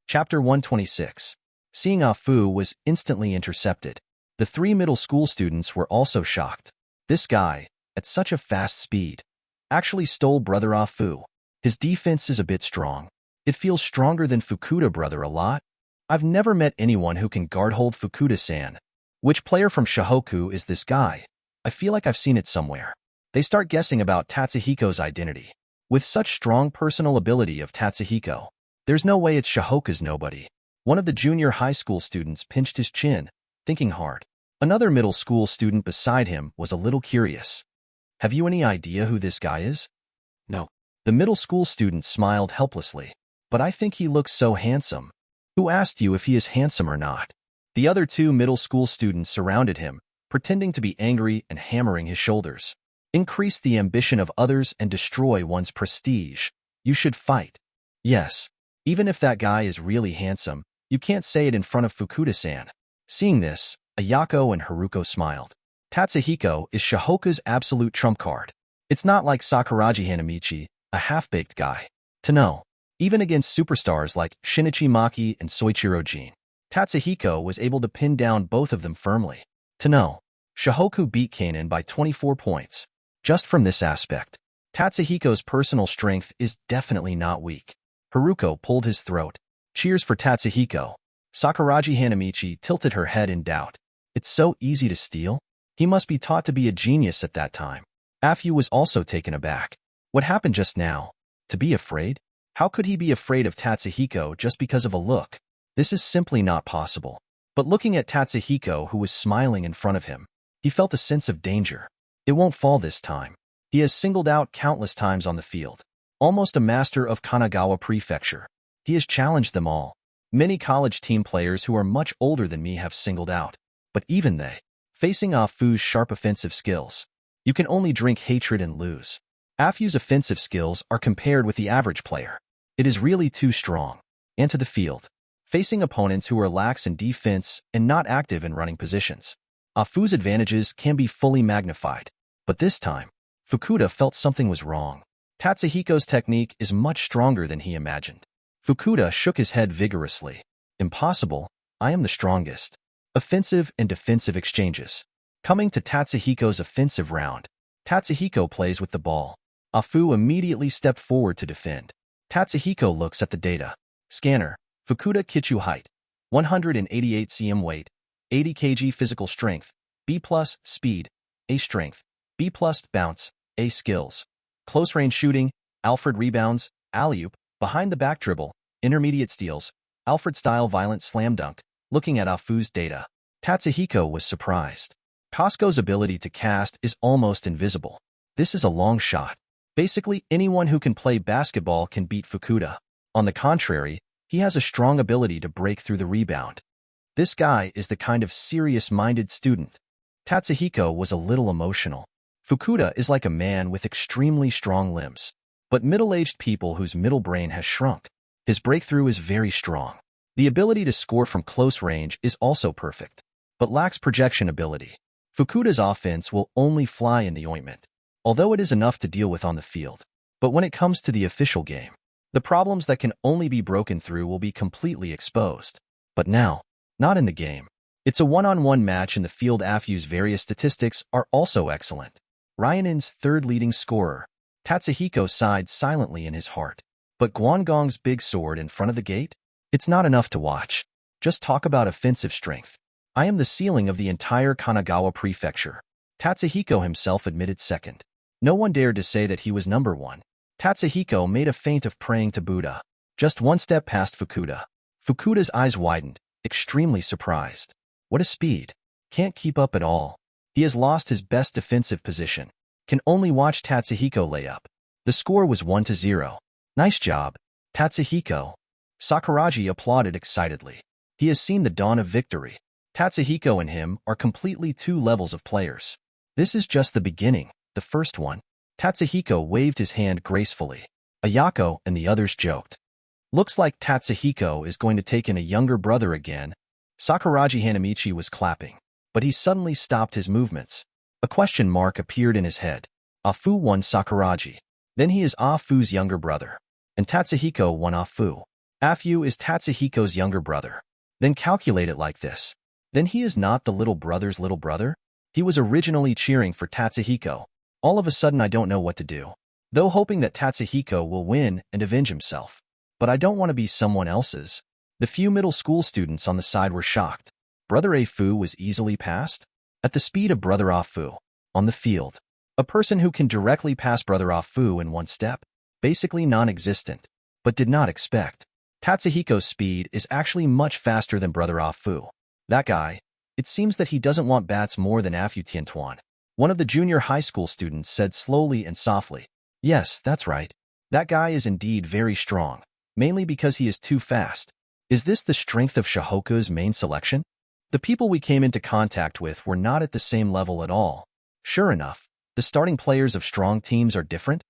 Chapter 126. Seeing Afu was instantly intercepted. The three middle school students were also shocked. This guy, at such a fast speed, actually stole Brother Afu. His defense is a bit strong. It feels stronger than Fukuda Brother a lot. I've never met anyone who can guard-hold Fukuda-san. Which player from Shohoku is this guy? I feel like I've seen it somewhere. They start guessing about Tatsuhiko's identity. With such strong personal ability of Tatsuhiko, there's no way it's Shohoku's nobody. One of the junior high school students pinched his chin, thinking hard. Another middle school student beside him was a little curious. Have you any idea who this guy is? No. The middle school student smiled helplessly. But I think he looks so handsome. Who asked you if he is handsome or not? The other two middle school students surrounded him, pretending to be angry and hammering his shoulders. Increase the ambition of others and destroy one's prestige. You should fight. Yes. Even if that guy is really handsome, you can't say it in front of Fukuda-san. Seeing this, Ayako and Haruko smiled. Tatsuhiko is Shohoku's absolute trump card. It's not like Sakuraji Hanamichi, a half-baked guy. To know, even against superstars like Shinichi Maki and Soichiro Jin, Tatsuhiko was able to pin down both of them firmly. To know, Shohoku beat Kanon by 24 points. Just from this aspect, Tatsuhiko's personal strength is definitely not weak. Haruko pulled his throat. Cheers for Tatsuhiko. Sakuraji Hanamichi tilted her head in doubt. It's so easy to steal? He must be taught to be a genius at that time. Afu was also taken aback. What happened just now? To be afraid? How could he be afraid of Tatsuhiko just because of a look? This is simply not possible. But looking at Tatsuhiko, who was smiling in front of him, he felt a sense of danger. It won't fall this time. He has singled out countless times on the field. Almost a master of Kanagawa Prefecture. He has challenged them all. Many college team players who are much older than me have singled out. But even they, facing Afu's sharp offensive skills, you can only drink hatred and lose. Afu's offensive skills are compared with the average player. It is really too strong. And to the field, facing opponents who are lax in defense and not active in running positions, Afu's advantages can be fully magnified. But this time, Fukuda felt something was wrong. Tatsuhiko's technique is much stronger than he imagined. Fukuda shook his head vigorously. Impossible, I am the strongest. Offensive and defensive exchanges. Coming to Tatsuhiko's offensive round, Tatsuhiko plays with the ball. Afu immediately stepped forward to defend. Tatsuhiko looks at the data. Scanner, Fukuda Kichu height, 188 cm weight, 80 kg physical strength, B+, speed, A strength, B+, bounce, A skills. Close range shooting, Alfred rebounds, alley-oop, behind the back dribble, intermediate steals, Alfred-style violent slam dunk. Looking at Afu's data, Tatsuhiko was surprised. Costco's ability to cast is almost invisible. This is a long shot. Basically, anyone who can play basketball can beat Fukuda. On the contrary, he has a strong ability to break through the rebound. This guy is the kind of serious-minded student. Tatsuhiko was a little emotional. Fukuda is like a man with extremely strong limbs, but middle-aged people whose middle brain has shrunk. His breakthrough is very strong. The ability to score from close range is also perfect, but lacks projection ability. Fukuda's offense will only fly in the ointment, although it is enough to deal with on the field. But when it comes to the official game, the problems that can only be broken through will be completely exposed. But now, not in the game. It's a one-on-one match in the field. Afu's various statistics are also excellent. Ryanin's third leading scorer. Tatsuhiko sighed silently in his heart. But Guangong's big sword in front of the gate? It's not enough to watch. Just talk about offensive strength. I am the ceiling of the entire Kanagawa Prefecture. Tatsuhiko himself admitted second. No one dared to say that he was number one. Tatsuhiko made a feint of praying to Buddha. Just one step past Fukuda. Fukuda's eyes widened, extremely surprised. What a speed. Can't keep up at all. He has lost his best defensive position. Can only watch Tatsuhiko lay up. The score was 1-0. Nice job, Tatsuhiko. Sakuraji applauded excitedly. He has seen the dawn of victory. Tatsuhiko and him are completely two levels of players. This is just the beginning, the first one. Tatsuhiko waved his hand gracefully. Ayako and the others joked. Looks like Tatsuhiko is going to take in a younger brother again. Sakuraji Hanamichi was clapping, but he suddenly stopped his movements. A question mark appeared in his head. Afu won Sakuraji. Then he is Afu's younger brother. And Tatsuhiko won Afu. Afu is Tatsuhiko's younger brother. Then calculate it like this. Then he is not the little brother's little brother? He was originally cheering for Tatsuhiko. All of a sudden I don't know what to do. Though hoping that Tatsuhiko will win and avenge himself. But I don't want to be someone else's. The few middle school students on the side were shocked. Brother Afu was easily passed? At the speed of Brother Afu. On the field. A person who can directly pass Brother Afu in one step? Basically non-existent. But did not expect. Tatsuhiko's speed is actually much faster than Brother Afu. That guy, it seems that he doesn't want bats more than Afu Tiantuan. One of the junior high school students said slowly and softly. Yes, that's right. That guy is indeed very strong, mainly because he is too fast. Is this the strength of Shohoku's main selection? The people we came into contact with were not at the same level at all. Sure enough, the starting players of strong teams are different.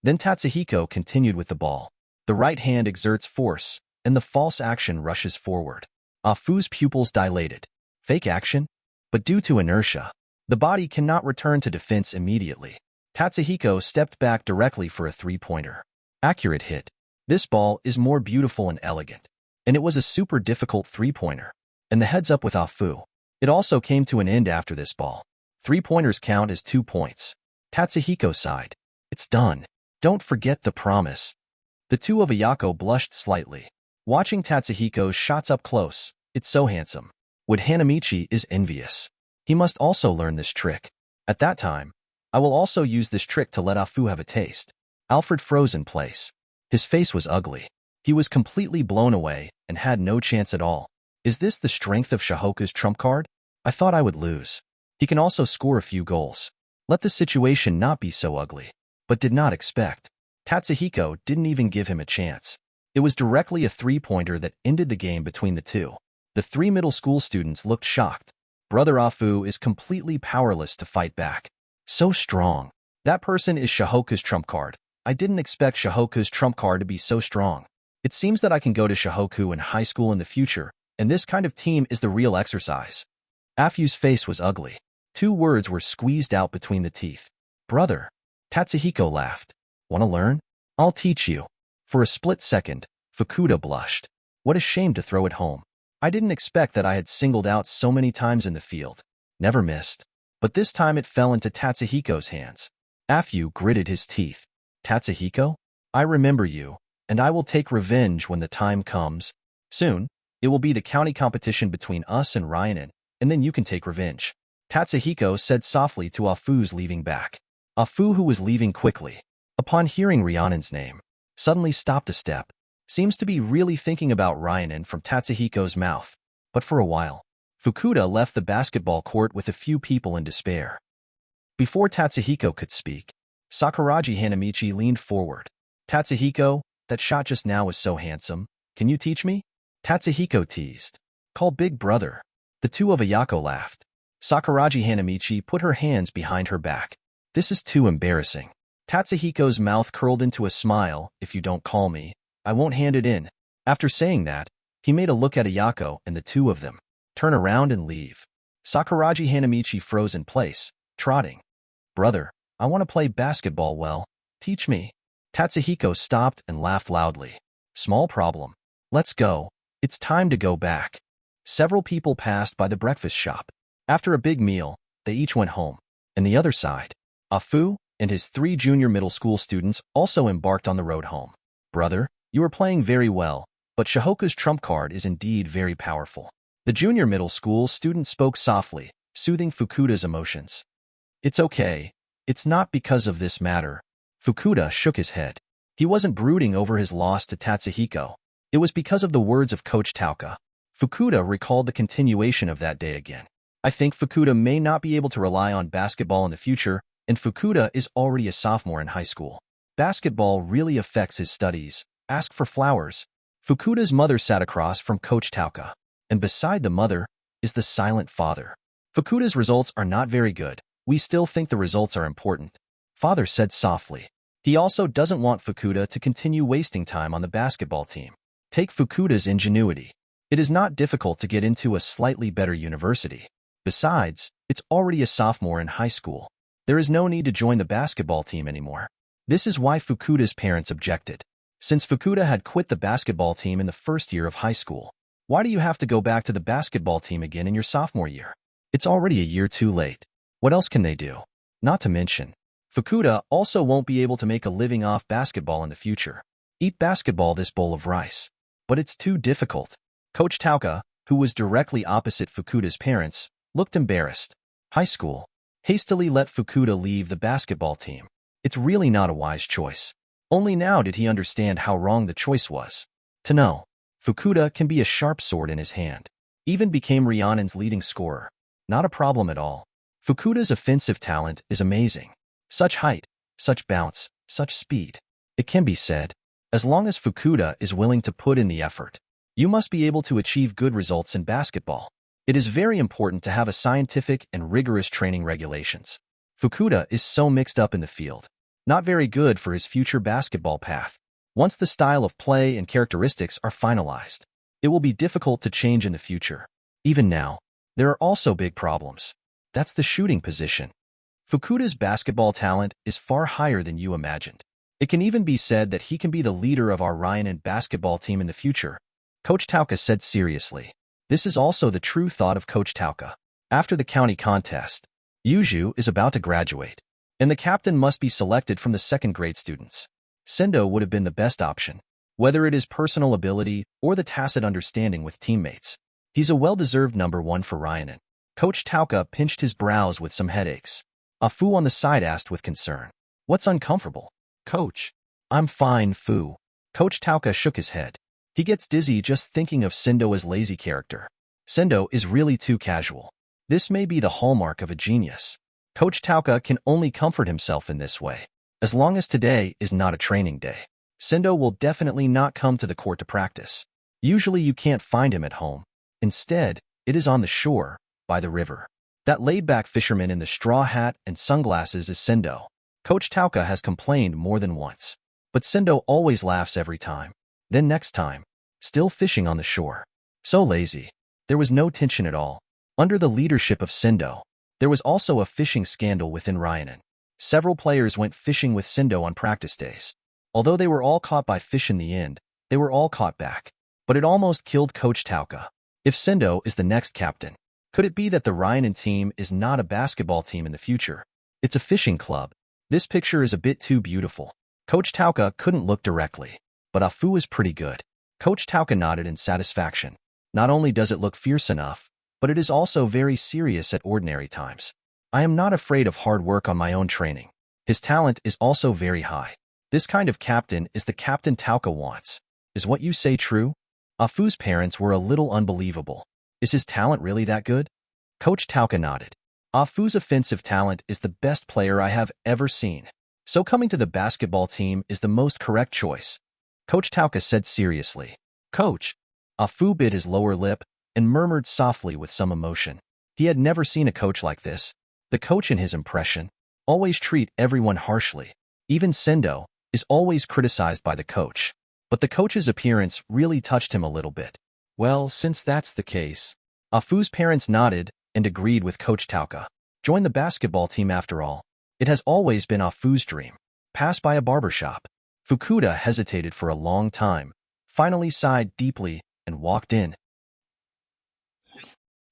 Then Tatsuhiko continued with the ball. The right hand exerts force, and the false action rushes forward. Afu's pupils dilated. Fake action? But due to inertia, the body cannot return to defense immediately. Tatsuhiko stepped back directly for a three-pointer. Accurate hit. This ball is more beautiful and elegant. And it was a super difficult three-pointer. And the heads up with Afu. It also came to an end after this ball. Three-pointers count as 2 points. Tatsuhiko sighed. It's done. Don't forget the promise. The two of Ayako blushed slightly. Watching Tatsuhiko's shots up close, it's so handsome. Would Hanamichi is envious. He must also learn this trick. At that time, I will also use this trick to let Afu have a taste. Alfred froze in place. His face was ugly. He was completely blown away and had no chance at all. Is this the strength of Shohoku's trump card? I thought I would lose. He can also score a few goals. Let the situation not be so ugly. But did not expect. Tatsuhiko didn't even give him a chance. It was directly a three-pointer that ended the game between the two. The three middle school students looked shocked. Brother Afu is completely powerless to fight back. So strong. That person is Shohoku's trump card. I didn't expect Shohoku's trump card to be so strong. It seems that I can go to Shohoku in high school in the future, and this kind of team is the real exercise. Afu's face was ugly. 2 words were squeezed out between the teeth. Brother. Tatsuhiko laughed. Want to learn? I'll teach you. For a split second, Fukuda blushed. What a shame to throw it home. I didn't expect that I had singled out so many times in the field. Never missed. But this time it fell into Tatsuhiko's hands. Afu gritted his teeth. Tatsuhiko? I remember you, and I will take revenge when the time comes. Soon, it will be the county competition between us and Ryanen, and then you can take revenge. Tatsuhiko said softly to Afu's leaving back. Afu, who was leaving quickly, upon hearing Ryanen's name, suddenly stopped a step. Seems to be really thinking about Ryanen from Tatsuhiko's mouth. But for a while, Fukuda left the basketball court with a few people in despair. Before Tatsuhiko could speak, Sakuragi Hanamichi leaned forward. Tatsuhiko, that shot just now was so handsome. Can you teach me? Tatsuhiko teased. Call big brother. The two of Ayako laughed. Sakuragi Hanamichi put her hands behind her back. This is too embarrassing. Tatsuhiko's mouth curled into a smile. If you don't call me, I won't hand it in. After saying that, he made a look at Ayako and the two of them. Turn around and leave. Sakuragi Hanamichi froze in place, trotting. Brother, I want to play basketball well. Teach me. Tatsuhiko stopped and laughed loudly. Small problem. Let's go. It's time to go back. Several people passed by the breakfast shop. After a big meal, they each went home. And the other side, Afu and his 3 junior middle school students also embarked on the road home. Brother, you are playing very well, but Shohoku's trump card is indeed very powerful. The junior middle school student spoke softly, soothing Fukuda's emotions. It's okay. It's not because of this matter. Fukuda shook his head. He wasn't brooding over his loss to Tatsuhiko. It was because of the words of Coach Tauka. Fukuda recalled the continuation of that day again. I think Fukuda may not be able to rely on basketball in the future, and Fukuda is already a sophomore in high school. Basketball really affects his studies. Ask for flowers. Fukuda's mother sat across from Coach Tauka, and beside the mother is the silent father. Fukuda's results are not very good. We still think the results are important. Father said softly. He also doesn't want Fukuda to continue wasting time on the basketball team. Take Fukuda's ingenuity. It is not difficult to get into a slightly better university. Besides, it's already a sophomore in high school. There is no need to join the basketball team anymore. This is why Fukuda's parents objected. Since Fukuda had quit the basketball team in the first year of high school, why do you have to go back to the basketball team again in your sophomore year? It's already a year too late. What else can they do? Not to mention, Fukuda also won't be able to make a living off basketball in the future. Eat basketball this bowl of rice. But it's too difficult. Coach Tauka, who was directly opposite Fukuda's parents, looked embarrassed. High school hastily let Fukuda leave the basketball team. It's really not a wise choice. Only now did he understand how wrong the choice was. To know, Fukuda can be a sharp sword in his hand. Even became Rhiannon's leading scorer. Not a problem at all. Fukuda's offensive talent is amazing. Such height, such bounce, such speed. It can be said, as long as Fukuda is willing to put in the effort, you must be able to achieve good results in basketball. It is very important to have a scientific and rigorous training regulations. Fukuda is so mixed up in the field. Not very good for his future basketball path. Once the style of play and characteristics are finalized, it will be difficult to change in the future. Even now, there are also big problems. That's the shooting position. Fukuda's basketball talent is far higher than you imagined. It can even be said that he can be the leader of our Rhiannon basketball team in the future, Coach Tauka said seriously. This is also the true thought of Coach Tauka. After the county contest, Yuju is about to graduate, and the captain must be selected from the second-grade students. Sendo would have been the best option, whether it is personal ability or the tacit understanding with teammates. He's a well-deserved number one for Rhiannon. Coach Tauka pinched his brows with some headaches. Fu on the side asked with concern, "What's uncomfortable?" "Coach, I'm fine, Fu." Coach Tauka shook his head. He gets dizzy just thinking of Sendo as lazy character. Sendo is really too casual. This may be the hallmark of a genius. Coach Tauka can only comfort himself in this way. As long as today is not a training day, Sendo will definitely not come to the court to practice. Usually you can't find him at home. Instead, it is on the shore, by the river. That laid-back fisherman in the straw hat and sunglasses is Sendo. Coach Tauka has complained more than once. But Sendo always laughs every time. Then next time, still fishing on the shore. So lazy. There was no tension at all. Under the leadership of Sendo, there was also a fishing scandal within Rhiannon. Several players went fishing with Sendo on practice days. Although they were all caught by fish in the end, they were all caught back. But it almost killed Coach Tauka. If Sendo is the next captain, could it be that the Rhiannon team is not a basketball team in the future? It's a fishing club. This picture is a bit too beautiful. Coach Tauka couldn't look directly, but Fu is pretty good. Coach Tauka nodded in satisfaction. Not only does it look fierce enough, but it is also very serious at ordinary times. I am not afraid of hard work on my own training. His talent is also very high. This kind of captain is the captain Tauka wants. Is what you say true? Fu's parents were a little unbelievable. Is his talent really that good? Coach Tauka nodded. Fu's offensive talent is the best player I have ever seen. So coming to the basketball team is the most correct choice. Coach Tauka said seriously. Coach. Fu bit his lower lip and murmured softly with some emotion. He had never seen a coach like this. The coach, in his impression, always treat everyone harshly. Even Sendo is always criticized by the coach. But the coach's appearance really touched him a little bit. Well, since that's the case, Fu's parents nodded and agreed with Coach Tauka. Join the basketball team after all. It has always been Fu's dream. Pass by a barbershop. Fukuda hesitated for a long time, finally sighed deeply, and walked in.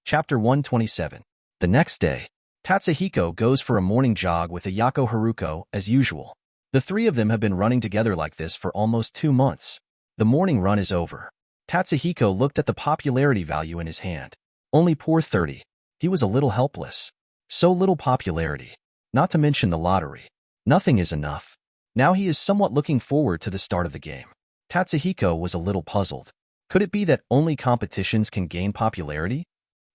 Chapter 127. The next day, Tatsuhiko goes for a morning jog with Ayako Haruko as usual. The three of them have been running together like this for almost 2 months. The morning run is over. Tatsuhiko looked at the popularity value in his hand. Only poor 30. He was a little helpless. So little popularity. Not to mention the lottery. Nothing is enough. Now he is somewhat looking forward to the start of the game. Tatsuhiko was a little puzzled. Could it be that only competitions can gain popularity?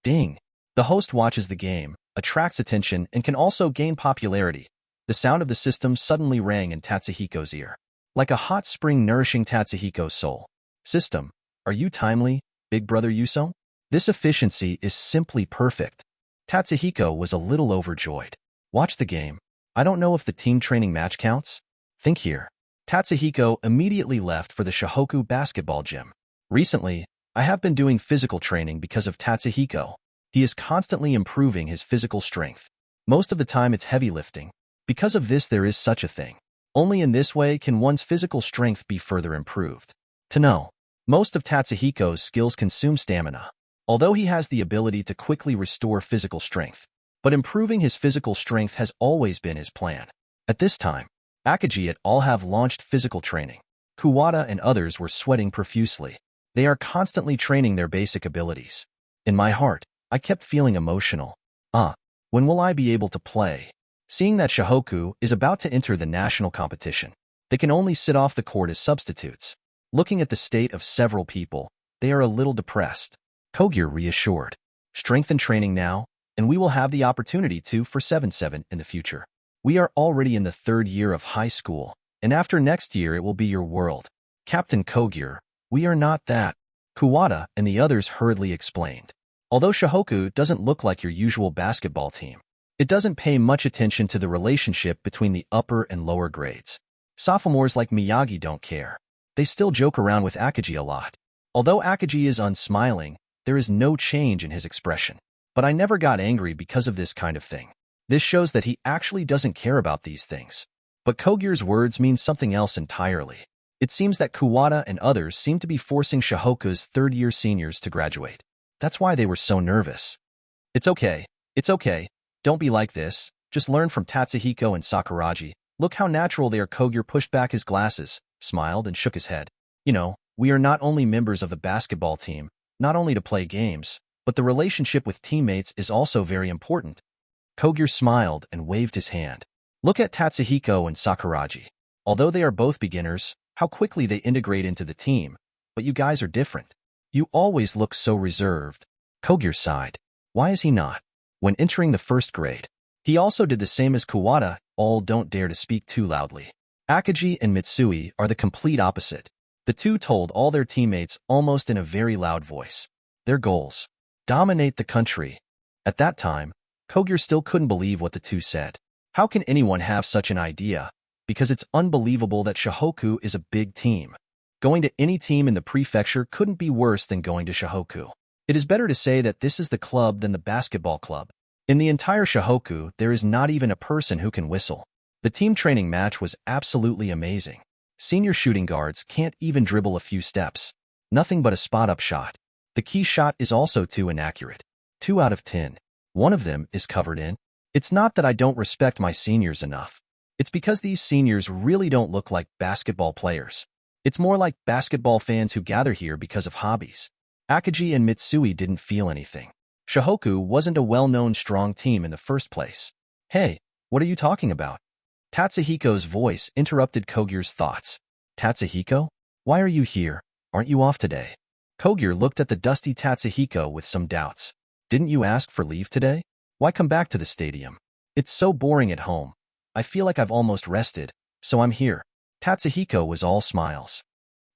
Ding. The host watches the game, attracts attention, and can also gain popularity. The sound of the system suddenly rang in Tatsuhiko's ear. Like a hot spring nourishing Tatsuhiko's soul. System, are you timely, Big Brother Yuso? This efficiency is simply perfect. Tatsuhiko was a little overjoyed. Watch the game. I don't know if the team training match counts. Think here. Tatsuhiko immediately left for the Shohoku Basketball Gym. Recently, I have been doing physical training because of Tatsuhiko. He is constantly improving his physical strength. Most of the time it's heavy lifting. Because of this there is such a thing. Only in this way can one's physical strength be further improved. To know, most of Tatsuhiko's skills consume stamina, although he has the ability to quickly restore physical strength. But improving his physical strength has always been his plan. At this time, Akagi et al. Have launched physical training. Kuwata and others were sweating profusely. They are constantly training their basic abilities. In my heart, I kept feeling emotional. When will I be able to play? Seeing that Shohoku is about to enter the national competition, they can only sit off the court as substitutes. Looking at the state of several people, they are a little depressed. Kogure reassured. Strengthen training now, and we will have the opportunity to for 7-7 in the future. We are already in the 3rd year of high school, and after next year it will be your world. Captain Kogure, we are not that. Kuwata and the others hurriedly explained. Although Shohoku doesn't look like your usual basketball team, it doesn't pay much attention to the relationship between the upper and lower grades. Sophomores like Miyagi don't care. They still joke around with Akagi a lot. Although Akagi is unsmiling, there is no change in his expression. But I never got angry because of this kind of thing. This shows that he actually doesn't care about these things. But Kogure's words mean something else entirely. It seems that Kuwata and others seem to be forcing Shohoku's 3rd-year seniors to graduate. That's why they were so nervous. It's okay. Don't be like this. Just learn from Tatsuhiko and Sakuragi. Look how natural they are. Kogure pushed back his glasses, smiled, and shook his head. We are not only members of the basketball team, not only to play games, but the relationship with teammates is also very important. Kogure smiled and waved his hand. Look at Tatsuhiko and Sakuragi. Although they are both beginners, how quickly they integrate into the team. But you guys are different. You always look so reserved. Kogure sighed. Why is he not? When entering the 1st grade, he also did the same as Kuwata. All don't dare to speak too loudly. Akagi and Mitsui are the complete opposite. The two told all their teammates almost in a very loud voice. Their goals: dominate the country. At that time, Kogure still couldn't believe what the two said. How can anyone have such an idea? Because it's unbelievable that Shohoku is a big team. Going to any team in the prefecture couldn't be worse than going to Shohoku. It is better to say that this is the club than the basketball club. In the entire Shohoku, there is not even a person who can whistle. The team training match was absolutely amazing. Senior shooting guards can't even dribble a few steps. Nothing but a spot-up shot. The key shot is also too inaccurate. 2 out of 10. One of them is covered in. It's not that I don't respect my seniors enough. It's because these seniors really don't look like basketball players. It's more like basketball fans who gather here because of hobbies. Akagi and Mitsui didn't feel anything. Shohoku wasn't a well-known strong team in the first place. Hey, what are you talking about? Tatsuhiko's voice interrupted Kogure's thoughts. Tatsuhiko? Why are you here? Aren't you off today? Kogure looked at the dusty Tatsuhiko with some doubts. Didn't you ask for leave today? Why come back to the stadium? It's so boring at home. I feel like I've almost rested, so I'm here. Tatsuhiko was all smiles.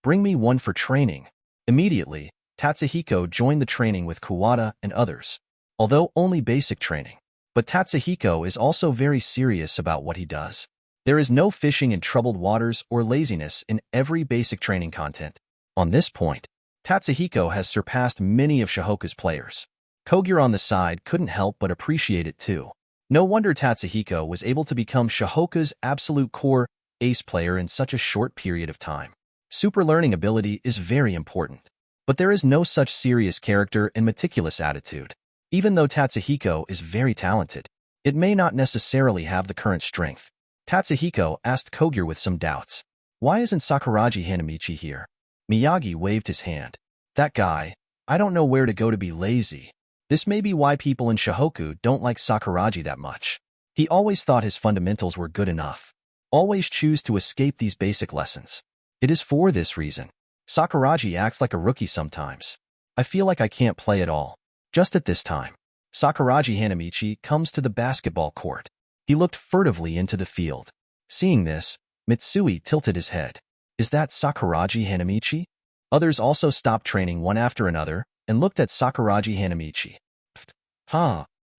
Bring me one for training. Immediately, Tatsuhiko joined the training with Kuwata and others, although only basic training. But Tatsuhiko is also very serious about what he does. There is no fishing in troubled waters or laziness in every basic training content. On this point, Tatsuhiko has surpassed many of Shohoku's players. Kogure on the side couldn't help but appreciate it too. No wonder Tatsuhiko was able to become Shohoku's absolute core ace player in such a short period of time. Super learning ability is very important. But there is no such serious character and meticulous attitude. Even though Tatsuhiko is very talented, it may not necessarily have the current strength. Tatsuhiko asked Kogure with some doubts. Why isn't Sakuragi Hanamichi here? Miyagi waved his hand. That guy, I don't know where to go to be lazy. This may be why people in Shohoku don't like Sakuragi that much. He always thought his fundamentals were good enough. Always choose to escape these basic lessons. It is for this reason. Sakuragi acts like a rookie sometimes. I feel like I can't play at all. Just at this time, Sakuragi Hanamichi comes to the basketball court. He looked furtively into the field. Seeing this, Mitsui tilted his head. Is that Sakuragi Hanamichi? Others also stopped training one after another and looked at Sakuragi Hanamichi.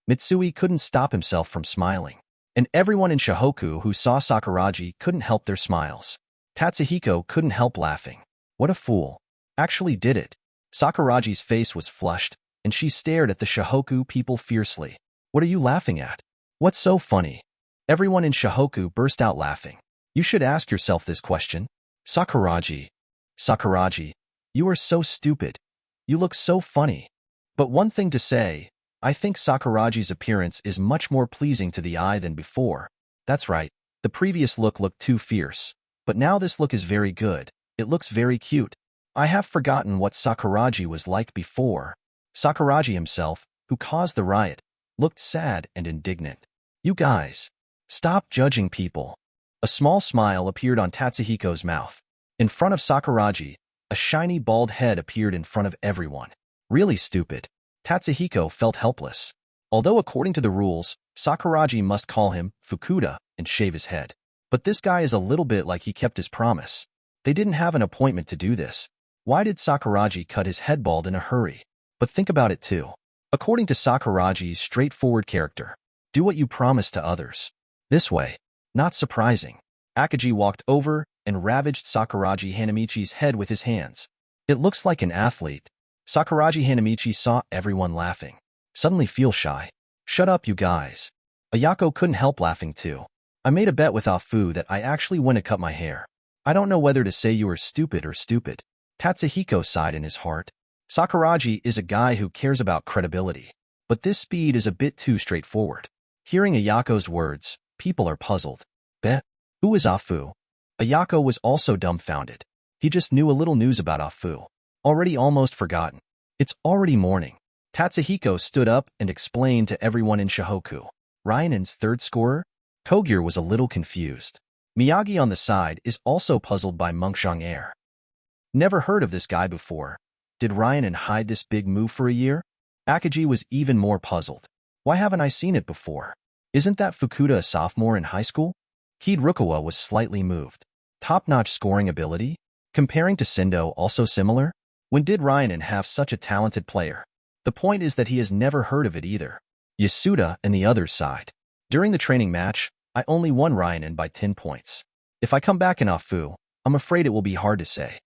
Mitsui couldn't stop himself from smiling. And everyone in Shohoku who saw Sakuragi couldn't help their smiles. Tatsuhiko couldn't help laughing. What a fool. Actually did it. Sakuragi's face was flushed, and she stared at the Shohoku people fiercely. What are you laughing at? What's so funny? Everyone in Shohoku burst out laughing. You should ask yourself this question. Sakuragi. Sakuragi, you are so stupid. You look so funny. But one thing to say, I think Sakuragi's appearance is much more pleasing to the eye than before. That's right, the previous look looked too fierce. But now this look is very good. It looks very cute. I have forgotten what Sakuragi was like before. Sakuragi himself, who caused the riot, looked sad and indignant. You guys, stop judging people. A small smile appeared on Tatsuhiko's mouth. In front of Sakuragi, a shiny bald head appeared in front of everyone. Really stupid. Tatsuhiko felt helpless. Although according to the rules, Sakuragi must call him Fukuda and shave his head. But this guy is a little bit like he kept his promise. They didn't have an appointment to do this. Why did Sakuragi cut his head bald in a hurry? But think about it too. According to Sakuragi's straightforward character, do what you promise to others. This way. Not surprising. Akagi walked over and ravaged Sakuragi Hanamichi's head with his hands. It looks like an athlete. Sakuragi Hanamichi saw everyone laughing. Suddenly feel shy. Shut up, you guys. Ayako couldn't help laughing too. I made a bet with Afu that I actually wouldn't cut my hair. I don't know whether to say you are stupid or stupid. Tatsuhiko sighed in his heart. Sakuragi is a guy who cares about credibility. But this speed is a bit too straightforward. Hearing Ayako's words, people are puzzled. Bet? Who is Afu? Ayako was also dumbfounded. He just knew a little news about Afu. Already almost forgotten. It's already morning. Tatsuhiko stood up and explained to everyone in Shohoku. Ryanen's third scorer? Kogure was a little confused. Miyagi on the side is also puzzled by Mengxiang Air. Never heard of this guy before. Did Ryanen hide this big move for a year? Akagi was even more puzzled. Why haven't I seen it before? Isn't that Fukuda a sophomore in high school? Kid Rukawa was slightly moved. Top-notch scoring ability? Comparing to Sendo also similar? When did Ryanen have such a talented player? The point is that he has never heard of it either. Yasuda and the other side. During the training match, I only won Ryanen by 10 points. If I come back in Afu, I'm afraid it will be hard to say.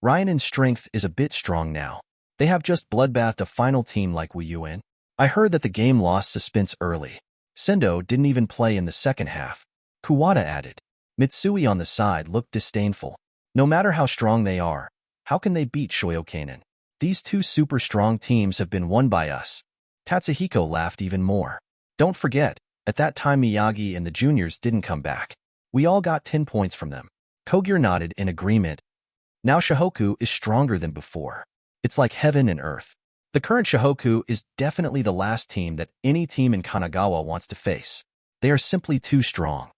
Ryanen's strength is a bit strong now. They have just bloodbathed a final team like Wuyuan. I heard that the game lost suspense early. Sendo didn't even play in the second half. Kuwata added. Mitsui on the side looked disdainful. No matter how strong they are, how can they beat Shoyokanen? These two super strong teams have been won by us. Tatsuhiko laughed even more. Don't forget, at that time Miyagi and the juniors didn't come back. We all got 10 points from them. Kogure nodded in agreement. Now Shohoku is stronger than before. It's like heaven and earth. The current Shohoku is definitely the last team that any team in Kanagawa wants to face. They are simply too strong.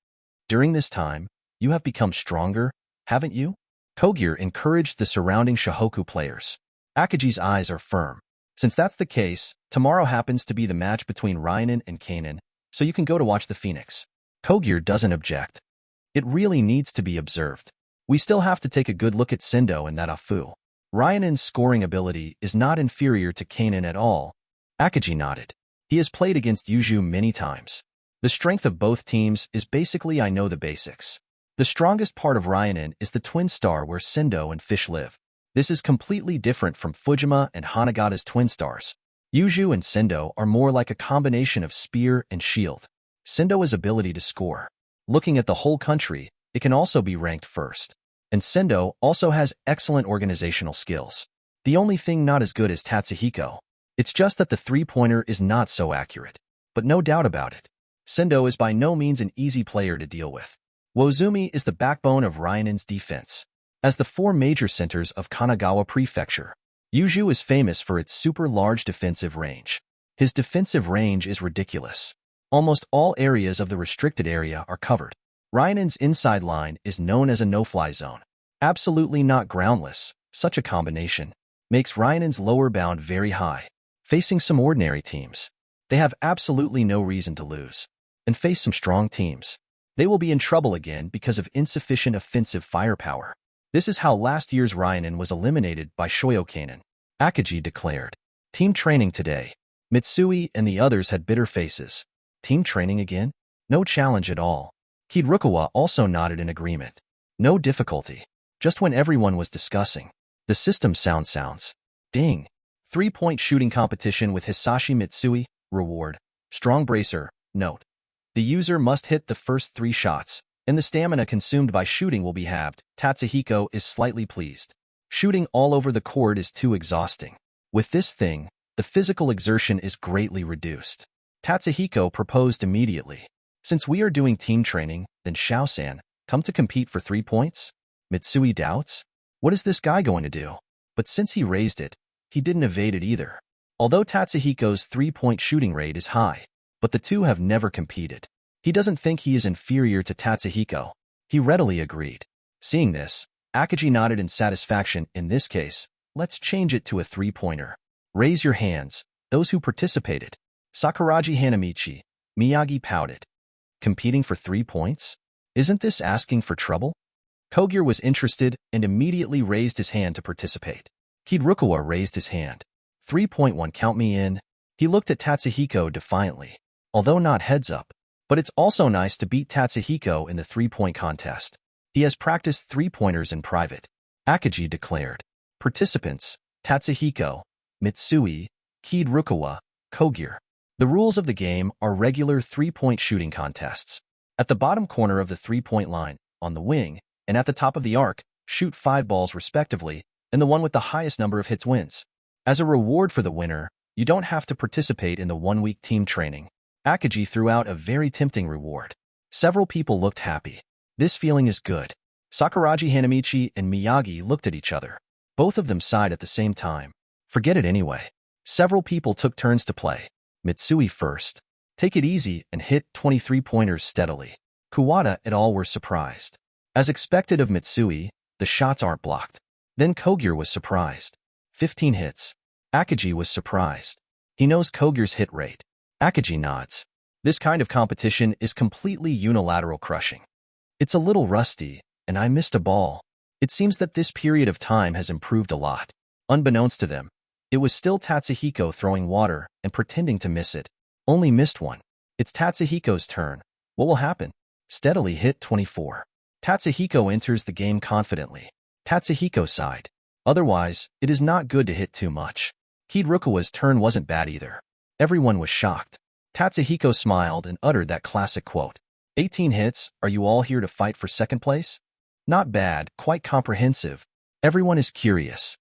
During this time, you have become stronger, haven't you? Kogure encouraged the surrounding Shohoku players. Akagi's eyes are firm. Since that's the case, tomorrow happens to be the match between Ryanen and Kanen, so you can go to watch the Phoenix. Kogure doesn't object. It really needs to be observed. We still have to take a good look at Sendo and that Afu. Ryanen's scoring ability is not inferior to Kanen at all. Akagi nodded. He has played against Yuju many times. The strength of both teams is basically I know the basics. The strongest part of Ryanen is the twin star where Sendo and Fish live. This is completely different from Fujima and Hanagata's twin stars. Yuju and Sendo are more like a combination of spear and shield. Sendo's ability to score. Looking at the whole country, it can also be ranked first. And Sendo also has excellent organizational skills. The only thing not as good as Tatsuhiko. It's just that the three-pointer is not so accurate. But no doubt about it. Sendo is by no means an easy player to deal with. Wozumi is the backbone of Ryanen's defense. As the four major centers of Kanagawa Prefecture, Yuju is famous for its super large defensive range. His defensive range is ridiculous. Almost all areas of the restricted area are covered. Ryanen's inside line is known as a no-fly zone. Absolutely not groundless, such a combination makes Ryanen's lower bound very high. Facing some ordinary teams, they have absolutely no reason to lose. And face some strong teams, they will be in trouble again because of insufficient offensive firepower. This is how last year's Ryanen was eliminated by Shoyokanen. Akagi declared. Team training today. Mitsui and the others had bitter faces. Team training again? No challenge at all. Kid Rukawa also nodded in agreement. No difficulty. Just when everyone was discussing. The system sounds. Ding. 3-point shooting competition with Hisashi Mitsui. Reward. Strong bracer. Note. The user must hit the first 3 shots. and the stamina consumed by shooting will be halved. Tatsuhiko is slightly pleased. Shooting all over the court is too exhausting. With this thing, the physical exertion is greatly reduced. Tatsuhiko proposed immediately. Since we are doing team training, then Shao-san, come to compete for 3 points? Mitsui doubts. What is this guy going to do? But since he raised it, he didn't evade it either. Although Tatsuhiko's 3-point shooting rate is high, but the two have never competed. He doesn't think he is inferior to Tatsuhiko. He readily agreed. Seeing this, Akagi nodded in satisfaction. In this case, let's change it to a 3-pointer. Raise your hands, those who participated. Sakuragi Hanamichi, Miyagi pouted. Competing for 3 points? Isn't this asking for trouble? Kogure was interested and immediately raised his hand to participate. Kirukawa raised his hand. 3.1 count me in. He looked at Tatsuhiko defiantly. Although not heads up, but it's also nice to beat Tatsuhiko in the 3-point contest. He has practiced 3-pointers in private. Akagi declared. Participants, Tatsuhiko, Mitsui, Kirukawa, Kogure. The rules of the game are regular 3-point shooting contests. At the bottom corner of the 3-point line, on the wing, and at the top of the arc, shoot 5 balls respectively, and the one with the highest number of hits wins. As a reward for the winner, you don't have to participate in the 1-week team training. Akagi threw out a very tempting reward. Several people looked happy. This feeling is good. Sakuragi Hanamichi and Miyagi looked at each other. Both of them sighed at the same time. Forget it anyway. Several people took turns to play. Mitsui first. Take it easy and hit 23-pointers steadily. Kuwata et al. Were surprised. As expected of Mitsui, the shots aren't blocked. Then Kogure was surprised. 15 hits. Akagi was surprised. He knows Kogure's hit rate. Akagi nods. This kind of competition is completely unilateral crushing. It's a little rusty, and I missed a ball. It seems that this period of time has improved a lot. Unbeknownst to them, it was still Tatsuhiko throwing water and pretending to miss it. Only missed one. It's Tatsuhiko's turn. What will happen? Steadily hit 24. Tatsuhiko enters the game confidently. Tatsuhiko sighed. Otherwise, it is not good to hit too much. Kirukawa's turn wasn't bad either. Everyone was shocked. Tatsuhiko smiled and uttered that classic quote. 18 hits, are you all here to fight for second place? Not bad, quite comprehensive. Everyone is curious.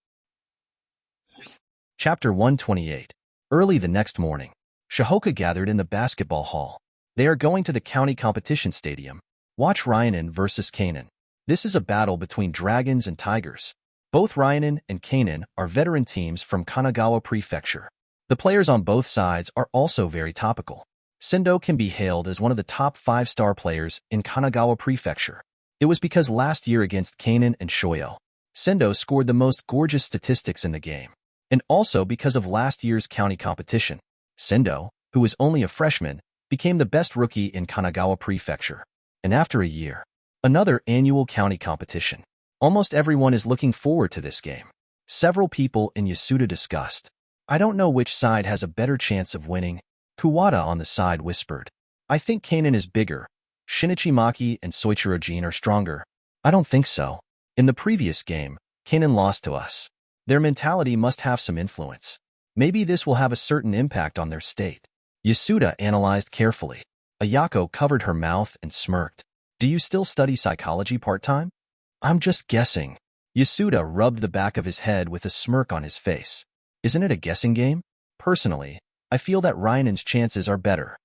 Chapter 128. Early the next morning, Shohoku gathered in the basketball hall. They are going to the county competition stadium. Watch Ryanen versus Kanen. This is a battle between dragons and tigers. Both Ryanen and Kanen are veteran teams from Kanagawa Prefecture. The players on both sides are also very topical. Sendo can be hailed as one of the top 5-star players in Kanagawa Prefecture. It was because last year against Kanen and Shoyo, Sendo scored the most gorgeous statistics in the game. And also because of last year's county competition. Sendo, who was only a freshman, became the best rookie in Kanagawa Prefecture. And after a year, another annual county competition. Almost everyone is looking forward to this game. Several people in Yasuda discussed. I don't know which side has a better chance of winning. Kuwata on the side whispered. I think Kanen is bigger. Shinichi Maki and Soichiro Jin are stronger. I don't think so. In the previous game, Kanen lost to us. Their mentality must have some influence. Maybe this will have a certain impact on their state. Yasuda analyzed carefully. Ayako covered her mouth and smirked. Do you still study psychology part-time? I'm just guessing. Yasuda rubbed the back of his head with a smirk on his face. Isn't it a guessing game? Personally, I feel that Ryanen's chances are better.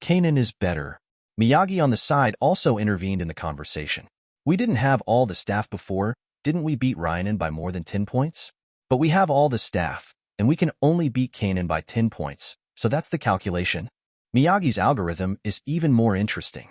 Kanen is better. Miyagi on the side also intervened in the conversation. We didn't have all the staff before, didn't we beat Ryanen by more than 10 points? But we have all the staff, and we can only beat Kanen by 10 points, so that's the calculation. Miyagi's algorithm is even more interesting.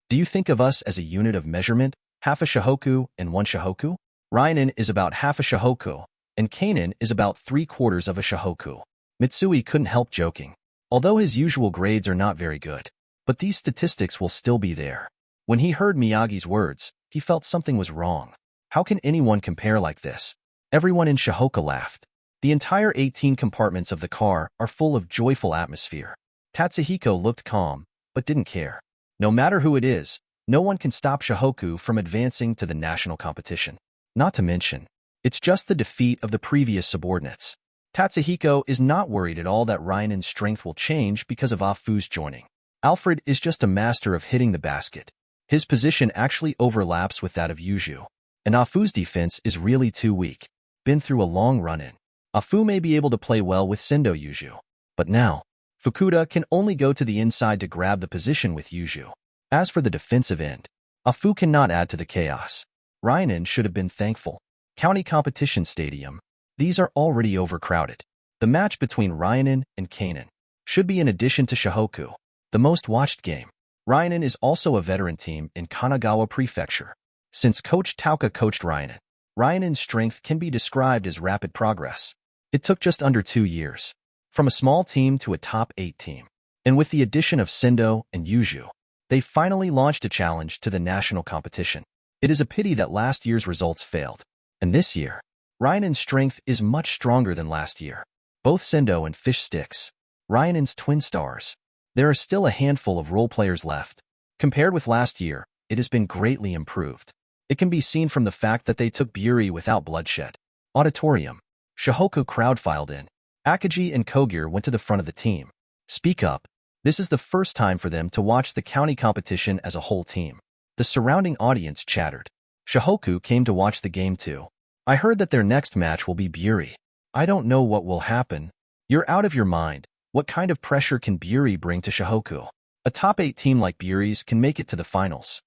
Do you think of us as a unit of measurement, half a Shohoku and 1 Shohoku? Ryanen is about half a Shohoku, and Kanen is about 3/4 of a Shohoku. Mitsui couldn't help joking. Although his usual grades are not very good, but these statistics will still be there. When he heard Miyagi's words, he felt something was wrong. How can anyone compare like this? Everyone in Shohoku laughed. The entire 18 compartments of the car are full of joyful atmosphere. Tatsuhiko looked calm, but didn't care. No matter who it is, no one can stop Shohoku from advancing to the national competition. Not to mention, it's just the defeat of the previous subordinates. Tatsuhiko is not worried at all that Ryanen's strength will change because of Afu's joining. Alfred is just a master of hitting the basket. His position actually overlaps with that of Yuju. And Afu's defense is really too weak. Been through a long run-in. Afu may be able to play well with Sendo Yuju. But now, Fukuda can only go to the inside to grab the position with Yuju. As for the defensive end, Afu cannot add to the chaos. Ryanin should have been thankful. County Competition Stadium. These are already overcrowded. The match between Ryanin and Kanan should be in addition to Shohoku, the most watched game. Ryanin is also a veteran team in Kanagawa Prefecture. Since Coach Tauka coached Ryanin, Ryanin's strength can be described as rapid progress. It took just under 2 years, from a small team to a top 8 team. And with the addition of Sendo and Yuju, they finally launched a challenge to the national competition. It is a pity that last year's results failed. And this year, Ryanin's strength is much stronger than last year. Both Sendo and Fish Sticks, Ryanin's twin stars. There are still a handful of role players left. Compared with last year, it has been greatly improved. It can be seen from the fact that they took Buri without bloodshed. Auditorium. Shohoku crowd filed in. Akagi and Kogir went to the front of the team. Speak up. This is the first time for them to watch the county competition as a whole team. The surrounding audience chattered. Shohoku came to watch the game too. I heard that their next match will be Buri. I don't know what will happen. You're out of your mind. What kind of pressure can Buri bring to Shohoku? A top 8 team like Buri's can make it to the finals.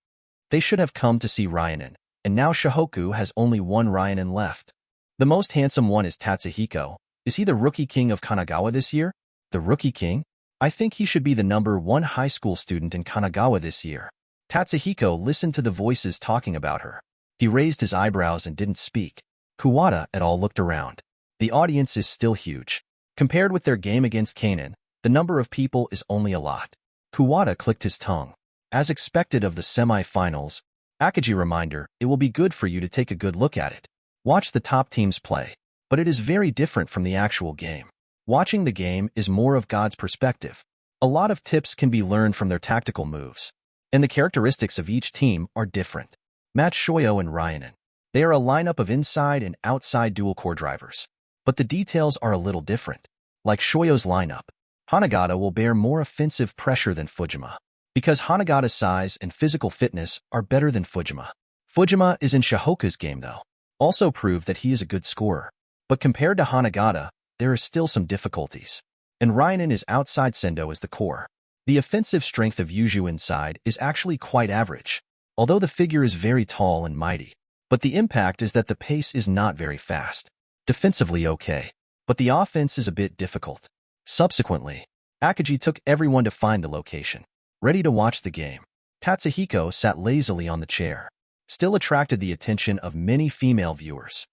They should have come to see Ryanin, and now Shohoku has only one Ryanin left. The most handsome one is Tatsuhiko. Is he the rookie king of Kanagawa this year? The rookie king? I think he should be the #1 high school student in Kanagawa this year. Tatsuhiko listened to the voices talking about her. He raised his eyebrows and didn't speak. Kuwata et al. Looked around. The audience is still huge. Compared with their game against Kanan, the number of people is only a lot. Kuwata clicked his tongue. As expected of the semi-finals, Akagi reminder, it will be good for you to take a good look at it. Watch the top teams play. But it is very different from the actual game. Watching the game is more of God's perspective. A lot of tips can be learned from their tactical moves. And the characteristics of each team are different. Match Shoyo and Ryanin. They are a lineup of inside and outside dual-core drivers. But the details are a little different. Like Shoyo's lineup, Hanagata will bear more offensive pressure than Fujima. Because Hanagata's size and physical fitness are better than Fujima. Fujima is in Shohoku's game though. Also proved that he is a good scorer. But compared to Hanagata, there are still some difficulties. And Ryanin is outside Sendo as the core. The offensive strength of Yuju inside is actually quite average, although the figure is very tall and mighty. But the impact is that the pace is not very fast. Defensively okay, but the offense is a bit difficult. Subsequently, Akagi took everyone to find the location. Ready to watch the game. Tatsuhiko sat lazily on the chair. Still attracted the attention of many female viewers.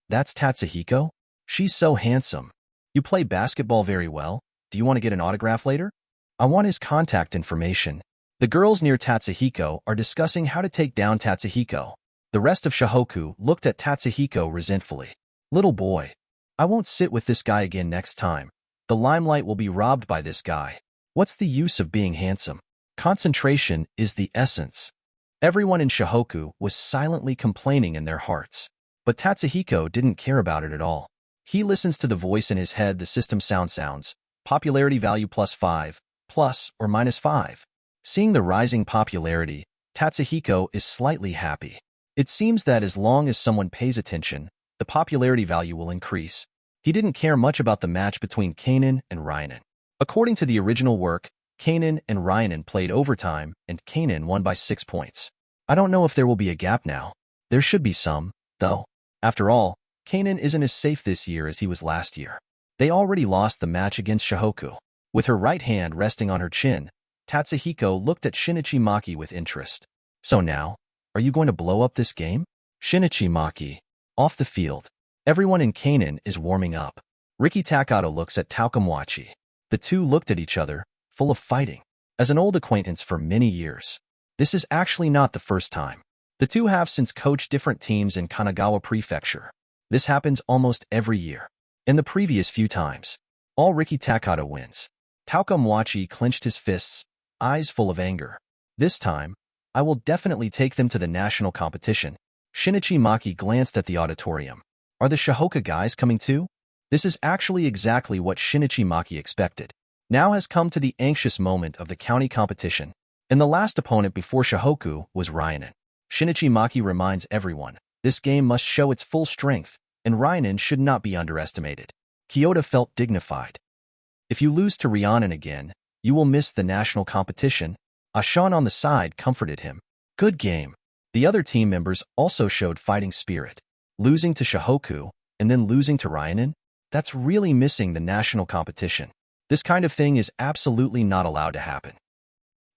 That's Tatsuhiko? She's so handsome. You play basketball very well. Do you want to get an autograph later? I want his contact information. The girls near Tatsuhiko are discussing how to take down Tatsuhiko. The rest of Shohoku looked at Tatsuhiko resentfully. Little boy. I won't sit with this guy again next time. The limelight will be robbed by this guy. What's the use of being handsome? Concentration is the essence. Everyone in Shohoku was silently complaining in their hearts. But Tatsuhiko didn't care about it at all. He listens to the voice in his head. The system sounds. Popularity value +5, plus or -5. Seeing the rising popularity, Tatsuhiko is slightly happy. It seems that as long as someone pays attention, the popularity value will increase. He didn't care much about the match between Kanan and Ryanin. According to the original work, Kanan and Ryanin played overtime, and Kanan won by 6 points. I don't know if there will be a gap now. There should be some, though. After all, Kanan isn't as safe this year as he was last year. They already lost the match against Shohoku. With her right hand resting on her chin, Tatsuhiko looked at Shinichi Maki with interest. So now, are you going to blow up this game? Shinichi Maki. Off the field. Everyone in Kanan is warming up. Riki Takato looks at Taukamwachi. The two looked at each other, full of fighting. As an old acquaintance for many years. This is actually not the first time. The two have since coached different teams in Kanagawa Prefecture. This happens almost every year. In the previous few times, all Riki Takato wins. Taukamwachi clenched his fists, eyes full of anger. This time, I will definitely take them to the national competition. Shinichi Maki glanced at the auditorium. Are the Shohoku guys coming too? This is actually exactly what Shinichi Maki expected. Now has come to the anxious moment of the county competition. And the last opponent before Shohoku was Ryanen. Shinichi Maki reminds everyone, this game must show its full strength, and Ryanen should not be underestimated. Kyoto felt dignified. If you lose to Ryanen again, you will miss the national competition. Ashan on the side comforted him. Good game. The other team members also showed fighting spirit. Losing to Shohoku, and then losing to Ryanen? That's really missing the national competition. This kind of thing is absolutely not allowed to happen.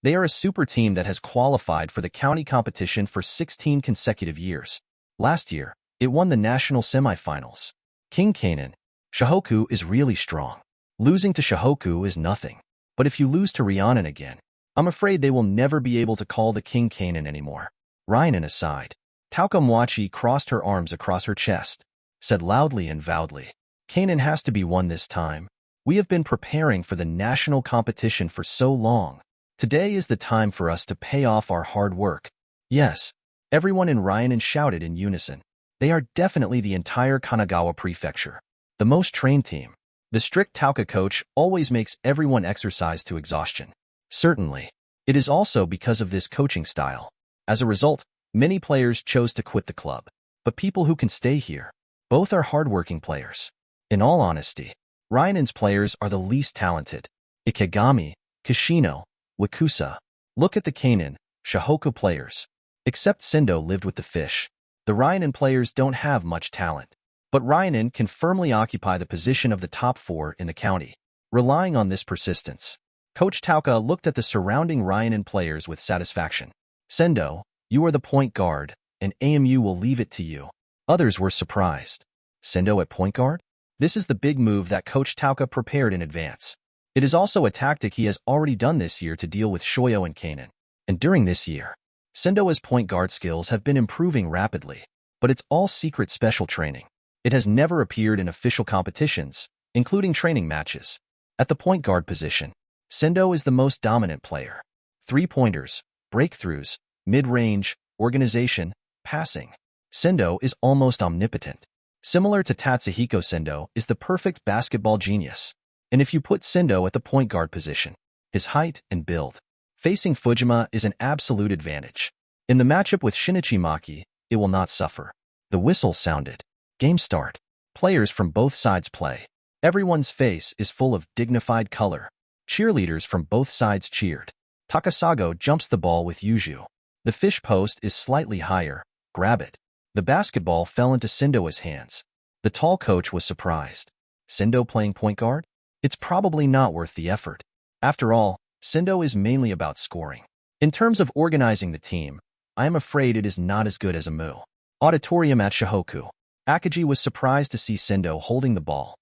They are a super team that has qualified for the county competition for 16 consecutive years. Last year, it won the national semifinals. King Kanan. Shohoku is really strong. Losing to Shohoku is nothing. But if you lose to Ryanen again, I'm afraid they will never be able to call the King Kanan anymore. Ryanen aside. Tauka Mwachi crossed her arms across her chest, said loudly and vowedly, Kanan has to be won this time. We have been preparing for the national competition for so long. Today is the time for us to pay off our hard work. Yes, everyone in Ryanen shouted in unison. They are definitely the entire Kanagawa prefecture. The most trained team. The strict Tauka coach always makes everyone exercise to exhaustion. Certainly. It is also because of this coaching style. As a result, many players chose to quit the club. But people who can stay here, both are hardworking players. In all honesty, Ryanen's players are the least talented. Ikegami, Kishino, Wikusa. Look at the Kanan, Shohoku players. Except Sendo lived with the fish. The Ryanen players don't have much talent. But Ryanen can firmly occupy the position of the top 4 in the county. Relying on this persistence, Coach Tauka looked at the surrounding Ryanen players with satisfaction. Sendo, you are the point guard, and AMU will leave it to you. Others were surprised. Sendo at point guard? This is the big move that Coach Tauka prepared in advance. It is also a tactic he has already done this year to deal with Shoyo and Kanan. And during this year, Sendo's point guard skills have been improving rapidly, but it's all secret special training. It has never appeared in official competitions, including training matches. At the point guard position, Sendo is the most dominant player. Three-pointers, breakthroughs, mid-range, organization, passing. Sendo is almost omnipotent. Similar to Tatsuhiko, Sendo is the perfect basketball genius. And if you put Sendo at the point guard position, his height and build, facing Fujima is an absolute advantage. In the matchup with Shinichi Maki, it will not suffer. The whistle sounded. Game start. Players from both sides play. Everyone's face is full of dignified color. Cheerleaders from both sides cheered. Takasago jumps the ball with Yuju. The fish post is slightly higher. Grab it. The basketball fell into Sendo's hands. The tall coach was surprised. Sendo playing point guard? It's probably not worth the effort. After all, Sendo is mainly about scoring. In terms of organizing the team, I am afraid it is not as good as Amu. Auditorium at Shohoku. Akagi was surprised to see Sendo holding the ball.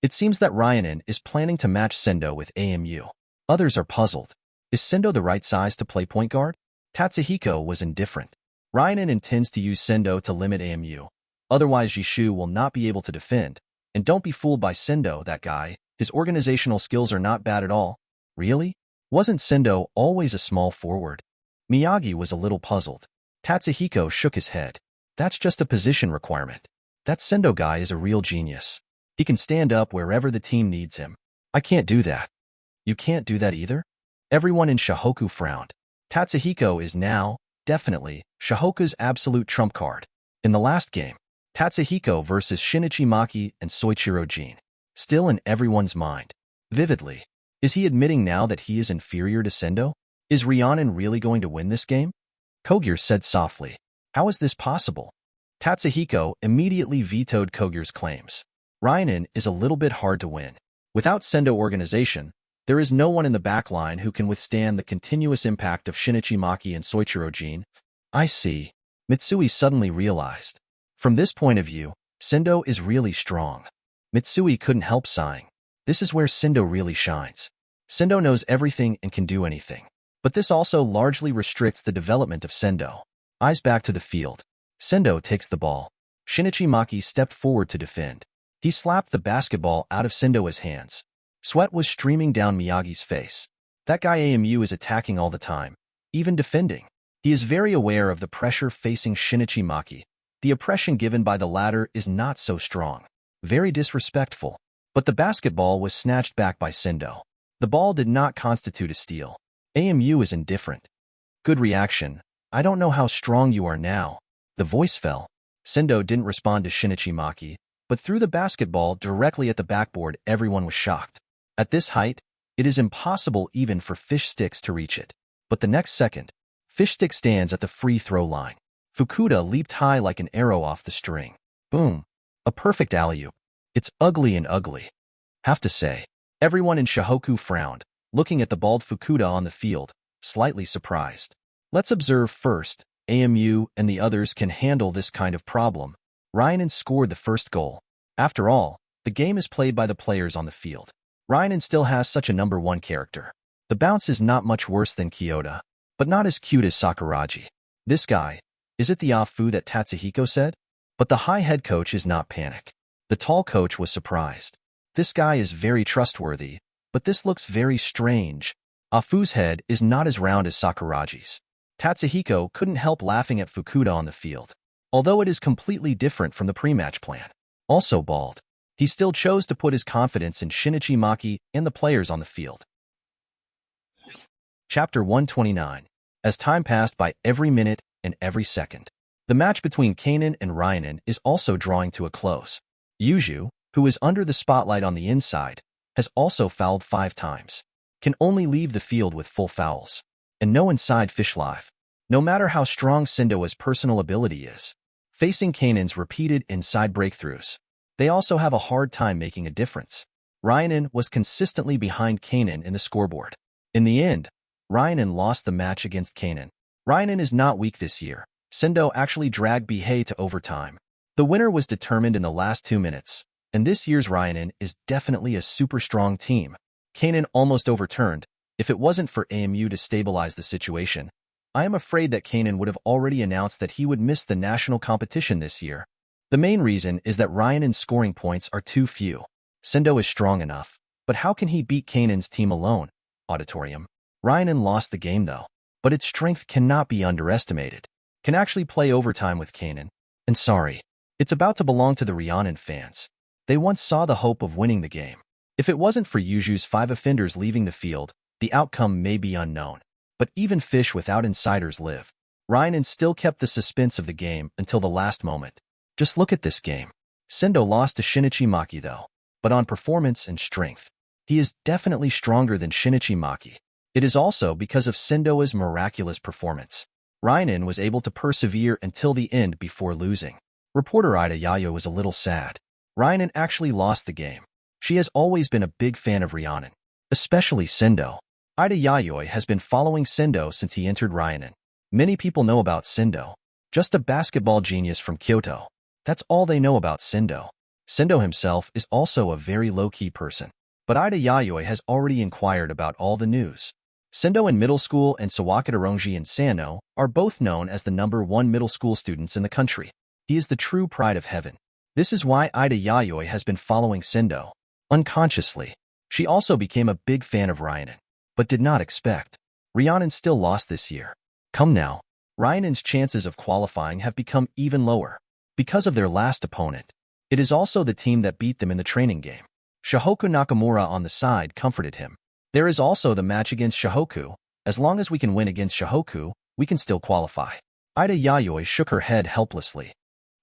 It seems that Ryanen is planning to match Sendo with AMU. Others are puzzled. Is Sendo the right size to play point guard? Tatsuhiko was indifferent. Ryanen intends to use Sendo to limit AMU. Otherwise, Jishu will not be able to defend. And don't be fooled by Sendo, that guy. His organizational skills are not bad at all. Really? Wasn't Sendo always a small forward? Miyagi was a little puzzled. Tatsuhiko shook his head. That's just a position requirement. That Sendo guy is a real genius. He can stand up wherever the team needs him. I can't do that. You can't do that either? Everyone in Shohoku frowned. Tatsuhiko is now, definitely, Shohoku's absolute trump card. In the last game, Tatsuhiko versus Shinichi Maki and Soichiro Jin. Still in everyone's mind. Vividly. Is he admitting now that he is inferior to Sendo? Is Ryanen really going to win this game? Kogure said softly. How is this possible? Tatsuhiko immediately vetoed Kogure's claims. Ryanen is a little bit hard to win. Without Sendo organization, there is no one in the back line who can withstand the continuous impact of Shinichi Maki and Soichiro Jin. I see. Mitsui suddenly realized. From this point of view, Sendo is really strong. Mitsui couldn't help sighing. This is where Sendo really shines. Sendo knows everything and can do anything. But this also largely restricts the development of Sendo. Eyes back to the field. Sendo takes the ball. Shinichi Maki stepped forward to defend. He slapped the basketball out of Sendo's hands. Sweat was streaming down Miyagi's face. That guy AMU is attacking all the time, even defending. He is very aware of the pressure facing Shinichi Maki. The oppression given by the latter is not so strong. Very disrespectful. But the basketball was snatched back by Sendo. The ball did not constitute a steal. AMU is indifferent. Good reaction. I don't know how strong you are now. The voice fell. Sendo didn't respond to Shinichi Maki, but threw the basketball directly at the backboard. Everyone was shocked. At this height, it is impossible even for Fish Sticks to reach it. But the next second, Fish Stick stands at the free throw line. Fukuda leaped high like an arrow off the string. Boom. A perfect alley-oop. It's ugly and ugly. Have to say, everyone in Shohoku frowned, looking at the bald Fukuda on the field, slightly surprised. Let's observe first, AMU and the others can handle this kind of problem. Ryanen scored the first goal. After all, the game is played by the players on the field. Ryanen still has such a number one character. The bounce is not much worse than Kyoto, but not as cute as Sakuraji. This guy, is it the Afu that Tatsuhiko said? But the high head coach is not panic. The tall coach was surprised. This guy is very trustworthy, but this looks very strange. Afu's head is not as round as Sakuraji's. Tatsuhiko couldn't help laughing at Fukuda on the field, although it is completely different from the pre-match plan. Also bald, he still chose to put his confidence in Shinichi Maki and the players on the field. Chapter 129. As time passed by every minute and every second, the match between Kanan and Ryanen is also drawing to a close. Yuju, who is under the spotlight on the inside, has also fouled 5 times, can only leave the field with full fouls, and no inside fish live. No matter how strong Sendo's personal ability is, facing Kanan's repeated inside breakthroughs, they also have a hard time making a difference. Ryanen was consistently behind Kanan in the scoreboard. In the end, Ryanen lost the match against Kanan. Ryanen is not weak this year. Sendo actually dragged Bihei to overtime. The winner was determined in the last 2 minutes, and this year's Ryanen is definitely a super strong team. Kanan almost overturned. If it wasn't for AMU to stabilize the situation, I am afraid that Kanan would have already announced that he would miss the national competition this year. The main reason is that Ryanen's scoring points are too few. Sendo is strong enough, but how can he beat Kanan's team alone? Auditorium. Ryanen lost the game though, but its strength cannot be underestimated. Can actually play overtime with Kanan. And sorry, it's about to belong to the Ryanen fans. They once saw the hope of winning the game. If it wasn't for Yuju's 5 offenders leaving the field, the outcome may be unknown. But even fish without insiders live. Ryanen still kept the suspense of the game until the last moment. Just look at this game. Sendo lost to Shinichi Maki though, but on performance and strength, he is definitely stronger than Shinichi Maki. It is also because of Sendo's miraculous performance. Ryanen was able to persevere until the end before losing. Reporter Ida Yayo was a little sad. Ryanen actually lost the game. She has always been a big fan of Ryanen, especially Sendo. Ida Yayoi has been following Sendo since he entered Ryanen. Many people know about Sendo. Just a basketball genius from Kyoto. That's all they know about Sendo. Sendo himself is also a very low-key person. But Ida Yayoi has already inquired about all the news. Sendo in middle school and Sawakadaronji in Sano are both known as the #1 middle school students in the country. He is the true pride of heaven. This is why Ida Yayoi has been following Sendo. Unconsciously, she also became a big fan of Ryanen, but did not expect. Ryanen still lost this year. Come now, Ryanen's chances of qualifying have become even lower because of their last opponent. It is also the team that beat them in the training game. Shohoku Nakamura on the side comforted him. There is also the match against Shohoku. As long as we can win against Shohoku, we can still qualify. Ida Yayoi shook her head helplessly.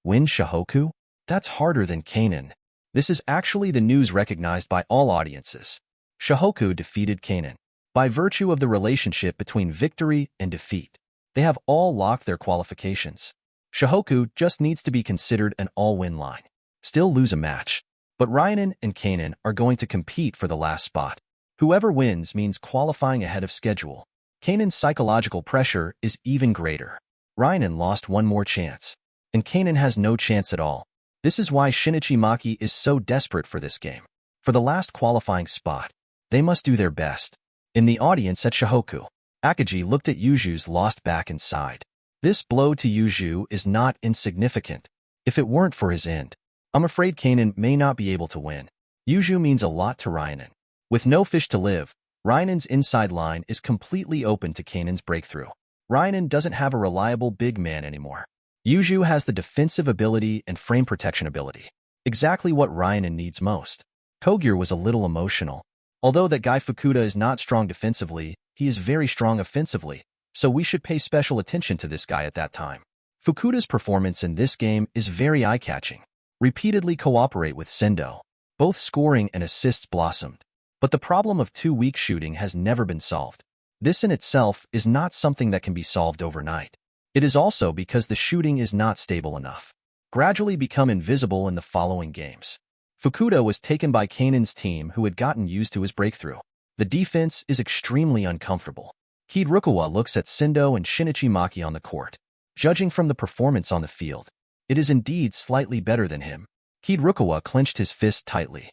Win Shohoku? That's harder than Kanan. This is actually the news recognized by all audiences. Shohoku defeated Kanan. By virtue of the relationship between victory and defeat, they have all locked their qualifications. Shohoku just needs to be considered an all-win line. Still lose a match. But Ryanen and Kanan are going to compete for the last spot. Whoever wins means qualifying ahead of schedule. Kanan's psychological pressure is even greater. Ryanen lost one more chance, and Kanan has no chance at all. This is why Shinichi Maki is so desperate for this game. For the last qualifying spot, they must do their best. In the audience at Shohoku, Akagi looked at Yuju's lost back and sighed. This blow to Yuju is not insignificant. If it weren't for his end, I'm afraid Kanan may not be able to win. Yuju means a lot to Ryanen. With no fish to live, Ryanen's inside line is completely open to Kanan's breakthrough. Ryanen doesn't have a reliable big man anymore. Yuju has the defensive ability and frame protection ability. Exactly what Ryanen needs most. Kogure was a little emotional. Although that guy Fukuda is not strong defensively, he is very strong offensively, so we should pay special attention to this guy at that time. Fukuda's performance in this game is very eye-catching. Repeatedly cooperate with Sendo. Both scoring and assists blossomed. But the problem of too weak shooting has never been solved. This in itself is not something that can be solved overnight. It is also because the shooting is not stable enough. Gradually become invisible in the following games. Fukuda was taken by Kanan's team who had gotten used to his breakthrough. The defense is extremely uncomfortable. Kiirukawa looks at Sendo and Shinichi Maki on the court. Judging from the performance on the field, it is indeed slightly better than him. Kiirukawa clenched his fist tightly.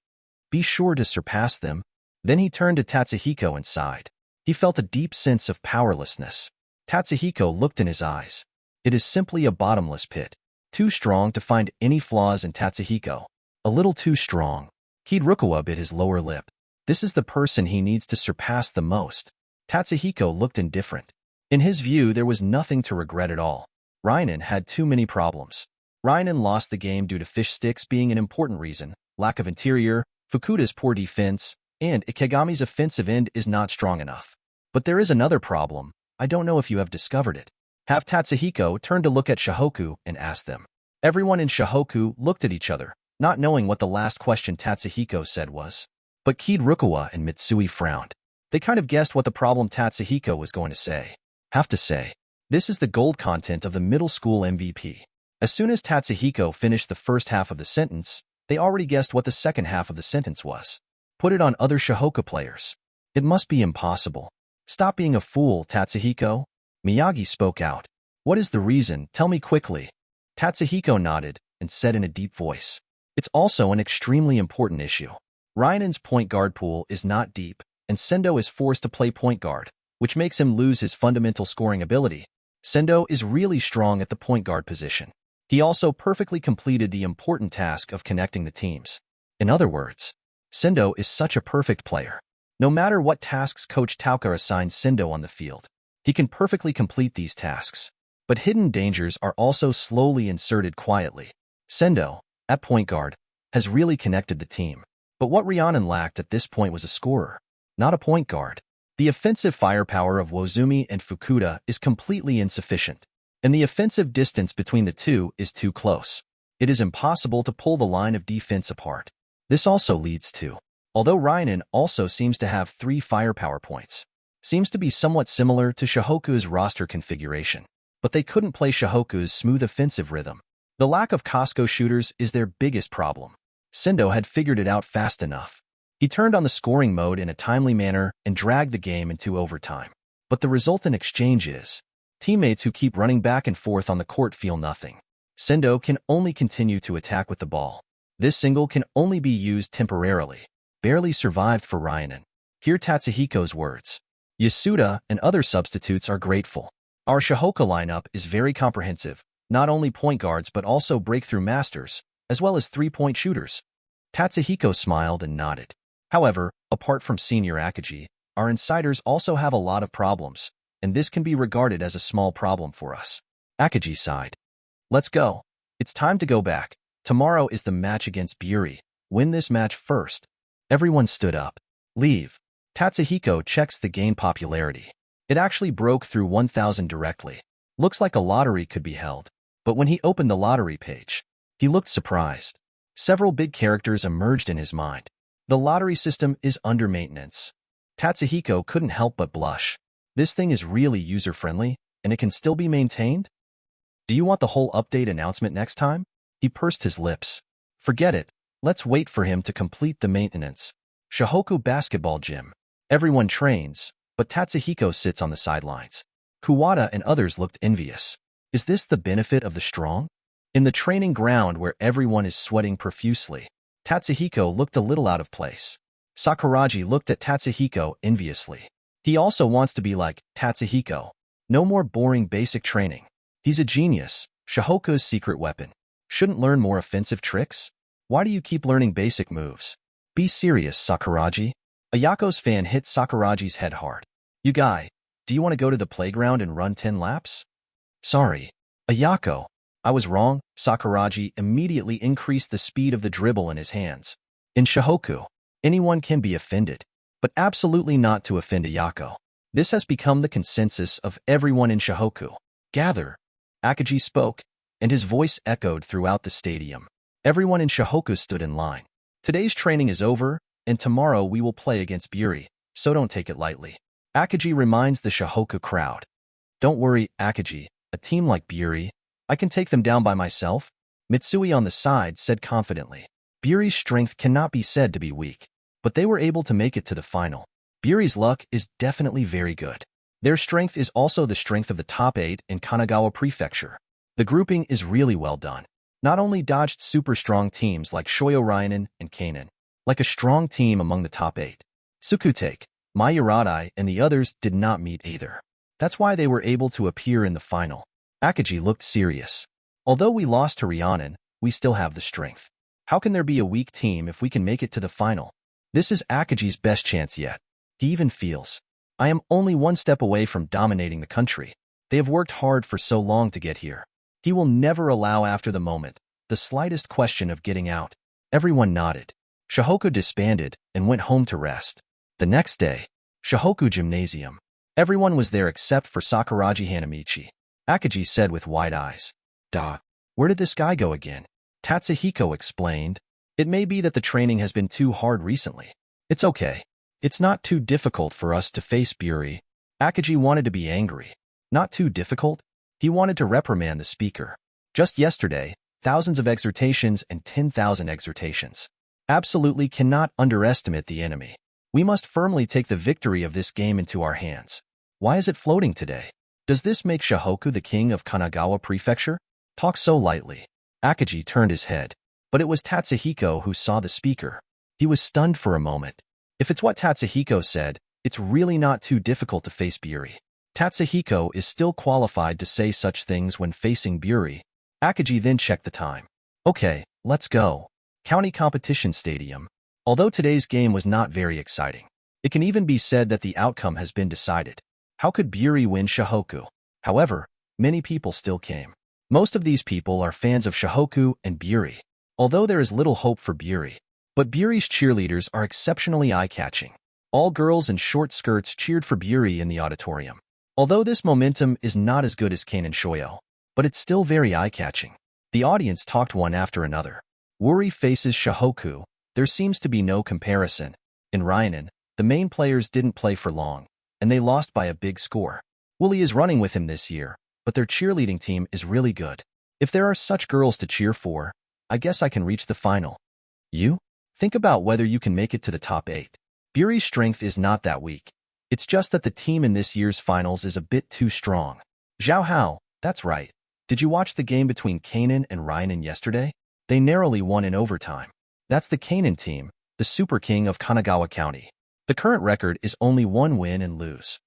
Be sure to surpass them. Then he turned to Tatsuhiko and sighed. He felt a deep sense of powerlessness. Tatsuhiko looked in his eyes. It is simply a bottomless pit. Too strong to find any flaws in Tatsuhiko. A little too strong. Kiirukawa bit his lower lip. This is the person he needs to surpass the most. Tatsuhiko looked indifferent. In his view, there was nothing to regret at all. Reinen had too many problems. Reinen lost the game due to fish sticks being an important reason, lack of interior, Fukuda's poor defense, and Ikegami's offensive end is not strong enough. But there is another problem. I don't know if you have discovered it. Have Tatsuhiko turned to look at Shohoku and ask them. Everyone in Shohoku looked at each other, not knowing what the last question Tatsuhiko said was. But Kiirukawa and Mitsui frowned. They kind of guessed what the problem Tatsuhiko was going to say. Have to say, this is the gold content of the middle school MVP. As soon as Tatsuhiko finished the first half of the sentence, they already guessed what the second half of the sentence was. Put it on other Shohoku players. It must be impossible. Stop being a fool, Tatsuhiko. Miyagi spoke out. What is the reason? Tell me quickly. Tatsuhiko nodded and said in a deep voice. It's also an extremely important issue. Reinen's point guard pool is not deep, and Sendo is forced to play point guard, which makes him lose his fundamental scoring ability. Sendo is really strong at the point guard position. He also perfectly completed the important task of connecting the teams. In other words, Sendo is such a perfect player. No matter what tasks Coach Tauka assigns Sendo on the field, he can perfectly complete these tasks. But hidden dangers are also slowly inserted quietly. Sendo, at point guard, has really connected the team. But what Rhiannon lacked at this point was a scorer, not a point guard. The offensive firepower of Wozumi and Fukuda is completely insufficient, and the offensive distance between the two is too close. It is impossible to pull the line of defense apart. This also leads to, although Rhiannon also seems to have 3 firepower points, seems to be somewhat similar to Shohoku's roster configuration, but they couldn't play Shohoku's smooth offensive rhythm. The lack of Costco shooters is their biggest problem. Sendo had figured it out fast enough. He turned on the scoring mode in a timely manner and dragged the game into overtime. But the resultant exchange is, teammates who keep running back and forth on the court feel nothing. Sendo can only continue to attack with the ball. This single can only be used temporarily. Barely survived for Rhiannon. Hear Tatsuhiko's words. Yasuda and other substitutes are grateful. Our Shohoku lineup is very comprehensive, not only point guards but also breakthrough masters, as well as 3-point shooters. Tatsuhiko smiled and nodded. However, apart from Senior Akagi, our insiders also have a lot of problems, and this can be regarded as a small problem for us. Akagi sighed. Let's go. It's time to go back. Tomorrow is the match against Buri. Win this match first. Everyone stood up. Leave. Tatsuhiko checks the game popularity. It actually broke through 1,000 directly. Looks like a lottery could be held. But when he opened the lottery page, he looked surprised. Several big characters emerged in his mind. The lottery system is under maintenance. Tatsuhiko couldn't help but blush. This thing is really user-friendly, and it can still be maintained? Do you want the whole update announcement next time? He pursed his lips. Forget it. Let's wait for him to complete the maintenance. Shohoku Basketball Gym. Everyone trains, but Tatsuhiko sits on the sidelines. Kuwata and others looked envious. Is this the benefit of the strong? In the training ground where everyone is sweating profusely, Tatsuhiko looked a little out of place. Sakuragi looked at Tatsuhiko enviously. He also wants to be like Tatsuhiko. No more boring basic training. He's a genius, Shohoku's secret weapon. Shouldn't learn more offensive tricks? Why do you keep learning basic moves? Be serious, Sakuragi. Ayako's fan hit Sakuragi's head hard. You guy, do you want to go to the playground and run 10 laps? Sorry. Ayako. I was wrong. Sakuragi immediately increased the speed of the dribble in his hands. In Shohoku, anyone can be offended, but absolutely not to offend Ayako. This has become the consensus of everyone in Shohoku. Gather. Akagi spoke, and his voice echoed throughout the stadium. Everyone in Shohoku stood in line. Today's training is over, and tomorrow we will play against Buri, so don't take it lightly. Akagi reminds the Shohoku crowd. Don't worry, Akagi, a team like Buri, I can take them down by myself. Mitsui on the side said confidently. Buri's strength cannot be said to be weak, but they were able to make it to the final. Buri's luck is definitely very good. Their strength is also the strength of the top 8 in Kanagawa Prefecture. The grouping is really well done. Not only dodged super strong teams like Shoyo Ryanen and Kanen, like a strong team among the top 8. Tsukutake, Mayuradai, and the others did not meet either. That's why they were able to appear in the final. Akagi looked serious. Although we lost to Ryanen, we still have the strength. How can there be a weak team if we can make it to the final? This is Akagi's best chance yet. He even feels, I am only one step away from dominating the country. They have worked hard for so long to get here. He will never allow after the moment the slightest question of getting out. Everyone nodded. Shohoku disbanded and went home to rest. The next day, Shohoku Gymnasium. Everyone was there except for Sakuraji Hanamichi. Akagi said with wide eyes. Where did this guy go again? Tatsuhiko explained. It may be that the training has been too hard recently. It's okay. It's not too difficult for us to face Buri. Akagi wanted to be angry. Not too difficult? He wanted to reprimand the speaker. Just yesterday, thousands of exhortations and 10,000 exhortations. Absolutely cannot underestimate the enemy. We must firmly take the victory of this game into our hands. Why is it floating today? Does this make Shohoku the king of Kanagawa Prefecture? Talk so lightly. Akagi turned his head. But it was Tatsuhiko who saw the speaker. He was stunned for a moment. If it's what Tatsuhiko said, it's really not too difficult to face Buri. Tatsuhiko is still qualified to say such things when facing Buri. Akagi then checked the time. Okay, let's go. County Competition Stadium. Although today's game was not very exciting, it can even be said that the outcome has been decided. How could Buri win Shohoku? However, many people still came. Most of these people are fans of Shohoku and Buri, although there is little hope for Buri. But Buri's cheerleaders are exceptionally eye-catching. All girls in short skirts cheered for Buri in the auditorium. Although this momentum is not as good as Kane and Shoyo, but it's still very eye-catching. The audience talked one after another. Wuri faces Shohoku. There seems to be no comparison. In Ryanen, the main players didn't play for long, and they lost by a big score. Wooly is running with him this year, but their cheerleading team is really good. If there are such girls to cheer for, I guess I can reach the final. You? Think about whether you can make it to the top 8. Buri's strength is not that weak. It's just that the team in this year's finals is a bit too strong. Zhao Hao, that's right. Did you watch the game between Kanen and Ryanen yesterday? They narrowly won in overtime. That's the Kanen team, the Super King of Kanagawa County. The current record is only 1 win and lose.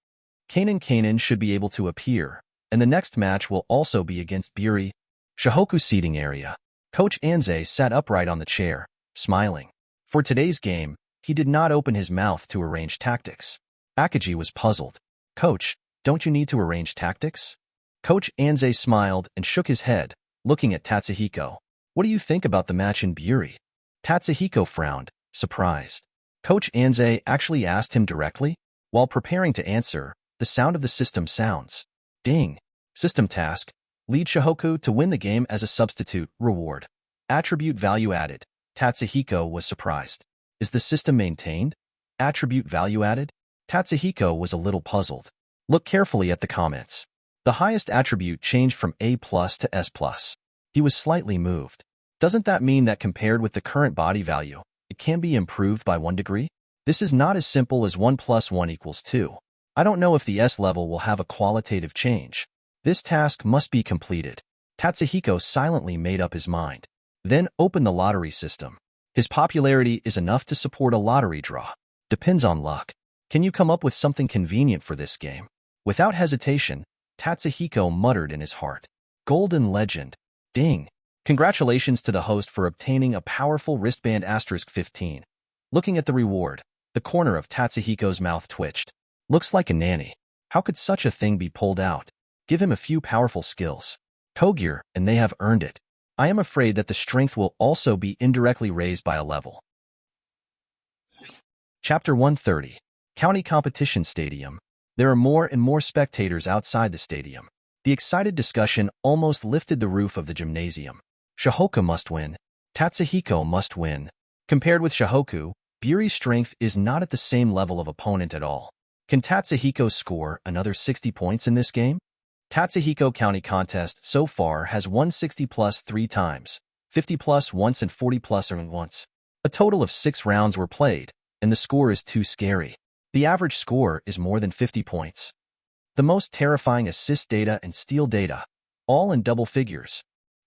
Kanen should be able to appear, and the next match will also be against Buri. Shohoku seating area. Coach Anze sat upright on the chair, smiling. For today's game, he did not open his mouth to arrange tactics. Akagi was puzzled. Coach, don't you need to arrange tactics? Coach Anze smiled and shook his head, looking at Tatsuhiko. What do you think about the match in Buri? Tatsuhiko frowned, surprised. Coach Anze actually asked him directly? While preparing to answer, the sound of the system sounds. Ding. System task. Lead Shohoku to win the game as a substitute. Reward. Attribute value added. Tatsuhiko was surprised. Is the system maintained? Attribute value added? Tatsuhiko was a little puzzled. Look carefully at the comments. The highest attribute changed from A+ to S+. He was slightly moved. Doesn't that mean that compared with the current body value, it can be improved by 1 degree? This is not as simple as 1 + 1 = 2. I don't know if the S level will have a qualitative change. This task must be completed. Tatsuhiko silently made up his mind. Then open the lottery system. His popularity is enough to support a lottery draw. Depends on luck. Can you come up with something convenient for this game? Without hesitation, Tatsuhiko muttered in his heart. Golden Legend. Ding. Congratulations to the host for obtaining a powerful wristband *15. Looking at the reward, the corner of Tatsuhiko's mouth twitched. Looks like a nanny. How could such a thing be pulled out? Give him a few powerful skills. Kogure, and they have earned it. I am afraid that the strength will also be indirectly raised by a level. Chapter 130. County Competition Stadium. There are more and more spectators outside the stadium. The excited discussion almost lifted the roof of the gymnasium. Shohoku must win. Tatsuhiko must win. Compared with Shohoku, Buri's strength is not at the same level of opponent at all. Can Tatsuhiko score another 60 points in this game? Tatsuhiko County Contest so far has won 60+ 3 times, 50+ once and 40+ once. A total of 6 rounds were played, and the score is too scary. The average score is more than 50 points. The most terrifying assist data and steal data, all in double figures.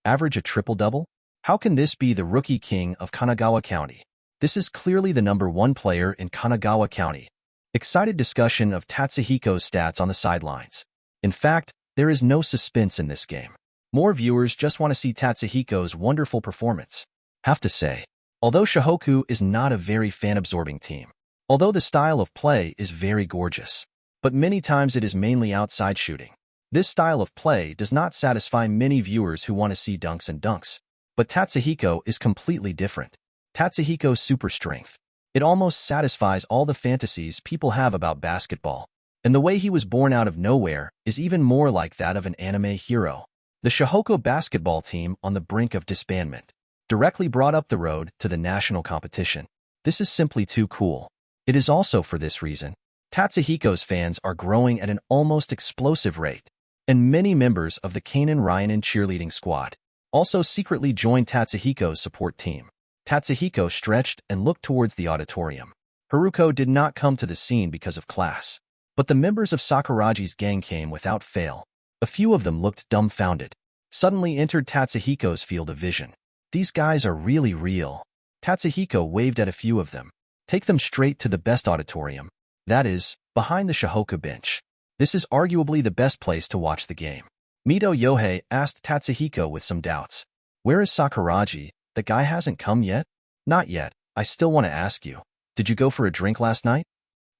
Average a triple-double? How can this be the rookie king of Kanagawa County? This is clearly the #1 player in Kanagawa County. Excited discussion of Tatsuhiko's stats on the sidelines. In fact, there is no suspense in this game. More viewers just want to see Tatsuhiko's wonderful performance. Have to say, although Shohoku is not a very fan-absorbing team, although the style of play is very gorgeous, but many times it is mainly outside shooting. This style of play does not satisfy many viewers who want to see dunks and dunks. But Tatsuhiko is completely different. Tatsuhiko's super strength. It almost satisfies all the fantasies people have about basketball. And the way he was born out of nowhere is even more like that of an anime hero. The Shohoku basketball team on the brink of disbandment directly brought up the road to the national competition. This is simply too cool. It is also for this reason. Tatsuhiko's fans are growing at an almost explosive rate, and many members of the Kanan Ryanen cheerleading squad also secretly joined Tatsuhiko's support team. Tatsuhiko stretched and looked towards the auditorium. Haruko did not come to the scene because of class, but the members of Sakuraji's gang came without fail. A few of them looked dumbfounded. Suddenly entered Tatsuhiko's field of vision. These guys are really real. Tatsuhiko waved at a few of them. Take them straight to the best auditorium. That is, behind the Shohoku bench. This is arguably the best place to watch the game. Mido Yohei asked Tatsuhiko with some doubts. Where is Sakuraji? The guy hasn't come yet? Not yet. I still want to ask you. Did you go for a drink last night?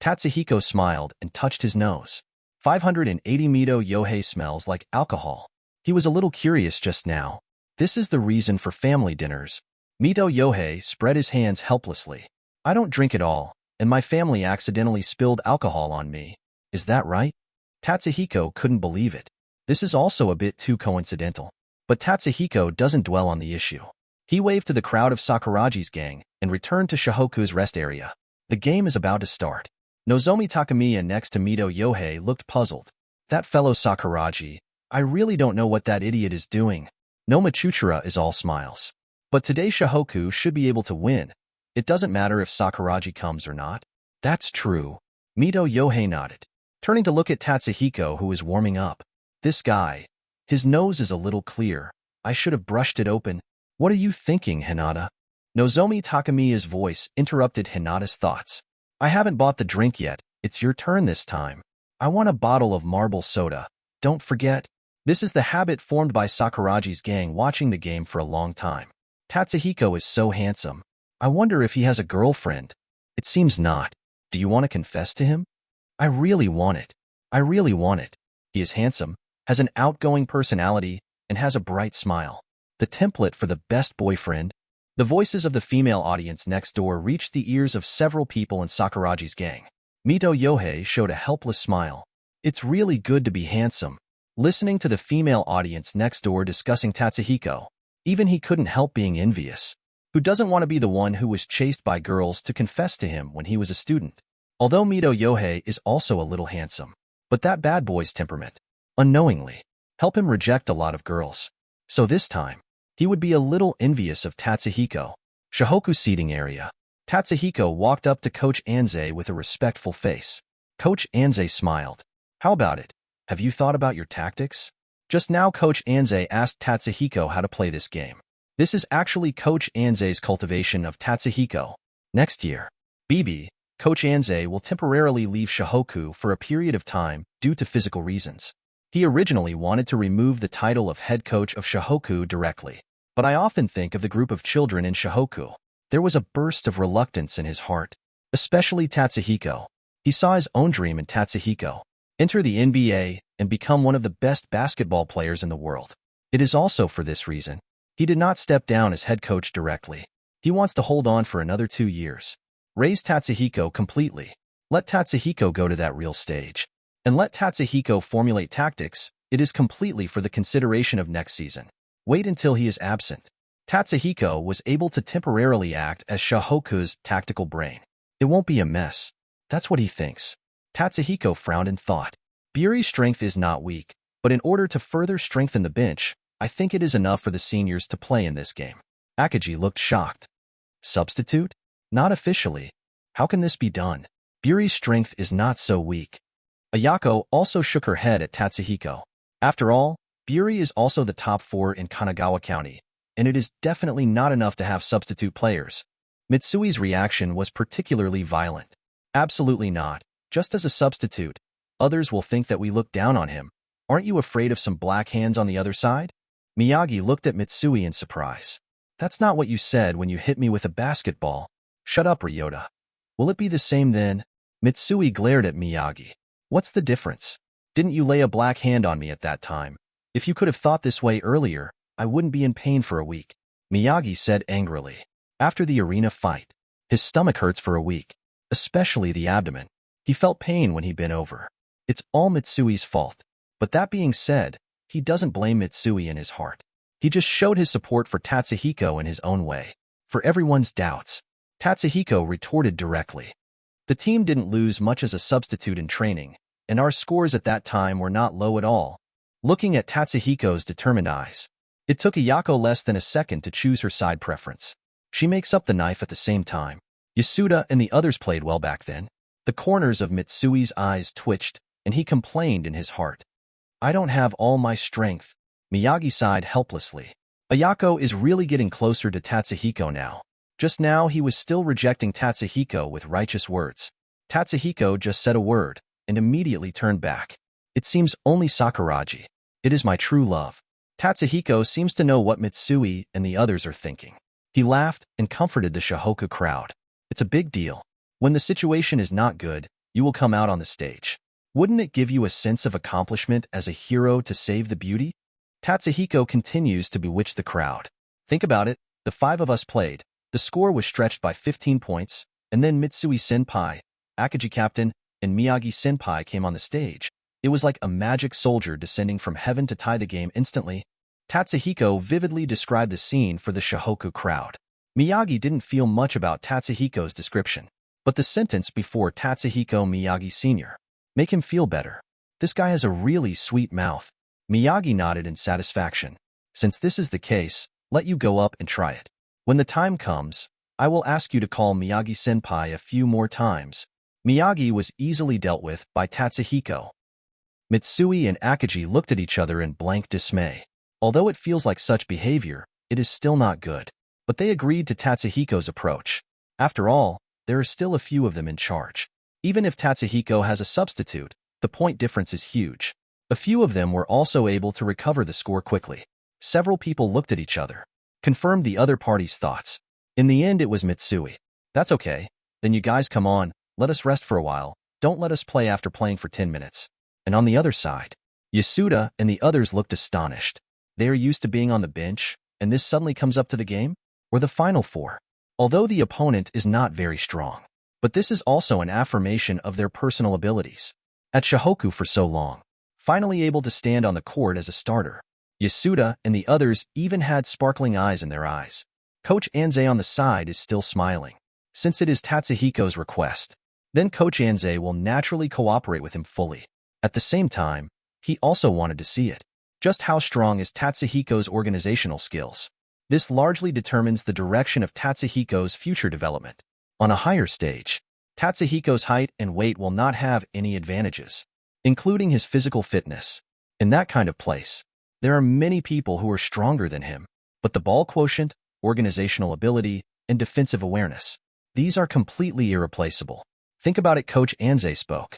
Tatsuhiko smiled and touched his nose. 580 Mido Yohei smells like alcohol. He was a little curious just now. This is the reason for family dinners. Mido Yohei spread his hands helplessly. I don't drink at all, and my family accidentally spilled alcohol on me. Is that right? Tatsuhiko couldn't believe it. This is also a bit too coincidental. But Tatsuhiko doesn't dwell on the issue. He waved to the crowd of Sakuraji's gang and returned to Shohoku's rest area. The game is about to start. Nozomi Takamiya next to Mido Yohei looked puzzled. That fellow Sakuraji, I really don't know what that idiot is doing. Noma Chuchura is all smiles. But today Shohoku should be able to win. It doesn't matter if Sakuraji comes or not. That's true. Mido Yohei nodded, turning to look at Tatsuhiko, who is warming up. This guy. His nose is a little clear. I should have brushed it open. What are you thinking, Hinata? Nozomi Takamiya's voice interrupted Hinata's thoughts. I haven't bought the drink yet. It's your turn this time. I want a bottle of marble soda. Don't forget. This is the habit formed by Sakuraji's gang watching the game for a long time. Tatsuhiko is so handsome. I wonder if he has a girlfriend. It seems not. Do you want to confess to him? I really want it. I really want it. He is handsome, has an outgoing personality, and has a bright smile. The template for the best boyfriend. The voices of the female audience next door reached the ears of several people in Sakuraji's gang. Mido Yohei showed a helpless smile. It's really good to be handsome. Listening to the female audience next door discussing Tatsuhiko, even he couldn't help being envious. Who doesn't want to be the one who was chased by girls to confess to him when he was a student? Although Mido Yohei is also a little handsome, but that bad boy's temperament, unknowingly, help him reject a lot of girls. So this time, he would be a little envious of Tatsuhiko. Shohoku seating area. Tatsuhiko walked up to Coach Anze with a respectful face. Coach Anze smiled. How about it? Have you thought about your tactics? Just now Coach Anze asked Tatsuhiko how to play this game. This is actually Coach Anze's cultivation of Tatsuhiko. Next year, BB, Coach Anze will temporarily leave Shohoku for a period of time due to physical reasons. He originally wanted to remove the title of head coach of Shohoku directly, but I often think of the group of children in Shohoku. There was a burst of reluctance in his heart, especially Tatsuhiko. He saw his own dream in Tatsuhiko. Enter the NBA and become one of the best basketball players in the world. It is also for this reason he did not step down as head coach directly. He wants to hold on for another 2 years. Raise Tatsuhiko completely. Let Tatsuhiko go to that real stage. and let Tatsuhiko formulate tactics. It is completely for the consideration of next season. Wait until he is absent. Tatsuhiko was able to temporarily act as Shohoku's tactical brain. It won't be a mess. That's what he thinks. Tatsuhiko frowned and thought. Buri's strength is not weak, but in order to further strengthen the bench, I think it is enough for the seniors to play in this game. Akagi looked shocked. Substitute? Not officially. How can this be done? Buri's strength is not so weak. Ayako also shook her head at Tatsuhiko. After all, Buri is also the top 4 in Kanagawa County, and it is definitely not enough to have substitute players. Mitsui's reaction was particularly violent. Absolutely not. Just as a substitute, others will think that we look down on him. Aren't you afraid of some black hands on the other side? Miyagi looked at Mitsui in surprise. That's not what you said when you hit me with a basketball. Shut up, Ryota. Will it be the same then? Mitsui glared at Miyagi. What's the difference? Didn't you lay a black hand on me at that time? If you could have thought this way earlier, I wouldn't be in pain for a week. Miyagi said angrily. After the arena fight, his stomach hurts for a week, especially the abdomen. He felt pain when he bent over. It's all Mitsui's fault. But that being said, he doesn't blame Mitsui in his heart. He just showed his support for Tatsuhiko in his own way. For everyone's doubts, Tatsuhiko retorted directly. The team didn't lose much as a substitute in training, and our scores at that time were not low at all. Looking at Tatsuhiko's determined eyes, it took Ayako less than a second to choose her side preference. She makes up the knife at the same time. Yasuda and the others played well back then. The corners of Mitsui's eyes twitched, and he complained in his heart. I don't have all my strength. Miyagi sighed helplessly. Ayako is really getting closer to Tatsuhiko now. Just now he was still rejecting Tatsuhiko with righteous words. Tatsuhiko just said a word, and immediately turned back. It seems only Sakuragi. It is my true love. Tatsuhiko seems to know what Mitsui and the others are thinking. He laughed and comforted the Shohoku crowd. It's a big deal. When the situation is not good, you will come out on the stage. Wouldn't it give you a sense of accomplishment as a hero to save the beauty? Tatsuhiko continues to bewitch the crowd. Think about it, the 5 of us played. The score was stretched by 15 points, and then Mitsui-senpai, Akagi captain, and Miyagi-senpai came on the stage. It was like a magic soldier descending from heaven to tie the game instantly. Tatsuhiko vividly described the scene for the Shohoku crowd. Miyagi didn't feel much about Tatsuhiko's description, but the sentence before Tatsuhiko Miyagi Sr. make him feel better. This guy has a really sweet mouth. Miyagi nodded in satisfaction. Since this is the case, let you go up and try it. When the time comes, I will ask you to call Miyagi-senpai a few more times. Miyagi was easily dealt with by Tatsuhiko. Mitsui and Akagi looked at each other in blank dismay. Although it feels like such behavior, it is still not good. But they agreed to Tatsuhiko's approach. After all, there are still a few of them in charge. Even if Tatsuhiko has a substitute, the point difference is huge. A few of them were also able to recover the score quickly. Several people looked at each other, confirmed the other party's thoughts. In the end, it was Mitsui. That's okay. Then you guys come on, let us rest for a while. Don't let us play after playing for 10 minutes. And on the other side, Yasuda and the others looked astonished. They are used to being on the bench, and this suddenly comes up to the game? Or the Final Four? Although the opponent is not very strong. But this is also an affirmation of their personal abilities. At Shohoku for so long, finally able to stand on the court as a starter. Yasuda and the others even had sparkling eyes in their eyes. Coach Anze on the side is still smiling, since it is Tatsuhiko's request. Then Coach Anze will naturally cooperate with him fully. At the same time, he also wanted to see it. Just how strong is Tatsuhiko's organizational skills? This largely determines the direction of Tatsuhiko's future development. On a higher stage, Tatsuhiko's height and weight will not have any advantages, including his physical fitness. In that kind of place, there are many people who are stronger than him, but the ball quotient, organizational ability, and defensive awareness, these are completely irreplaceable. Think about it, Coach Anze spoke.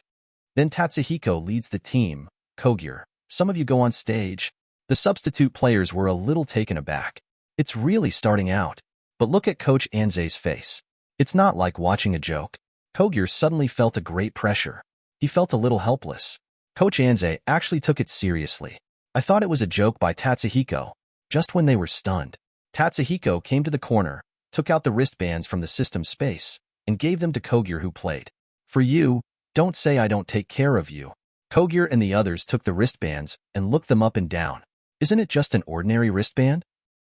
Then Tatsuhiko leads the team. Kogure, some of you go on stage. The substitute players were a little taken aback. It's really starting out. But look at Coach Anze's face. It's not like watching a joke. Kogure suddenly felt a great pressure. He felt a little helpless. Coach Anze actually took it seriously. I thought it was a joke by Tatsuhiko. Just when they were stunned, Tatsuhiko came to the corner, took out the wristbands from the system space, and gave them to Kogure, who played. For you, don't say I don't take care of you. Kogir and the others took the wristbands and looked them up and down. Isn't it just an ordinary wristband?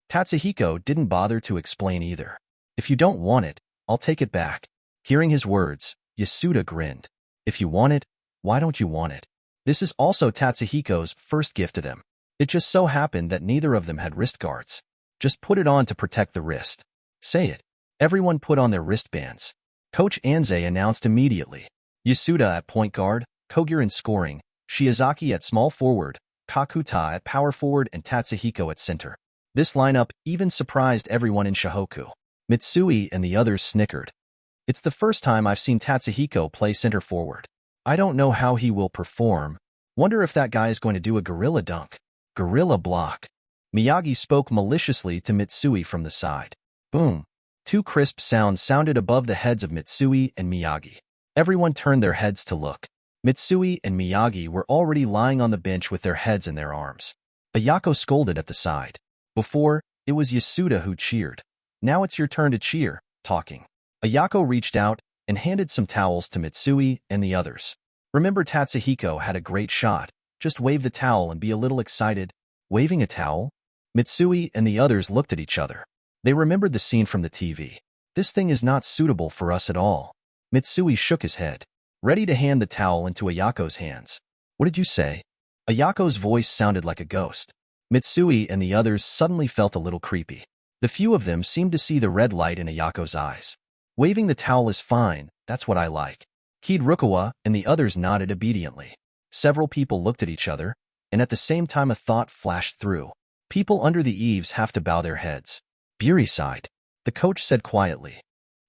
Tatsuhiko didn't bother to explain either. If you don't want it, I'll take it back. Hearing his words, Yasuda grinned. If you want it, why don't you want it? This is also Tatsuhiko's first gift to them. It just so happened that neither of them had wrist guards. Just put it on to protect the wrist. Say it. Everyone put on their wristbands. Coach Anze announced immediately. Yasuda at point guard, Kogir in scoring, Shiozaki at small forward, Kakuta at power forward and Tatsuhiko at center. This lineup even surprised everyone in Shohoku. Mitsui and the others snickered. It's the first time I've seen Tatsuhiko play center forward. I don't know how he will perform. Wonder if that guy is going to do a gorilla dunk. Gorilla block. Miyagi spoke maliciously to Mitsui from the side. Boom. Two crisp sounds sounded above the heads of Mitsui and Miyagi. Everyone turned their heads to look. Mitsui and Miyagi were already lying on the bench with their heads in their arms. Ayako scolded at the side. Before, it was Yasuda who cheered. Now it's your turn to cheer, talking. Ayako reached out and handed some towels to Mitsui and the others. Remember Tatsuhiko had a great shot. Just wave the towel and be a little excited. Waving a towel? Mitsui and the others looked at each other. They remembered the scene from the TV. This thing is not suitable for us at all. Mitsui shook his head, ready to hand the towel into Ayako's hands. What did you say? Ayako's voice sounded like a ghost. Mitsui and the others suddenly felt a little creepy. The few of them seemed to see the red light in Ayako's eyes. Waving the towel is fine, that's what I like. Kid Rukawa and the others nodded obediently. Several people looked at each other, and at the same time a thought flashed through. People under the eaves have to bow their heads. Buri sighed. The coach said quietly.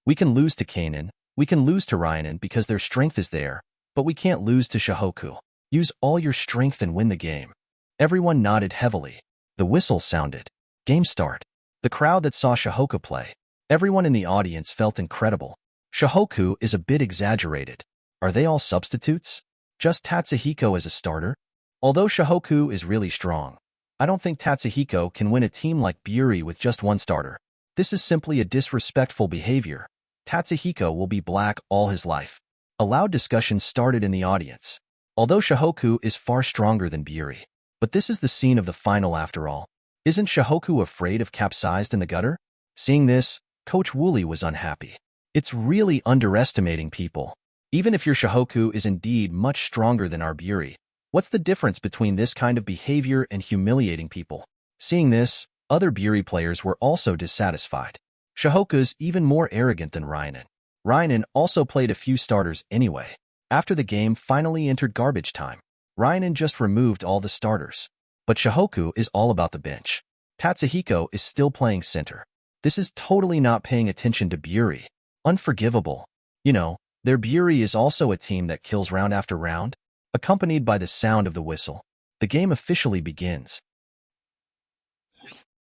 We can lose to Kanon, we can lose to Ryanen because their strength is there, but we can't lose to Shohoku. Use all your strength and win the game. Everyone nodded heavily. The whistle sounded. Game start. The crowd that saw Shohoku play. Everyone in the audience felt incredible. Shohoku is a bit exaggerated. Are they all substitutes? Just Tatsuhiko as a starter? Although Shohoku is really strong, I don't think Tatsuhiko can win a team like Buri with just one starter. This is simply a disrespectful behavior. Tatsuhiko will be black all his life. A loud discussion started in the audience. Although Shohoku is far stronger than Buri. But this is the scene of the final after all. Isn't Shohoku afraid of capsized in the gutter? Seeing this, Coach Woolley was unhappy. It's really underestimating people. Even if your Shohoku is indeed much stronger than our Buri, what's the difference between this kind of behavior and humiliating people? Seeing this, other Buri players were also dissatisfied. Shohoku's even more arrogant than Ryanen. Ryanen also played a few starters anyway. After the game finally entered garbage time, Ryanen just removed all the starters. But Shohoku is all about the bench. Tatsuhiko is still playing center. This is totally not paying attention to Buri. Unforgivable. You know, their Buri is also a team that kills round after round, accompanied by the sound of the whistle. The game officially begins.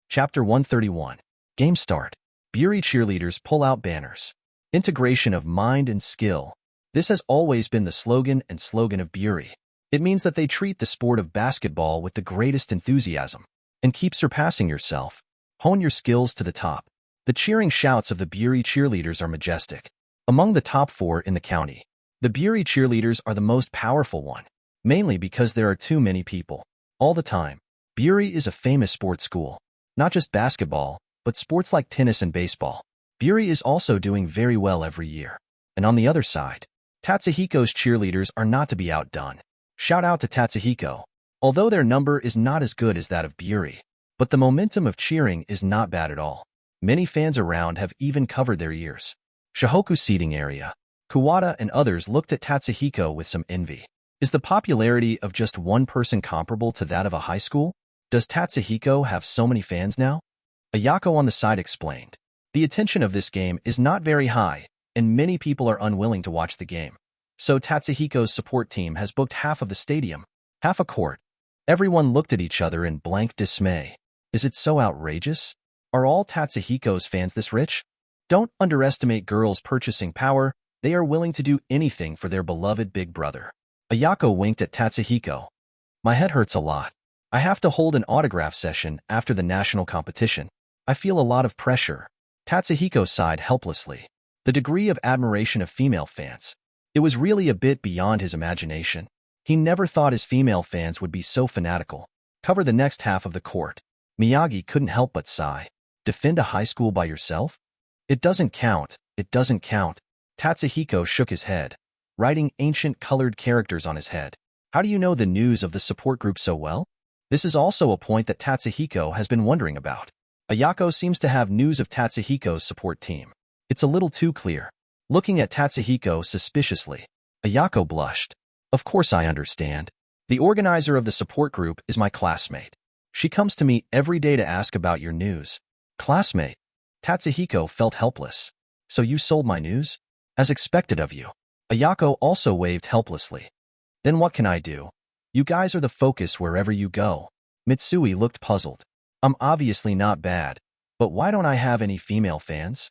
Chapter 131. Game start. Buri cheerleaders pull out banners. Integration of mind and skill. This has always been the slogan of Buri. It means that they treat the sport of basketball with the greatest enthusiasm. And keep surpassing yourself. Hone your skills to the top. The cheering shouts of the Buri cheerleaders are majestic. Among the top 4 in the county, the Buri cheerleaders are the most powerful one, mainly because there are too many people. All the time, Buri is a famous sports school. Not just basketball, but sports like tennis and baseball. Buri is also doing very well every year. And on the other side, Tatsuhiko's cheerleaders are not to be outdone. Shout out to Tatsuhiko. Although their number is not as good as that of Buri, but the momentum of cheering is not bad at all. Many fans around have even covered their ears. Shohoku seating area. Kuwata and others looked at Tatsuhiko with some envy. Is the popularity of just one person comparable to that of a high school? Does Tatsuhiko have so many fans now? Ayako on the side explained. The attention of this game is not very high, and many people are unwilling to watch the game. So Tatsuhiko's support team has booked half of the stadium, half a court. Everyone looked at each other in blank dismay. Is it so outrageous? Are all Tatsuhiko's fans this rich? Don't underestimate girls' purchasing power. They are willing to do anything for their beloved big brother. Ayako winked at Tatsuhiko. My head hurts a lot. I have to hold an autograph session after the national competition. I feel a lot of pressure. Tatsuhiko sighed helplessly. The degree of admiration of female fans. It was really a bit beyond his imagination. He never thought his female fans would be so fanatical. Cover the next half of the court. Miyagi couldn't help but sigh. Defend a high school by yourself? It doesn't count. It doesn't count. Tatsuhiko shook his head, writing ancient colored characters on his head. How do you know the news of the support group so well? This is also a point that Tatsuhiko has been wondering about. Ayako seems to have news of Tatsuhiko's support team. It's a little too clear. Looking at Tatsuhiko suspiciously, Ayako blushed. Of course I understand. The organizer of the support group is my classmate. She comes to me every day to ask about your news. Classmate? Tatsuhiko felt helpless. So you sold my news? As expected of you. Ayako also waved helplessly. Then what can I do? You guys are the focus wherever you go. Mitsui looked puzzled. I'm obviously not bad, but why don't I have any female fans?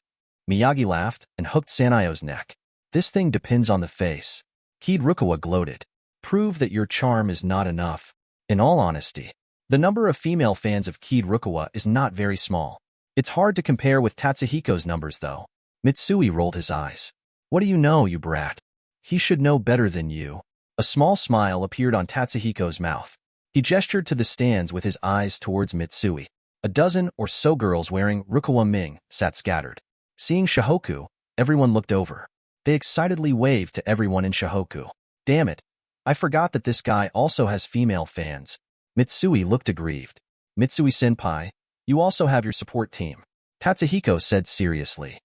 Miyagi laughed and hooked Sanayo's neck. This thing depends on the face. Kid Rukawa gloated. Prove that your charm is not enough. In all honesty, the number of female fans of Kid Rukawa is not very small. It's hard to compare with Tatsuhiko's numbers, though. Mitsui rolled his eyes. What do you know, you brat? He should know better than you. A small smile appeared on Tatsuhiko's mouth. He gestured to the stands with his eyes towards Mitsui. A dozen or so girls wearing Rukawa Ming sat scattered. Seeing Shohoku, everyone looked over. They excitedly waved to everyone in Shohoku. Damn it. I forgot that this guy also has female fans. Mitsui looked aggrieved. Mitsui-senpai, you also have your support team. Tatsuhiko said seriously.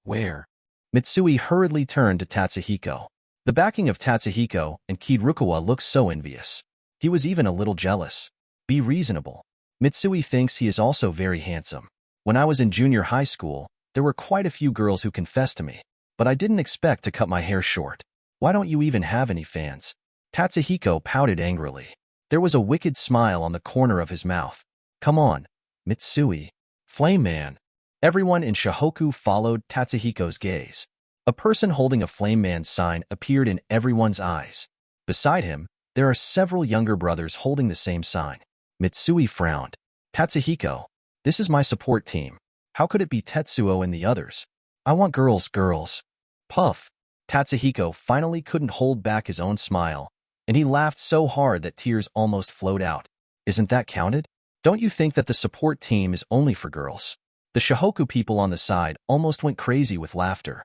Where? Mitsui hurriedly turned to Tatsuhiko. The backing of Tatsuhiko and Kid Rukawa looked so envious. He was even a little jealous. Be reasonable. Mitsui thinks he is also very handsome. When I was in junior high school, there were quite a few girls who confessed to me, but I didn't expect to cut my hair short. Why don't you even have any fans? Tatsuhiko pouted angrily. There was a wicked smile on the corner of his mouth. Come on, Mitsui. Flame Man. Everyone in Shohoku followed Tatsuhiko's gaze. A person holding a Flame Man sign appeared in everyone's eyes. Beside him, there are several younger brothers holding the same sign. Mitsui frowned. Tatsuhiko, this is my support team. How could it be Tetsuo and the others? I want girls. Puff. Tatsuhiko finally couldn't hold back his own smile, and he laughed so hard that tears almost flowed out. Isn't that counted? Don't you think that the support team is only for girls? The Shohoku people on the side almost went crazy with laughter.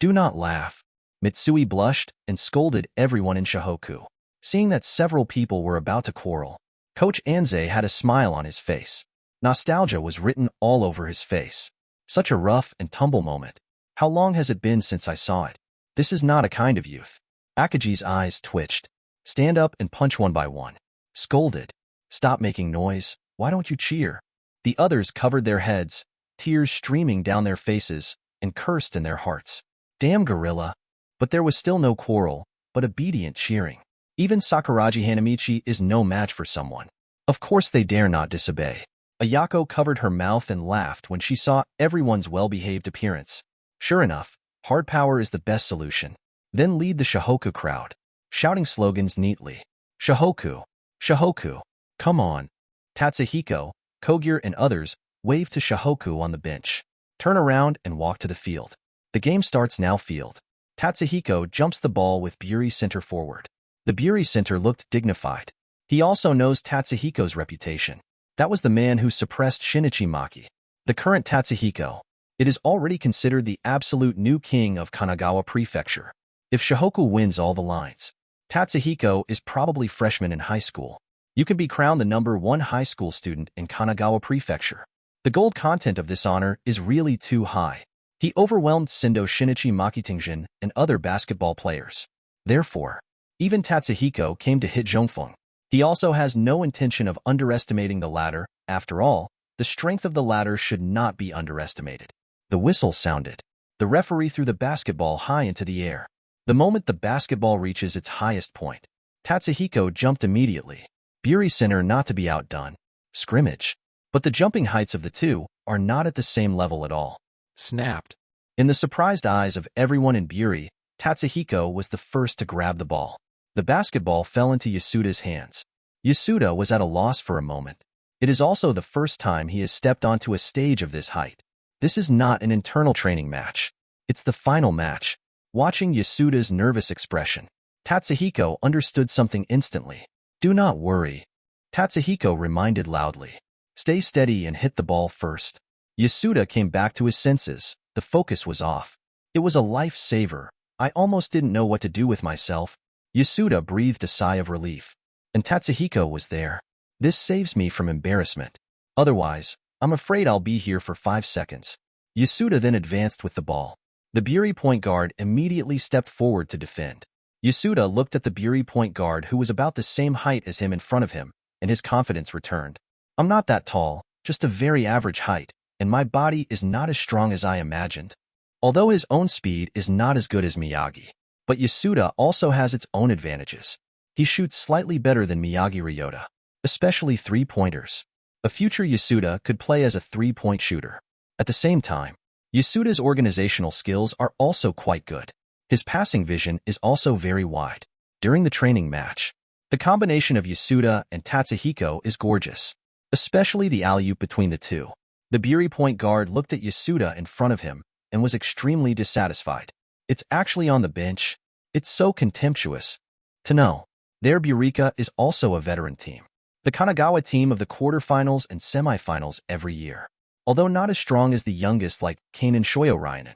Do not laugh. Mitsui blushed and scolded everyone in Shohoku. Seeing that several people were about to quarrel, Coach Anze had a smile on his face. Nostalgia was written all over his face. Such a rough and tumble moment. How long has it been since I saw it? This is not a kind of youth. Akaji's eyes twitched. Stand up and punch one by one. Scolded. Stop making noise. Why don't you cheer? The others covered their heads, tears streaming down their faces, and cursed in their hearts. Damn gorilla. But there was still no quarrel, but obedient cheering. Even Sakuraji Hanamichi is no match for someone. Of course they dare not disobey. Ayako covered her mouth and laughed when she saw everyone's well-behaved appearance. Sure enough, hard power is the best solution. Then lead the Shohoku crowd, shouting slogans neatly. Shohoku, Shohoku, come on. Tatsuhiko, Kogure, and others waved to Shohoku on the bench. Turn around and walk to the field. The game starts now. Field. Tatsuhiko jumps the ball with Buri center forward. The Buri center looked dignified. He also knows Tatsuhiko's reputation. That was the man who suppressed Shinichi Maki. The current Tatsuhiko. It is already considered the absolute new king of Kanagawa Prefecture. If Shohoku wins all the lines, Tatsuhiko is probably freshman in high school. You can be crowned the #1 high school student in Kanagawa Prefecture. The gold content of this honor is really too high. He overwhelmed Sendo Shinichi Makitingjin and other basketball players. Therefore, even Tatsuhiko came to hit Zhongfeng. He also has no intention of underestimating the latter. After all, the strength of the latter should not be underestimated. The whistle sounded. The referee threw the basketball high into the air. The moment the basketball reaches its highest point, Tatsuhiko jumped immediately. Buri Center not to be outdone. Scrimmage. But the jumping heights of the two are not at the same level at all. Snapped. In the surprised eyes of everyone in Buri, Tatsuhiko was the first to grab the ball. The basketball fell into Yasuda's hands. Yasuda was at a loss for a moment. It is also the first time he has stepped onto a stage of this height. This is not an internal training match. It's the final match. Watching Yasuda's nervous expression, Tatsuhiko understood something instantly. Do not worry, Tatsuhiko reminded loudly. Stay steady and hit the ball first. Yasuda came back to his senses. The focus was off. It was a lifesaver. I almost didn't know what to do with myself. Yasuda breathed a sigh of relief. And Tatsuhiko was there. This saves me from embarrassment. Otherwise, I'm afraid I'll be here for 5 seconds. Yasuda then advanced with the ball. The Buri point guard immediately stepped forward to defend. Yasuda looked at the Buri point guard who was about the same height as him in front of him, and his confidence returned. I'm not that tall, just a very average height, and my body is not as strong as I imagined. Although his own speed is not as good as Miyagi, but Yasuda also has its own advantages. He shoots slightly better than Miyagi Ryota, especially three-pointers. A future Yasuda could play as a three-point shooter. At the same time, Yasuda's organizational skills are also quite good. His passing vision is also very wide. During the training match, the combination of Yasuda and Tatsuhiko is gorgeous, especially the alley-oop between the two. The Buri point guard looked at Yasuda in front of him and was extremely dissatisfied. It's actually on the bench. It's so contemptuous. To know, their Burika is also a veteran team. The Kanagawa team of the quarterfinals and semifinals every year, although not as strong as the youngest like Kainen Shoyorainen.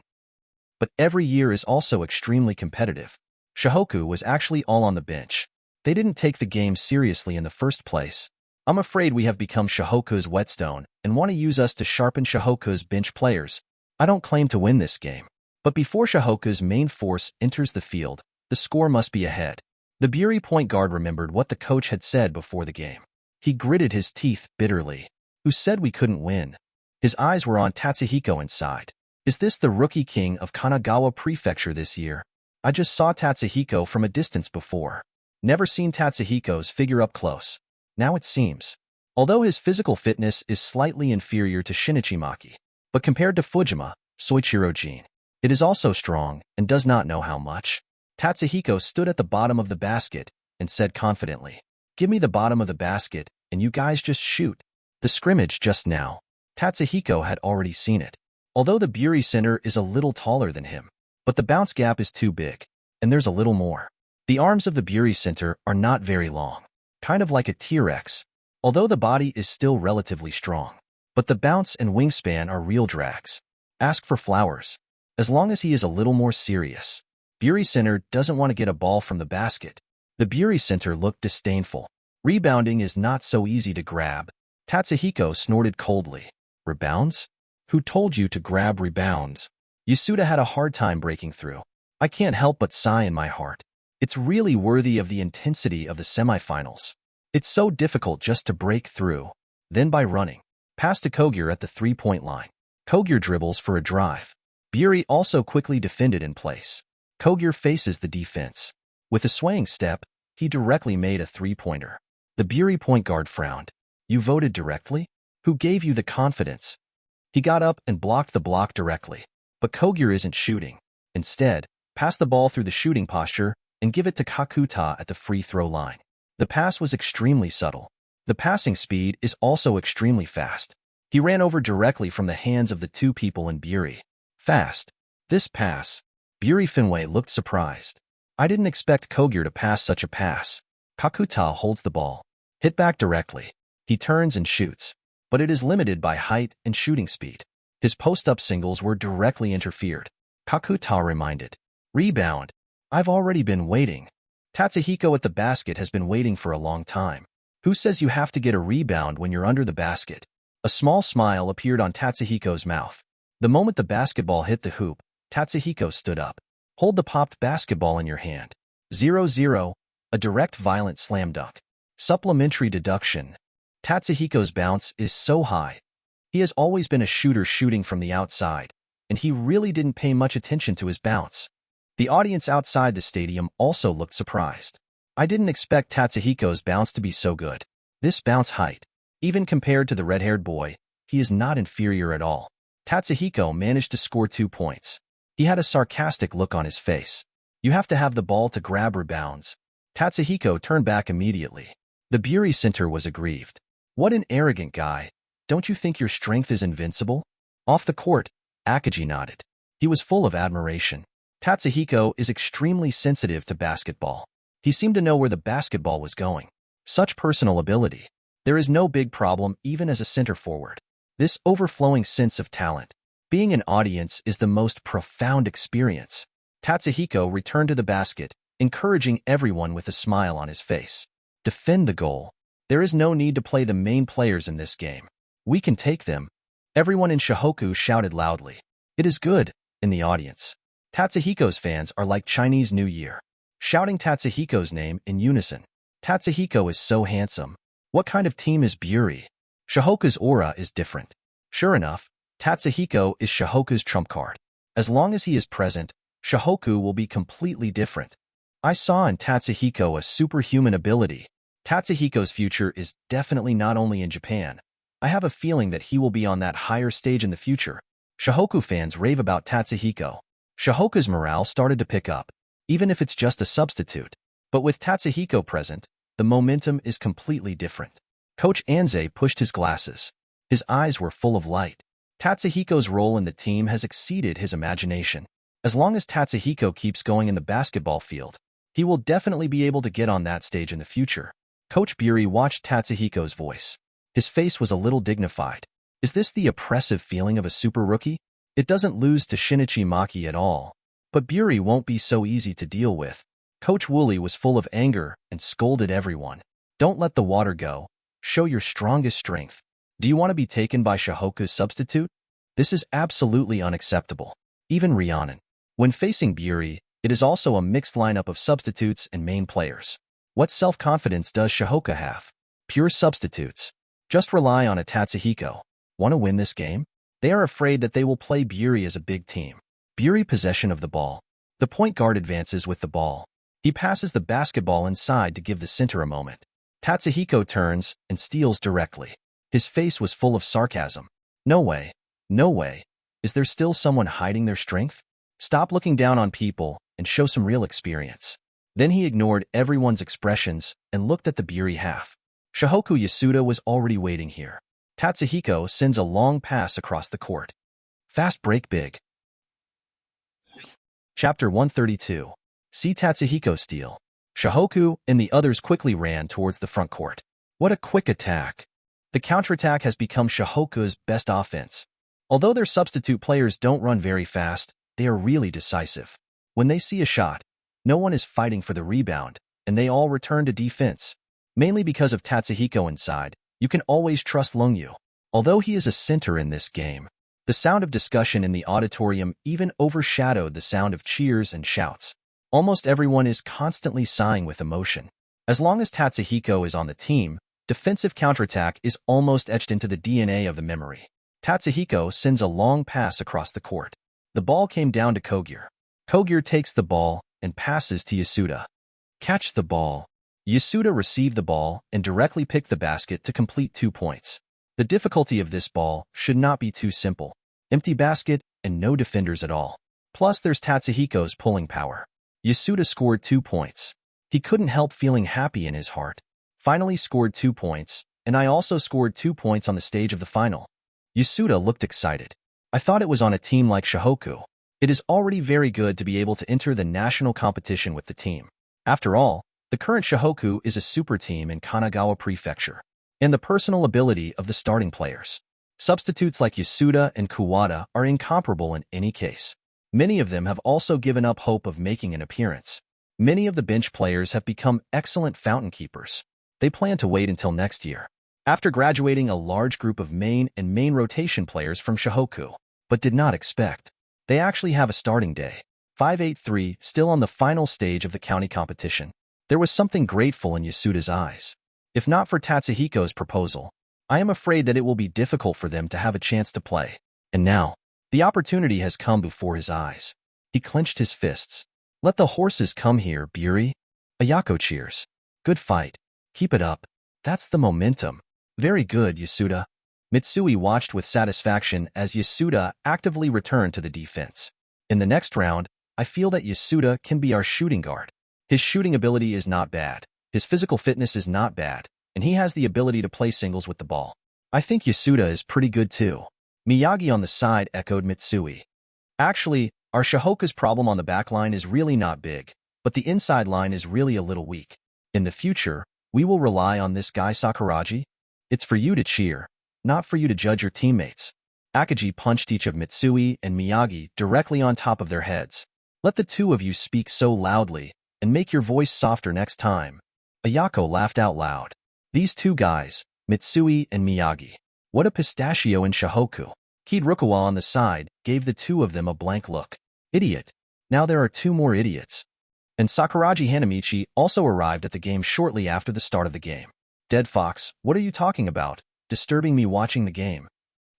But every year is also extremely competitive. Shohoku was actually all on the bench. They didn't take the game seriously in the first place. I'm afraid we have become Shohoku's whetstone and want to use us to sharpen Shohoku's bench players. I don't claim to win this game, but before Shohoku's main force enters the field, the score must be ahead. The Buri point guard remembered what the coach had said before the game. He gritted his teeth bitterly. Who said we couldn't win? His eyes were on Tatsuhiko inside. Is this the rookie king of Kanagawa Prefecture this year? I just saw Tatsuhiko from a distance before. Never seen Tatsuhiko's figure up close. Now it seems. Although his physical fitness is slightly inferior to Shinichimaki, but compared to Fujima, Soichiro Jin, it is also strong and does not know how much. Tatsuhiko stood at the bottom of the basket and said confidently, "Give me the bottom of the basket and you guys just shoot." The scrimmage just now. Tatsuhiko had already seen it. Although the Buri center is a little taller than him, but the bounce gap is too big, and there's a little more. The arms of the Buri center are not very long, kind of like a T-Rex, although the body is still relatively strong. But the bounce and wingspan are real drags. Ask for flowers. As long as he is a little more serious. Buri center doesn't want to get a ball from the basket. The Buri center looked disdainful. Rebounding is not so easy to grab. Tatsuhiko snorted coldly. Rebounds? Who told you to grab rebounds? Yasuda had a hard time breaking through. I can't help but sigh in my heart. It's really worthy of the intensity of the semifinals. It's so difficult just to break through. Then by running. Pass to Kogure at the three-point line. Kogure dribbles for a drive. Buri also quickly defended in place. Kogure faces the defense. With a swaying step, he directly made a three-pointer. The Buri point guard frowned. You voted directly? Who gave you the confidence? He got up and blocked the block directly. But Kogure isn't shooting. Instead, pass the ball through the shooting posture and give it to Kakuta at the free throw line. The pass was extremely subtle. The passing speed is also extremely fast. He ran over directly from the hands of the two people in Buri. Fast. This pass. Buri Finway looked surprised. I didn't expect Kogure to pass such a pass. Kakuta holds the ball. Hit back directly. He turns and shoots. But it is limited by height and shooting speed. His post-up singles were directly interfered. Kakuta reminded. Rebound. I've already been waiting. Tatsuhiko at the basket has been waiting for a long time. Who says you have to get a rebound when you're under the basket? A small smile appeared on Tatsuhiko's mouth. The moment the basketball hit the hoop, Tatsuhiko stood up. Hold the popped basketball in your hand. 0-0, a direct violent slam dunk. Supplementary deduction. Tatsuhiko's bounce is so high. He has always been a shooter shooting from the outside, and he really didn't pay much attention to his bounce. The audience outside the stadium also looked surprised. I didn't expect Tatsuhiko's bounce to be so good. This bounce height, even compared to the red-haired boy, he is not inferior at all. Tatsuhiko managed to score 2 points. He had a sarcastic look on his face. You have to have the ball to grab rebounds. Tatsuhiko turned back immediately. The Buri center was aggrieved. What an arrogant guy. Don't you think your strength is invincible? Off the court, Akagi nodded. He was full of admiration. Tatsuhiko is extremely sensitive to basketball. He seemed to know where the basketball was going. Such personal ability. There is no big problem even as a center forward. This overflowing sense of talent. Being an audience is the most profound experience. Tatsuhiko returned to the basket, encouraging everyone with a smile on his face. Defend the goal. There is no need to play the main players in this game. We can take them. Everyone in Shohoku shouted loudly. It is good, in the audience. Tatsuhiko's fans are like Chinese New Year, shouting Tatsuhiko's name in unison. Tatsuhiko is so handsome. What kind of team is Buri? Shohoku's aura is different. Sure enough, Tatsuhiko is Shohoku's trump card. As long as he is present, Shohoku will be completely different. I saw in Tatsuhiko a superhuman ability. Tatsuhiko's future is definitely not only in Japan. I have a feeling that he will be on that higher stage in the future. Shohoku fans rave about Tatsuhiko. Shohoku's morale started to pick up, even if it's just a substitute. But with Tatsuhiko present, the momentum is completely different. Coach Anze pushed his glasses. His eyes were full of light. Tatsuhiko's role in the team has exceeded his imagination. As long as Tatsuhiko keeps going in the basketball field, he will definitely be able to get on that stage in the future. Coach Buri watched Tatsuhiko's voice. His face was a little dignified. Is this the oppressive feeling of a super rookie? It doesn't lose to Shinichi Maki at all. But Buri won't be so easy to deal with. Coach Woolley was full of anger and scolded everyone. Don't let the water go. Show your strongest strength. Do you want to be taken by Shohoku's substitute? This is absolutely unacceptable. Even Rhiannon. When facing Buri, it is also a mixed lineup of substitutes and main players. What self-confidence does Shohoku have? Pure substitutes. Just rely on a Tatsuhiko. Want to win this game? They are afraid that they will play Buri as a big team. Buri possession of the ball. The point guard advances with the ball. He passes the basketball inside to give the center a moment. Tatsuhiko turns and steals directly. His face was full of sarcasm. No way. No way. Is there still someone hiding their strength? Stop looking down on people and show some real experience. Then he ignored everyone's expressions and looked at the Buri half. Shohoku Yasuda was already waiting here. Tatsuhiko sends a long pass across the court. Fast break big. Chapter 132. See Tatsuhiko steal. Shohoku and the others quickly ran towards the front court. What a quick attack. The counterattack has become Shohoku's best offense. Although their substitute players don't run very fast, they are really decisive. When they see a shot, no one is fighting for the rebound, and they all return to defense. Mainly because of Tatsuhiko inside, you can always trust Longyu. Although he is a center in this game, the sound of discussion in the auditorium even overshadowed the sound of cheers and shouts. Almost everyone is constantly sighing with emotion. As long as Tatsuhiko is on the team, defensive counterattack is almost etched into the DNA of the memory. Tatsuhiko sends a long pass across the court. The ball came down to Kogure. Kogure takes the ball and passes to Yasuda. Catch the ball. Yasuda received the ball and directly picked the basket to complete 2 points. The difficulty of this ball should not be too simple. Empty basket and no defenders at all. Plus there's Tatsuhiko's pulling power. Yasuda scored 2 points. He couldn't help feeling happy in his heart. Finally scored 2 points, and I also scored 2 points on the stage of the final. Yasuda looked excited. I thought it was on a team like Shohoku. It is already very good to be able to enter the national competition with the team. After all, the current Shohoku is a super team in Kanagawa Prefecture. And the personal ability of the starting players. Substitutes like Yasuda and Kuwata are incomparable in any case. Many of them have also given up hope of making an appearance. Many of the bench players have become excellent fountain keepers. They plan to wait until next year, after graduating a large group of main and main rotation players from Shohoku, but did not expect. They actually have a starting day. 583 still on the final stage of the county competition. There was something grateful in Yasuda's eyes. If not for Tatsuhiko's proposal, I am afraid that it will be difficult for them to have a chance to play. And now, the opportunity has come before his eyes. He clenched his fists. Let the horses come here, Buri. Ayako cheers. Good fight. Keep it up. That's the momentum. Very good, Yasuda. Mitsui watched with satisfaction as Yasuda actively returned to the defense. In the next round, I feel that Yasuda can be our shooting guard. His shooting ability is not bad. His physical fitness is not bad, and he has the ability to play singles with the ball. I think Yasuda is pretty good too. Miyagi on the side echoed Mitsui. Actually, our Shohoku's problem on the backline is really not big, but the inside line is really a little weak. In the future, we will rely on this guy Sakuragi. It's for you to cheer, not for you to judge your teammates. Akagi punched each of Mitsui and Miyagi directly on top of their heads. Let the two of you speak so loudly, and make your voice softer next time. Ayako laughed out loud. These two guys, Mitsui and Miyagi. What a pistachio in Shohoku. Kid Rukawa on the side gave the two of them a blank look. Idiot. Now there are two more idiots. And Sakuragi Hanamichi also arrived at the game shortly after the start of the game. Dead Fox, what are you talking about? Disturbing me watching the game.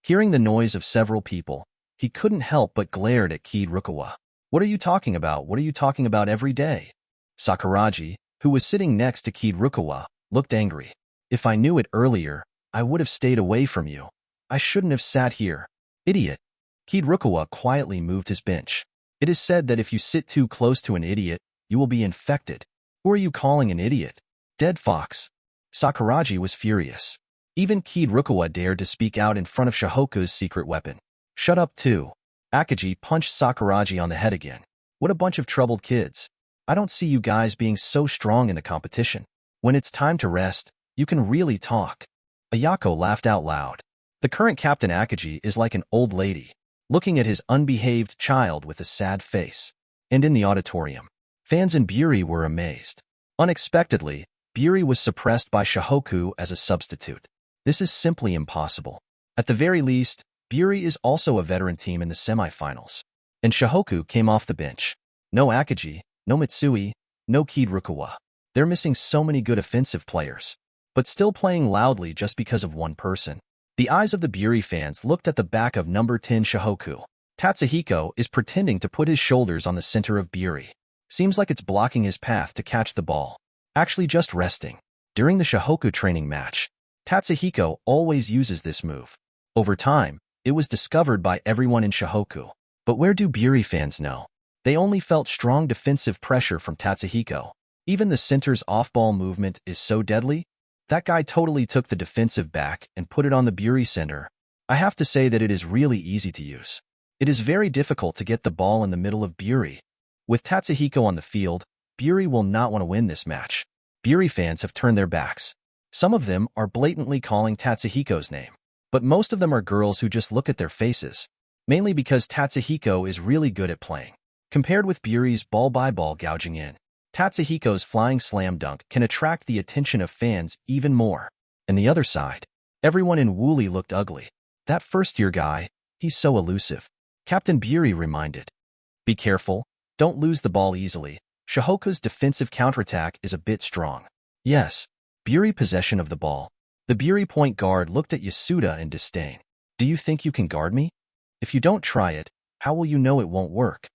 Hearing the noise of several people, he couldn't help but glared at Kid Rukawa. What are you talking about? What are you talking about every day? Sakuragi, who was sitting next to Kid Rukawa, looked angry. If I knew it earlier, I would have stayed away from you. I shouldn't have sat here. Idiot. Kid Rukawa quietly moved his bench. It is said that if you sit too close to an idiot, you will be infected. Who are you calling an idiot? Dead Fox. Sakuragi was furious. Even Kid Rukawa dared to speak out in front of Shohoku's secret weapon. Shut up too. Akagi punched Sakuragi on the head again. What a bunch of troubled kids. I don't see you guys being so strong in the competition. When it's time to rest, you can really talk. Ayako laughed out loud. The current captain Akagi is like an old lady, looking at his unbehaved child with a sad face. And in the auditorium, fans in Buri were amazed. Unexpectedly, Buri was suppressed by Shohoku as a substitute. This is simply impossible. At the very least, Buri is also a veteran team in the semifinals. And Shohoku came off the bench. No Akagi, no Mitsui, no Kid Rukawa. They're missing so many good offensive players, but still playing loudly just because of one person. The eyes of the Buri fans looked at the back of number 10 Shohoku. Tatsuhiko is pretending to put his shoulders on the center of Buri. Seems like it's blocking his path to catch the ball. Actually just resting. During the Shohoku training match, Tatsuhiko always uses this move. Over time, it was discovered by everyone in Shohoku. But where do Buri fans know? They only felt strong defensive pressure from Tatsuhiko. Even the center's off-ball movement is so deadly. That guy totally took the defensive back and put it on the Buri center. I have to say that it is really easy to use. It is very difficult to get the ball in the middle of Buri. With Tatsuhiko on the field, Buri will not want to win this match. Buri fans have turned their backs. Some of them are blatantly calling Tatsuhiko's name. But most of them are girls who just look at their faces. Mainly because Tatsuhiko is really good at playing. Compared with Buri's ball-by-ball gouging in, Tatsuhiko's flying slam dunk can attract the attention of fans even more. And the other side, everyone in Wooly looked ugly. That first-year guy, he's so elusive. Captain Buri reminded. Be careful, don't lose the ball easily. Shohoku's defensive counterattack is a bit strong. Yes, Buri possession of the ball. The Buri point guard looked at Yasuda in disdain. Do you think you can guard me? If you don't try it, how will you know it won't work?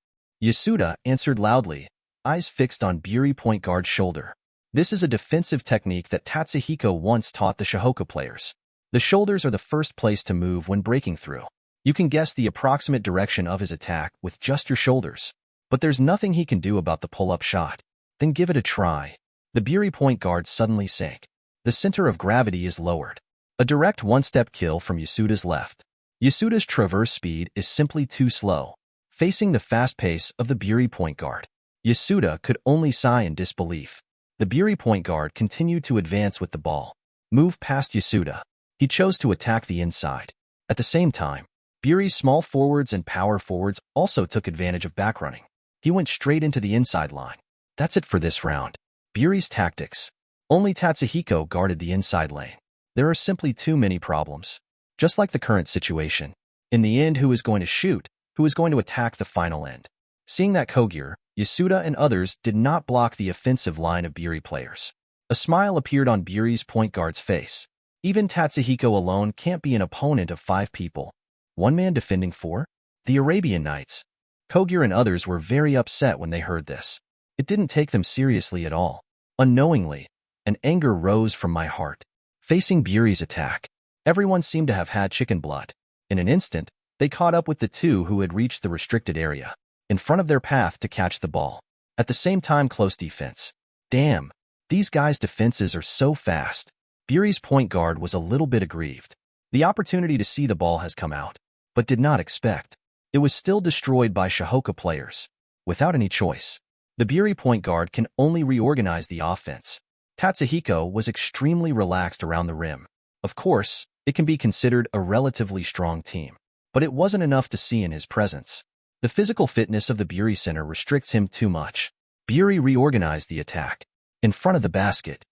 Yasuda answered loudly, eyes fixed on Buri point guard's shoulder. This is a defensive technique that Tatsuhiko once taught the Shohoku players. The shoulders are the first place to move when breaking through. You can guess the approximate direction of his attack with just your shoulders. But there's nothing he can do about the pull-up shot. Then give it a try. The Buri point guard suddenly sank. The center of gravity is lowered. A direct one-step kill from Yasuda's left. Yasuda's traverse speed is simply too slow, facing the fast pace of the Buri point guard. Yasuda could only sigh in disbelief. The Buri point guard continued to advance with the ball. Move past Yasuda. He chose to attack the inside. At the same time, Buri's small forwards and power forwards also took advantage of backrunning. He went straight into the inside line. That's it for this round. Buri's tactics. Only Tatsuhiko guarded the inside lane. There are simply too many problems. Just like the current situation. In the end, who is going to shoot? Who is going to attack the final end? Seeing that Kogure, Yasuda and others did not block the offensive line of Buri players. A smile appeared on Buri's point guard's face. Even Tatsuhiko alone can't be an opponent of 5 people. One man defending 4? The Arabian Nights. Kogure and others were very upset when they heard this. It didn't take them seriously at all. Unknowingly, an anger rose from my heart. Facing Buri's attack, everyone seemed to have had chicken blood. In an instant, they caught up with the two who had reached the restricted area, in front of their path to catch the ball. At the same time, close defense. Damn, these guys' defenses are so fast. Buri's point guard was a little bit aggrieved. The opportunity to see the ball has come out, but did not expect. It was still destroyed by Shohoku players, without any choice. The Buri point guard can only reorganize the offense. Tatsuhiko was extremely relaxed around the rim. Of course, it can be considered a relatively strong team, but it wasn't enough to see in his presence. The physical fitness of the Buri center restricts him too much. Buri reorganized the attack. In front of the basket,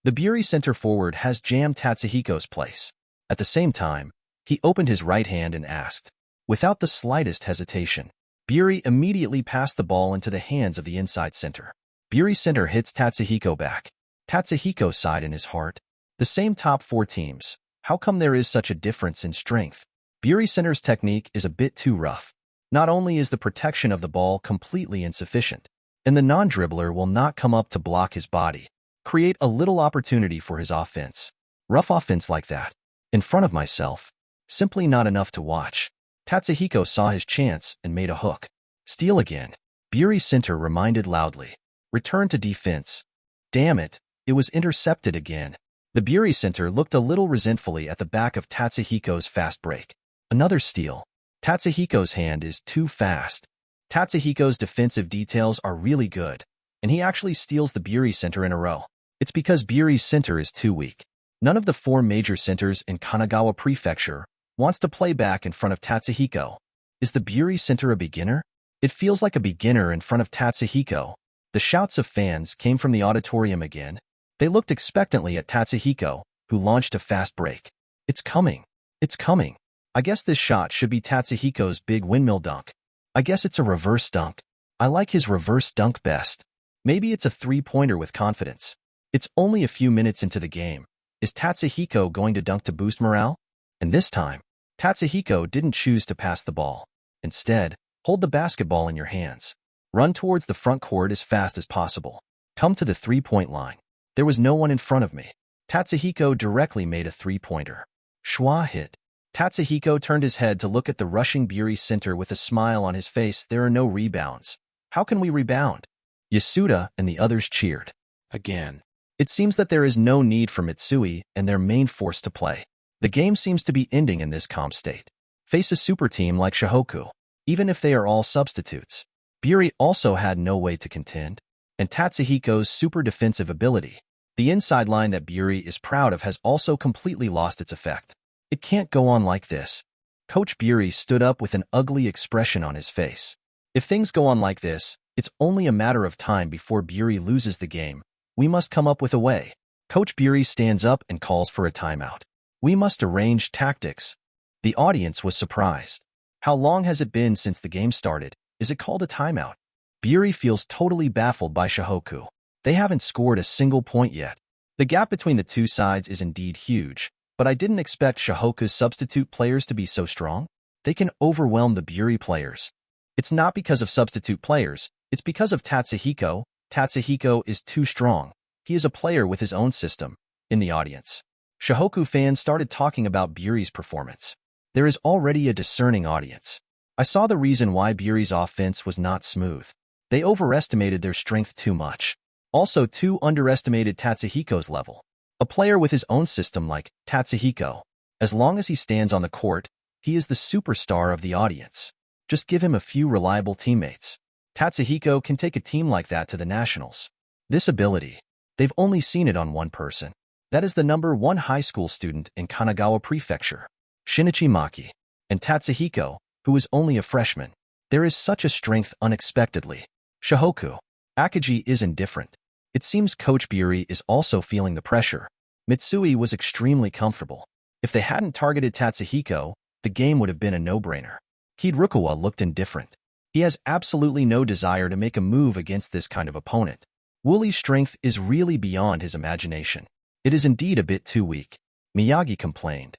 the Buri center forward has jammed Tatsuhiko's place. At the same time, he opened his right hand and asked, without the slightest hesitation. Buri immediately passed the ball into the hands of the inside center. Buri center hits Tatsuhiko back. Tatsuhiko sighed in his heart. The same top 4 teams. How come there is such a difference in strength? Buri center's technique is a bit too rough. Not only is the protection of the ball completely insufficient, and the non-dribbler will not come up to block his body, create a little opportunity for his offense. Rough offense like that, in front of myself, simply not enough to watch. Tatsuhiko saw his chance and made a hook. Steal again. Buri center reminded loudly. Return to defense. Damn it, it was intercepted again. The Buri center looked a little resentfully at the back of Tatsuhiko's fast break. Another steal. Tatsuhiko's hand is too fast. Tatsuhiko's defensive details are really good, and he actually steals the Buri center in a row. It's because Buri's center is too weak. None of the 4 major centers in Kanagawa Prefecture wants to play back in front of Tatsuhiko. Is the Buri center a beginner? It feels like a beginner in front of Tatsuhiko. The shouts of fans came from the auditorium again. They looked expectantly at Tatsuhiko, who launched a fast break. It's coming. It's coming. I guess this shot should be Tatsuhiko's big windmill dunk. I guess it's a reverse dunk. I like his reverse dunk best. Maybe it's a 3-pointer with confidence. It's only a few minutes into the game. Is Tatsuhiko going to dunk to boost morale? And this time, Tatsuhiko didn't choose to pass the ball. Instead, hold the basketball in your hands. Run towards the front court as fast as possible. Come to the 3-point line. There was no one in front of me. Tatsuhiko directly made a 3-pointer. Schwa hit. Tatsuhiko turned his head to look at the rushing Buri center with a smile on his face. There are no rebounds. How can we rebound? Yasuda and the others cheered. Again. It seems that there is no need for Mitsui and their main force to play. The game seems to be ending in this calm state. Face a super team like Shohoku, even if they are all substitutes. Buri also had no way to contend, and Tatsuhiko's super defensive ability, the inside line that Buri is proud of, has also completely lost its effect. It can't go on like this. Coach Buri stood up with an ugly expression on his face. If things go on like this, it's only a matter of time before Buri loses the game. We must come up with a way. Coach Buri stands up and calls for a timeout. We must arrange tactics. The audience was surprised. How long has it been since the game started? Is it called a timeout? Buri feels totally baffled by Shohoku. They haven't scored a single point yet. The gap between the two sides is indeed huge, but I didn't expect Shohoku's substitute players to be so strong. They can overwhelm the Buri players. It's not because of substitute players, it's because of Tatsuhiko. Tatsuhiko is too strong. He is a player with his own system. In the audience, Shohoku fans started talking about Buri's performance. There is already a discerning audience. I saw the reason why Buri's offense was not smooth. They overestimated their strength too much. Also, too underestimated Tatsuhiko's level. A player with his own system like Tatsuhiko, as long as he stands on the court, he is the superstar of the audience. Just give him a few reliable teammates. Tatsuhiko can take a team like that to the nationals. This ability, they've only seen it on one person. That is the #1 high school student in Kanagawa Prefecture, Shinichi Maki, and Tatsuhiko, who is only a freshman. There is such a strength unexpectedly. Shohoku. Akagi is indifferent. It seems Coach Buri is also feeling the pressure. Mitsui was extremely comfortable. If they hadn't targeted Tatsuhiko, the game would have been a no-brainer. Hiderukawa looked indifferent. He has absolutely no desire to make a move against this kind of opponent. Woolie's strength is really beyond his imagination. It is indeed a bit too weak. Miyagi complained.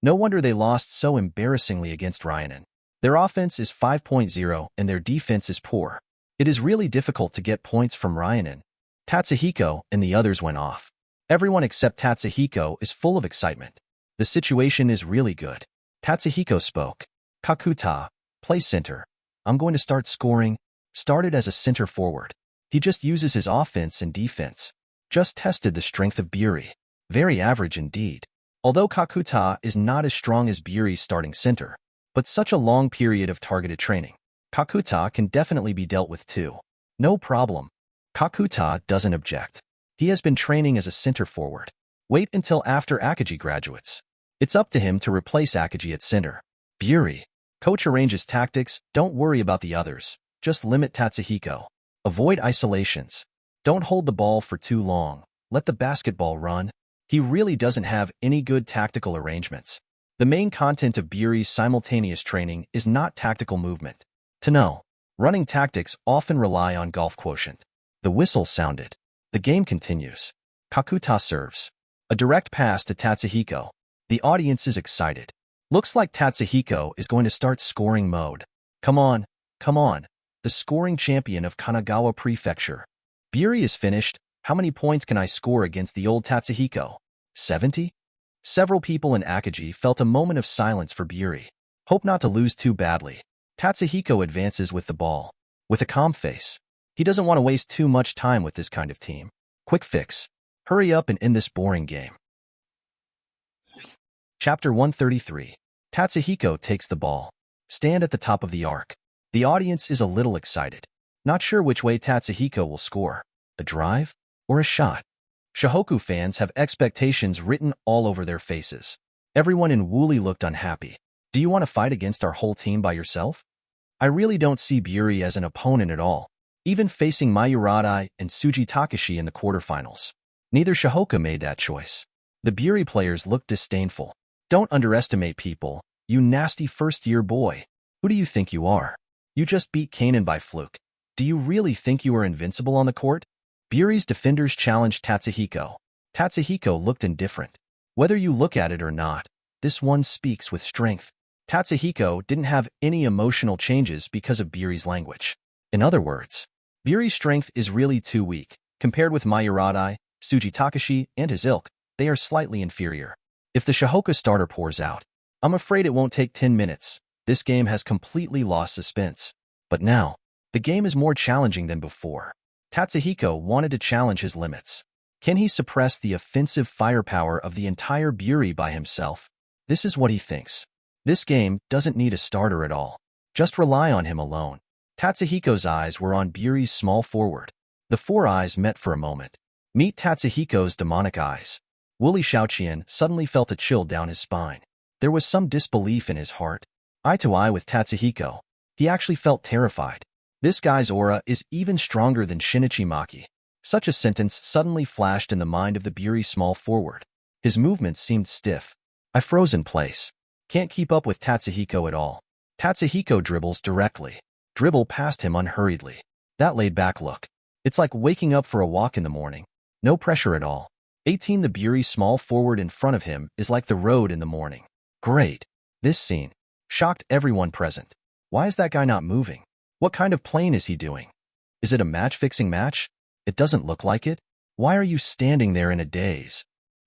No wonder they lost so embarrassingly against Ryanen. Their offense is 5.0 and their defense is poor. It is really difficult to get points from Ryanen. Tatsuhiko and the others went off. Everyone except Tatsuhiko is full of excitement. The situation is really good. Tatsuhiko spoke. Kakuta, play center. I'm going to start scoring. Started as a center forward. He just uses his offense and defense. Just tested the strength of Buri. Very average indeed. Although Kakuta is not as strong as Buri's starting center, but such a long period of targeted training. Kakuta can definitely be dealt with too. No problem. Kakuta doesn't object. He has been training as a center forward. Wait until after Akagi graduates. It's up to him to replace Akagi at center. Buri. Coach arranges tactics, don't worry about the others. Just limit Tatsuhiko. Avoid isolations. Don't hold the ball for too long. Let the basketball run. He really doesn't have any good tactical arrangements. The main content of Buri's simultaneous training is not tactical movement. To know, running tactics often rely on golf quotient. The whistle sounded. The game continues. Kakuta serves. A direct pass to Tatsuhiko. The audience is excited. Looks like Tatsuhiko is going to start scoring mode. Come on, come on. The scoring champion of Kanagawa Prefecture. Buri is finished. How many points can I score against the old Tatsuhiko? 70? Several people in Akagi felt a moment of silence for Buri. Hope not to lose too badly. Tatsuhiko advances with the ball. With a calm face. He doesn't want to waste too much time with this kind of team. Quick fix. Hurry up and end this boring game. Chapter 133. Tatsuhiko takes the ball. Stand at the top of the arc. The audience is a little excited. Not sure which way Tatsuhiko will score. A drive? Or a shot? Shohoku fans have expectations written all over their faces. Everyone in Wooly looked unhappy. Do you want to fight against our whole team by yourself? I really don't see Buri as an opponent at all, even facing Mayuradai and Tsuji Takashi in the quarterfinals. Neither Shohoku made that choice. The Buri players looked disdainful. Don't underestimate people, you nasty first-year boy. Who do you think you are? You just beat Kanan by fluke. Do you really think you are invincible on the court? Buri's defenders challenged Tatsuhiko. Tatsuhiko looked indifferent. Whether you look at it or not, this one speaks with strength. Tatsuhiko didn't have any emotional changes because of Buri's language. In other words, Buri's strength is really too weak. Compared with Mayuradai, Tsuji Takashi, and his ilk, they are slightly inferior. If the Shohoku starter pours out, I'm afraid it won't take 10 minutes. This game has completely lost suspense. But now, the game is more challenging than before. Tatsuhiko wanted to challenge his limits. Can he suppress the offensive firepower of the entire Buri by himself? This is what he thinks. This game doesn't need a starter at all. Just rely on him alone. Tatsuhiko's eyes were on Buri's small forward. The four eyes met for a moment. Meet Tatsuhiko's demonic eyes. Wooly Shaoqian suddenly felt a chill down his spine. There was some disbelief in his heart. Eye to eye with Tatsuhiko, he actually felt terrified. This guy's aura is even stronger than Shinichi Maki. Such a sentence suddenly flashed in the mind of the Buri small forward. His movements seemed stiff. I froze in place. Can't keep up with Tatsuhiko at all. Tatsuhiko dribbles directly. Dribble past him unhurriedly. That laid-back look. It's like waking up for a walk in the morning. No pressure at all. 18 The Buri small forward in front of him is like the road in the morning. Great. This scene shocked everyone present. Why is that guy not moving? What kind of plane is he doing? Is it a match-fixing match? It doesn't look like it. Why are you standing there in a daze?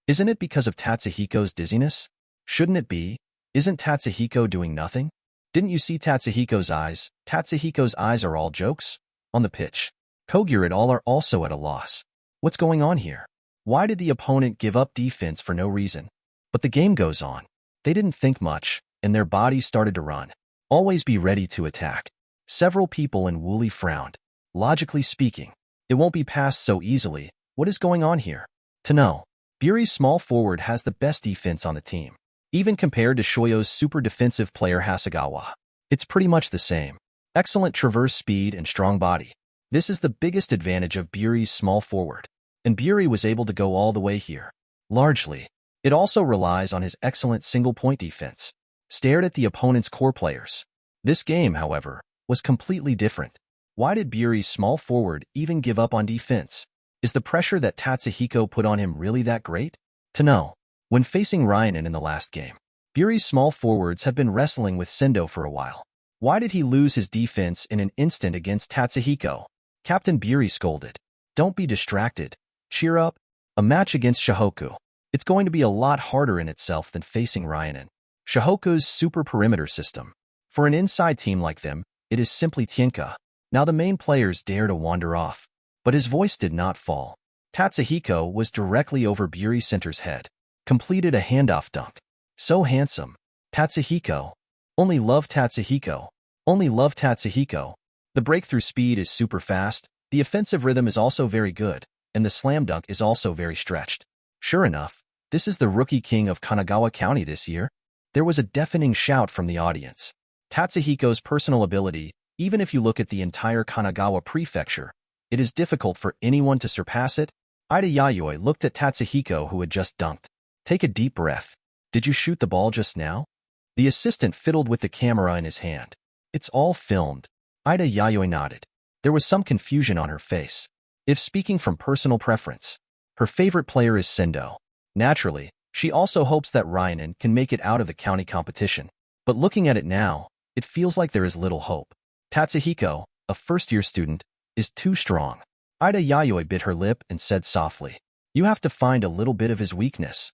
Isn't it because of Tatsuhiko's dizziness? Shouldn't it be? Isn't Tatsuhiko doing nothing? Didn't you see Tatsuhiko's eyes? Tatsuhiko's eyes are all jokes? On the pitch, Kogure et al. Are also at a loss. What's going on here? Why did the opponent give up defense for no reason? But the game goes on. They didn't think much, and their bodies started to run. Always be ready to attack. Several people in Wooly frowned. Logically speaking, it won't be passed so easily. What is going on here? To know, Buri's small forward has the best defense on the team. Even compared to Shoyo's super defensive player Hasegawa, it's pretty much the same. Excellent traverse speed and strong body. This is the biggest advantage of Buri's small forward. And Buri was able to go all the way here. Largely, it also relies on his excellent single-point defense. Stared at the opponent's core players. This game, however, was completely different. Why did Buri's small forward even give up on defense? Is the pressure that Tatsuhiko put on him really that great? To know, when facing Ryanen in the last game, Buri's small forwards have been wrestling with Sendo for a while. Why did he lose his defense in an instant against Tatsuhiko? Captain Buri scolded. Don't be distracted. Cheer up. A match against Shohoku. It's going to be a lot harder in itself than facing Ryanen. Shohoku's super perimeter system. For an inside team like them, it is simply Tienka. Now the main players dare to wander off. But his voice did not fall. Tatsuhiko was directly over Buri center's head. Completed a handoff dunk. So handsome. Tatsuhiko. Only love Tatsuhiko. Only love Tatsuhiko. The breakthrough speed is super fast. The offensive rhythm is also very good, and the slam dunk is also very stretched. Sure enough, this is the rookie king of Kanagawa County this year. There was a deafening shout from the audience. Tatsuhiko's personal ability, even if you look at the entire Kanagawa prefecture, it is difficult for anyone to surpass it. Ida Yayoi looked at Tatsuhiko, who had just dunked. Take a deep breath. Did you shoot the ball just now? The assistant fiddled with the camera in his hand. It's all filmed. Ida Yayoi nodded. There was some confusion on her face. If speaking from personal preference, her favorite player is Sendo. Naturally, she also hopes that Ryanen can make it out of the county competition. But looking at it now, it feels like there is little hope. Tatsuhiko, a first-year student, is too strong. Ida Yayoi bit her lip and said softly, "You have to find a little bit of his weakness."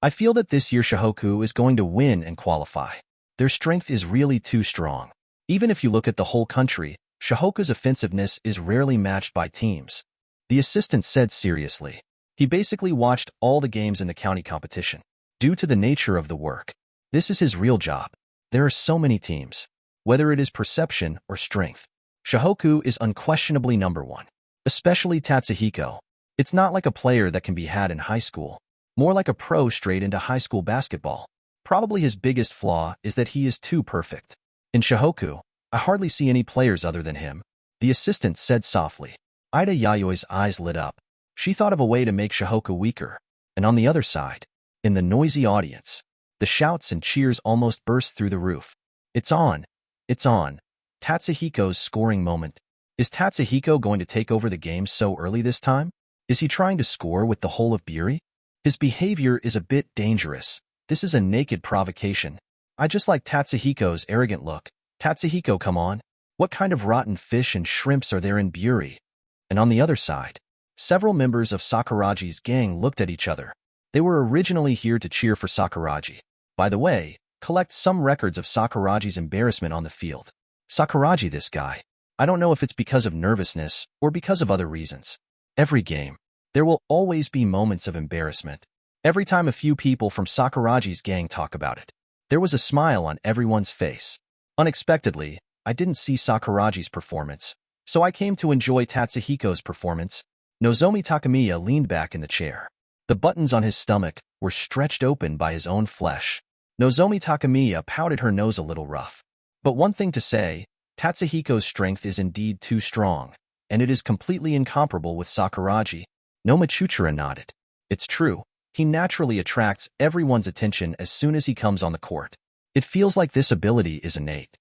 I feel that this year Shohoku is going to win and qualify. Their strength is really too strong. Even if you look at the whole country, Shohoku's offensiveness is rarely matched by teams. The assistant said seriously. He basically watched all the games in the county competition. Due to the nature of the work, this is his real job. There are so many teams. Whether it is perception or strength, Shohoku is unquestionably number one. Especially Tatsuhiko. It's not like a player that can be had in high school. More like a pro straight into high school basketball. Probably his biggest flaw is that he is too perfect. In Shohoku, I hardly see any players other than him. The assistant said softly. Ida Yayoi's eyes lit up. She thought of a way to make Shohoku weaker. And on the other side, in the noisy audience, the shouts and cheers almost burst through the roof. It's on. It's on. Tatsuhiko's scoring moment. Is Tatsuhiko going to take over the game so early this time? Is he trying to score with the whole of Buri? His behavior is a bit dangerous. This is a naked provocation. I just like Tatsuhiko's arrogant look. Tatsuhiko, come on. What kind of rotten fish and shrimps are there in Buri? And on the other side, several members of Sakuraji's gang looked at each other. They were originally here to cheer for Sakuraji. By the way, collect some records of Sakuraji's embarrassment on the field. Sakuraji, this guy. I don't know if it's because of nervousness or because of other reasons. Every game, there will always be moments of embarrassment. Every time a few people from Sakuraji's gang talk about it, there was a smile on everyone's face. Unexpectedly, I didn't see Sakuraji's performance, so I came to enjoy Tatsuhiko's performance. Nozomi Takamiya leaned back in the chair. The buttons on his stomach were stretched open by his own flesh. Nozomi Takamiya pouted her nose a little rough. But one thing to say, Tatsuhiko's strength is indeed too strong, and it is completely incomparable with Sakuraji. No Machuchira nodded. It's true, he naturally attracts everyone's attention as soon as he comes on the court. It feels like this ability is innate.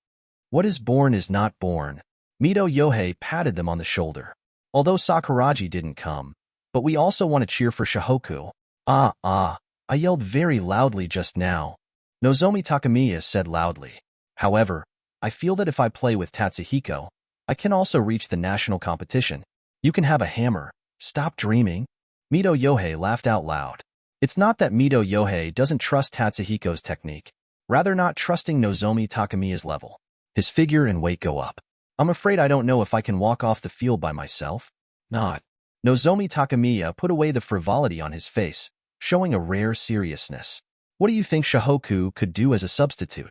What is born is not born. Mido Yohei patted them on the shoulder. Although Sakuraji didn't come, but we also want to cheer for Shohoku. I yelled very loudly just now. Nozomi Takamiya said loudly. However, I feel that if I play with Tatsuhiko, I can also reach the national competition. You can have a hammer. Stop dreaming. Mido Yohei laughed out loud. It's not that Mido Yohei doesn't trust Tatsuhiko's technique, rather not trusting Nozomi Takamiya's level. His figure and weight go up. I'm afraid I don't know if I can walk off the field by myself. Not. Nozomi Takamiya put away the frivolity on his face, showing a rare seriousness. What do you think Shohoku could do as a substitute?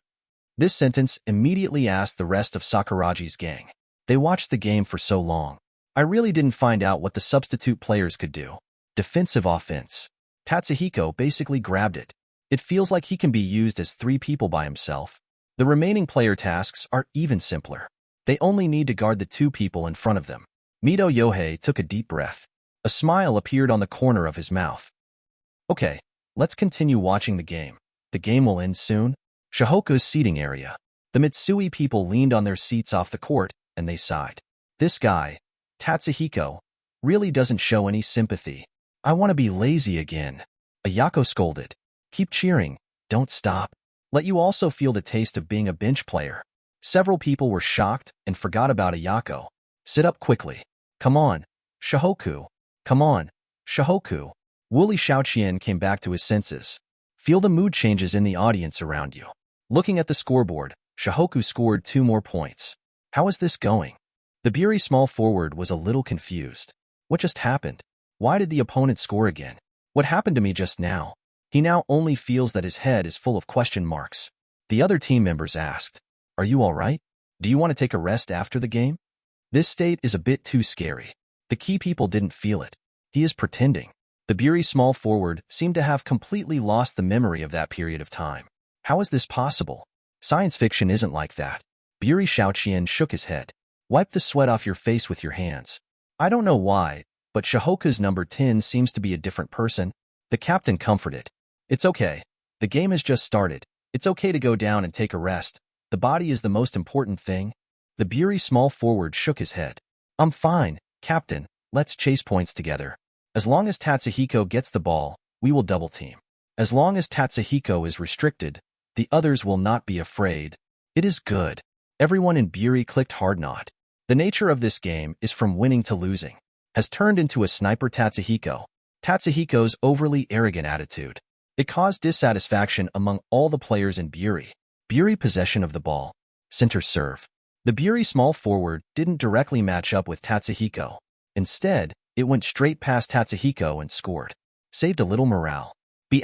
This sentence immediately asked the rest of Sakuraji's gang. They watched the game for so long. I really didn't find out what the substitute players could do. Defensive offense. Tatsuhiko basically grabbed it. It feels like he can be used as 3 people by himself. The remaining player tasks are even simpler. They only need to guard the 2 people in front of them. Mido Yohei took a deep breath. A smile appeared on the corner of his mouth. Okay, let's continue watching the game. The game will end soon. Shohoku's seating area. The Mitsui people leaned on their seats off the court, and they sighed. This guy, Tatsuhiko, really doesn't show any sympathy. I want to be lazy again. Ayako scolded. Keep cheering. Don't stop. Let you also feel the taste of being a bench player. Several people were shocked and forgot about Ayako. Sit up quickly. Come on, Shohoku. Come on, Shohoku. Wooly Shaoqian came back to his senses. Feel the mood changes in the audience around you. Looking at the scoreboard, Shohoku scored 2 more points. How is this going? The Buri small forward was a little confused. What just happened? Why did the opponent score again? What happened to me just now? He now only feels that his head is full of question marks. The other team members asked, Are you all right? Do you want to take a rest after the game? This state is a bit too scary. The key people didn't feel it. He is pretending. The Buri small forward seemed to have completely lost the memory of that period of time. How is this possible? Science fiction isn't like that. Buri Shaoqian shook his head. Wipe the sweat off your face with your hands. I don't know why, but Shohoku's number 10 seems to be a different person. The captain comforted. It's okay. The game has just started. It's okay to go down and take a rest. The body is the most important thing. The Buri small forward shook his head. I'm fine, Captain. Let's chase points together. As long as Tatsuhiko gets the ball, we will double team. As long as Tatsuhiko is restricted, the others will not be afraid. It is good. Everyone in Buri clicked hard nod. The nature of this game is from winning to losing. Has turned into a sniper Tatsuhiko. Tatsuhiko's overly arrogant attitude. It caused dissatisfaction among all the players in Buri. Buri possession of the ball. Center serve. The Buri small forward didn't directly match up with Tatsuhiko. Instead, it went straight past Tatsuhiko and scored. Saved a little morale. B***********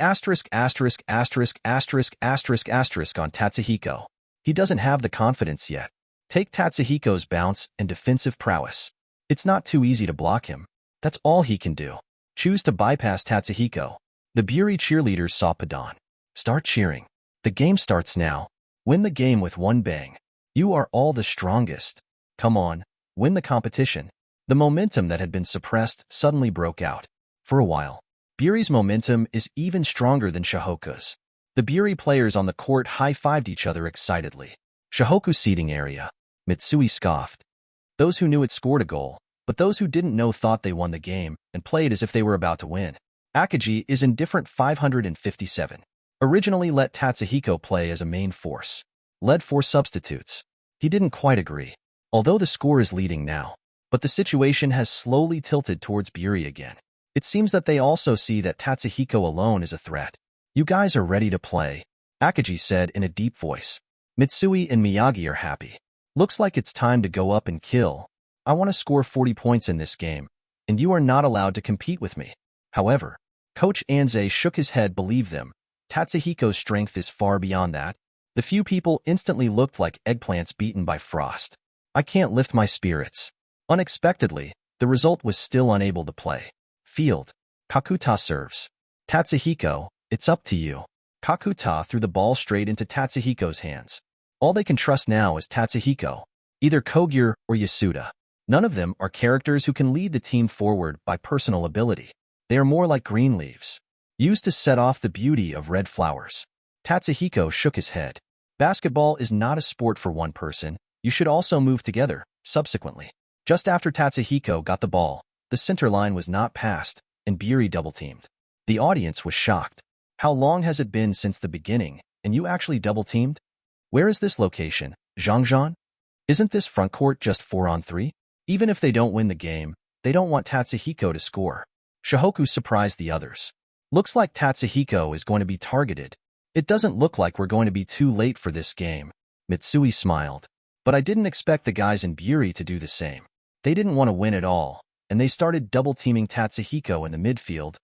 on Tatsuhiko. He doesn't have the confidence yet. Take Tatsuhiko's bounce and defensive prowess. It's not too easy to block him. That's all he can do. Choose to bypass Tatsuhiko. The Buri cheerleaders saw Padan. Start cheering. The game starts now. Win the game with one bang. You are all the strongest. Come on, win the competition. The momentum that had been suppressed suddenly broke out. For a while, Buri's momentum is even stronger than Shohoku's. The Buri players on the court high-fived each other excitedly. Shohoku seating area. Mitsui scoffed. Those who knew it scored a goal, but those who didn't know thought they won the game and played as if they were about to win. Akagi is indifferent 557. Originally let Tatsuhiko play as a main force. Led 4 substitutes. He didn't quite agree. Although the score is leading now, but the situation has slowly tilted towards Buri again. It seems that they also see that Tatsuhiko alone is a threat. You guys are ready to play, Akagi said in a deep voice. Mitsui and Miyagi are happy. Looks like it's time to go up and kill. I want to score 40 points in this game, and you are not allowed to compete with me. However, Coach Anze shook his head. Believe them. Tatsuhiko's strength is far beyond that. The few people instantly looked like eggplants beaten by frost. I can't lift my spirits. Unexpectedly, the result was still unable to play. Field. Kakuta serves. Tatsuhiko, it's up to you. Kakuta threw the ball straight into Tatsuhiko's hands. All they can trust now is Tatsuhiko, either Kogure or Yasuda. None of them are characters who can lead the team forward by personal ability. They are more like green leaves, used to set off the beauty of red flowers. Tatsuhiko shook his head. Basketball is not a sport for one person. You should also move together. Subsequently, just after Tatsuhiko got the ball, the center line was not passed, and Buri double-teamed. The audience was shocked. How long has it been since the beginning, and you actually double-teamed? Where is this location, Zhangzhan? Isn't this front court just 4-on-3? Even if they don't win the game, they don't want Tatsuhiko to score. Shohoku surprised the others. Looks like Tatsuhiko is going to be targeted. It doesn't look like we're going to be too late for this game. Mitsui smiled. But I didn't expect the guys in Buri to do the same. They didn't want to win at all, and they started double-teaming Tatsuhiko in the midfield.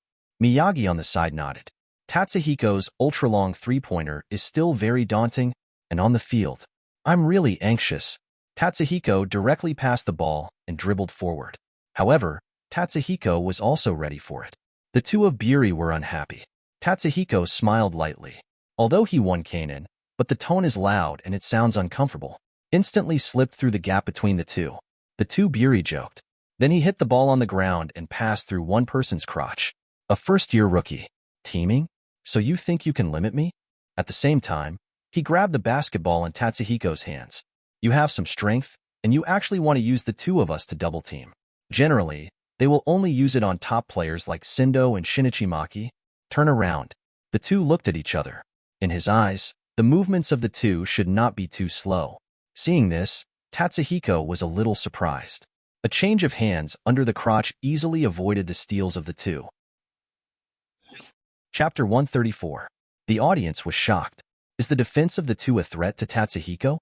Miyagi on the side nodded. Tatsuhiko's ultra-long three-pointer is still very daunting, and on the field, I'm really anxious. Tatsuhiko directly passed the ball and dribbled forward. However, Tatsuhiko was also ready for it. The two of Buri were unhappy. Tatsuhiko smiled lightly. Although he won Kanon, but the tone is loud and it sounds uncomfortable. Instantly slipped through the gap between the two. The two Buri joked. Then he hit the ball on the ground and passed through one person's crotch. A first-year rookie. Teaming? So you think you can limit me? At the same time, he grabbed the basketball in Tatsuhiko's hands. You have some strength, and you actually want to use the two of us to double-team. Generally, they will only use it on top players like Sendo and Shinichimaki. Turn around. The two looked at each other. In his eyes, the movements of the two should not be too slow. Seeing this, Tatsuhiko was a little surprised. A change of hands under the crotch easily avoided the steals of the two. Chapter 134. The audience was shocked. Is the defense of the two a threat to Tatsuhiko?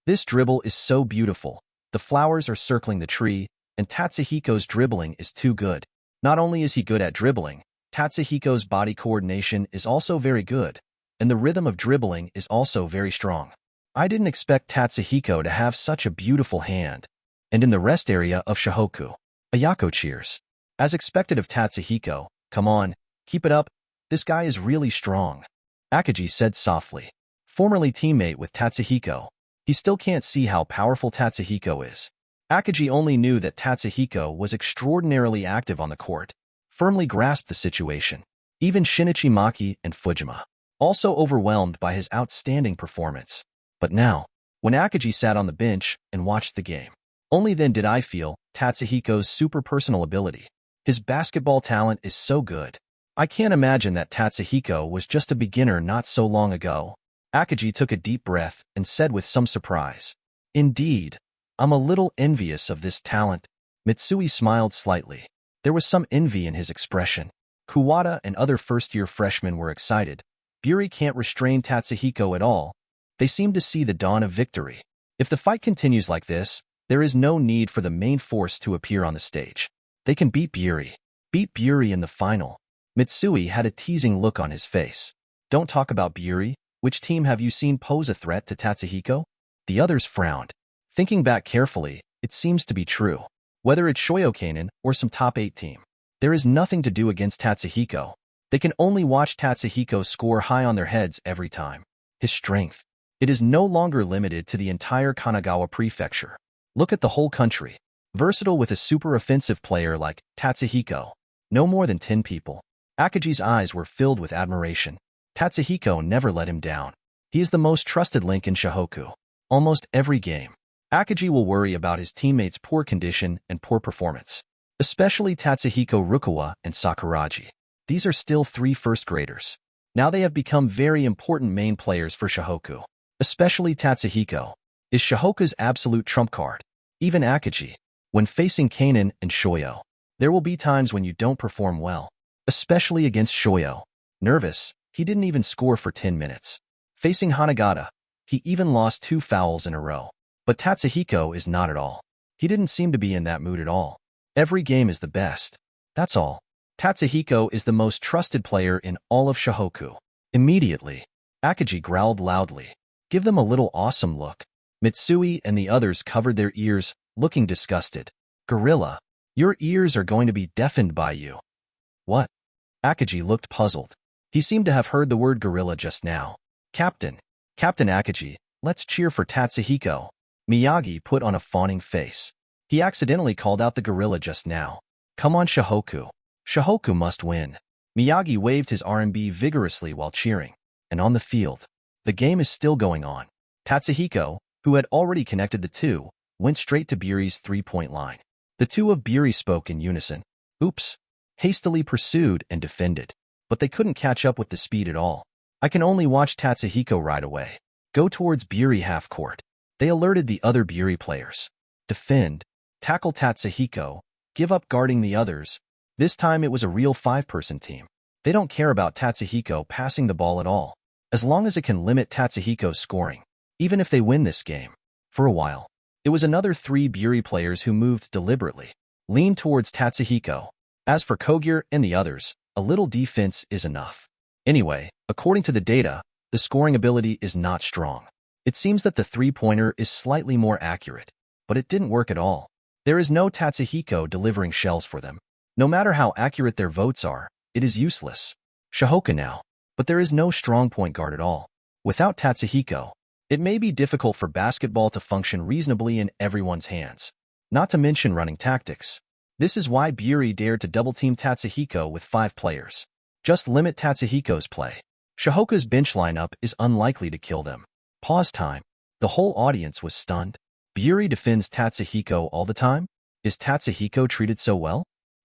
This dribble is so beautiful. The flowers are circling the tree, and Tatsuhiko's dribbling is too good. Not only is he good at dribbling, Tatsuhiko's body coordination is also very good, and the rhythm of dribbling is also very strong. I didn't expect Tatsuhiko to have such a beautiful hand. And in the rest area of Shohoku, Ayako cheers. As expected of Tatsuhiko, come on, keep it up, this guy is really strong. Akagi said softly. Formerly teammate with Tatsuhiko, he still can't see how powerful Tatsuhiko is. Akagi only knew that Tatsuhiko was extraordinarily active on the court, firmly grasped the situation. Even Shinichi Maki and Fujima, also overwhelmed by his outstanding performance. But now, when Akagi sat on the bench and watched the game, only then did I feel Tatsuhiko's super personal ability. His basketball talent is so good. I can't imagine that Tatsuhiko was just a beginner not so long ago. Akagi took a deep breath and said with some surprise, Indeed, I'm a little envious of this talent. Mitsui smiled slightly. There was some envy in his expression. Kuwata and other first-year freshmen were excited. Buri can't restrain Tatsuhiko at all. They seem to see the dawn of victory. If the fight continues like this, there is no need for the main force to appear on the stage. They can beat Buri. Beat Buri in the final. Mitsui had a teasing look on his face. Don't talk about Buri. Which team have you seen pose a threat to Tatsuhiko? The others frowned. Thinking back carefully, it seems to be true. Whether it's Shoyokainen or some top 8 team, there is nothing to do against Tatsuhiko. They can only watch Tatsuhiko score high on their heads every time. His strength. It is no longer limited to the entire Kanagawa prefecture. Look at the whole country. Versatile with a super offensive player like Tatsuhiko. No more than 10 people. Akagi's eyes were filled with admiration. Tatsuhiko never let him down. He is the most trusted link in Shohoku. Almost every game, Akagi will worry about his teammates' poor condition and poor performance. Especially Tatsuhiko Rukawa and Sakuraji. These are still 3 first graders. Now they have become very important main players for Shohoku. Especially Tatsuhiko is Shohoku's absolute trump card. Even Akagi, when facing Kainen and Shoyo, there will be times when you don't perform well. Especially against Shoyo. Nervous, he didn't even score for 10 minutes. Facing Hanagata, he even lost 2 fouls in a row. But Tatsuhiko is not at all. He didn't seem to be in that mood at all. Every game is the best. That's all. Tatsuhiko is the most trusted player in all of Shohoku. Immediately, Akagi growled loudly. Give them a little awesome look. Mitsui and the others covered their ears, looking disgusted. Gorilla, your ears are going to be deafened by you. What? Akagi looked puzzled. He seemed to have heard the word gorilla just now. Captain Akagi, let's cheer for Tatsuhiko. Miyagi put on a fawning face. He accidentally called out the gorilla just now. Come on, Shohoku. Shohoku must win. Miyagi waved his R&B vigorously while cheering. And on the field, the game is still going on. Tatsuhiko, who had already connected the 2, went straight to Buri's 3-point line. The 2 of Buri spoke in unison. Oops. Hastily pursued and defended. But they couldn't catch up with the speed at all. I can only watch Tatsuhiko right away. Go towards Buri half-court. They alerted the other Buri players. Defend. Tackle Tatsuhiko. Give up guarding the others. This time it was a real 5-person team. They don't care about Tatsuhiko passing the ball at all, as long as it can limit Tatsuhiko's scoring, even if they win this game. For a while, it was another 3 Buri players who moved deliberately, leaned towards Tatsuhiko. As for Kogure and the others, a little defense is enough. Anyway, according to the data, the scoring ability is not strong. It seems that the 3-pointer is slightly more accurate, but it didn't work at all. There is no Tatsuhiko delivering shells for them. No matter how accurate their votes are, it is useless. Shohoku now, but there is no strong point guard at all. Without Tatsuhiko, it may be difficult for basketball to function reasonably in everyone's hands, not to mention running tactics. This is why Buri dared to double-team Tatsuhiko with 5 players. Just limit Tatsuhiko's play. Shohoku's bench lineup is unlikely to kill them. Pause time. The whole audience was stunned. Buri defends Tatsuhiko all the time? Is Tatsuhiko treated so well?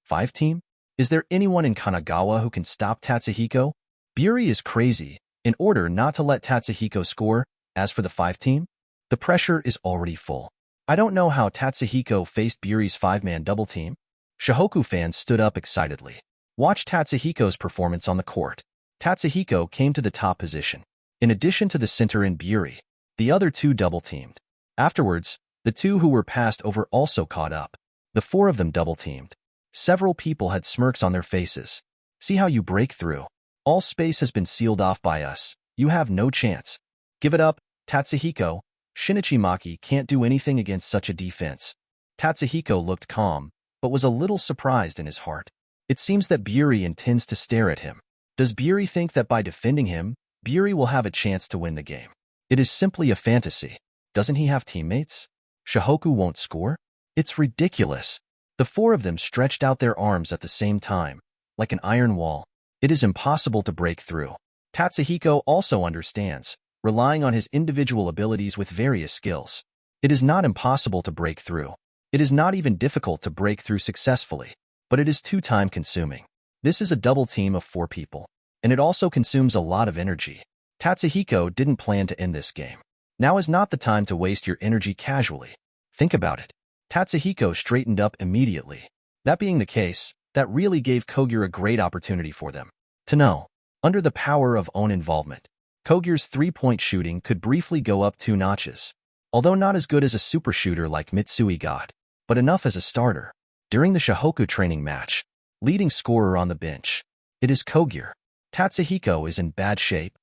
5-team? Is there anyone in Kanagawa who can stop Tatsuhiko? Buri is crazy, in order not to let Tatsuhiko score. As for the 5-team, the pressure is already full. I don't know how Tatsuhiko faced Buri's 5-man double team. Shohoku fans stood up excitedly. Watch Tatsuhiko's performance on the court. Tatsuhiko came to the top position. In addition to the center and Buri, the other 2 double-teamed. Afterwards, the 2 who were passed over also caught up. The 4 of them double-teamed. Several people had smirks on their faces. See how you break through. All space has been sealed off by us. You have no chance. Give it up, Tatsuhiko. Shinichi Maki can't do anything against such a defense. Tatsuhiko looked calm, but was a little surprised in his heart. It seems that Buri intends to stare at him. Does Buri think that by defending him, Buri will have a chance to win the game? It is simply a fantasy. Doesn't he have teammates? Shohoku won't score? It's ridiculous. The four of them stretched out their arms at the same time, like an iron wall. It is impossible to break through. Tatsuhiko also understands, relying on his individual abilities with various skills. It is not impossible to break through. It is not even difficult to break through successfully, but it is too time-consuming. This is a double team of 4 people, and it also consumes a lot of energy. Tatsuhiko didn't plan to end this game. Now is not the time to waste your energy casually. Think about it. Tatsuhiko straightened up immediately. That being the case, that really gave Kogure a great opportunity for them to know. Under the power of own involvement, Kogure's 3-point shooting could briefly go up 2 notches. Although not as good as a super shooter like Mitsui got, but enough as a starter. During the Shohoku training match, leading scorer on the bench, it is Kogure. Tatsuhiko is in bad shape.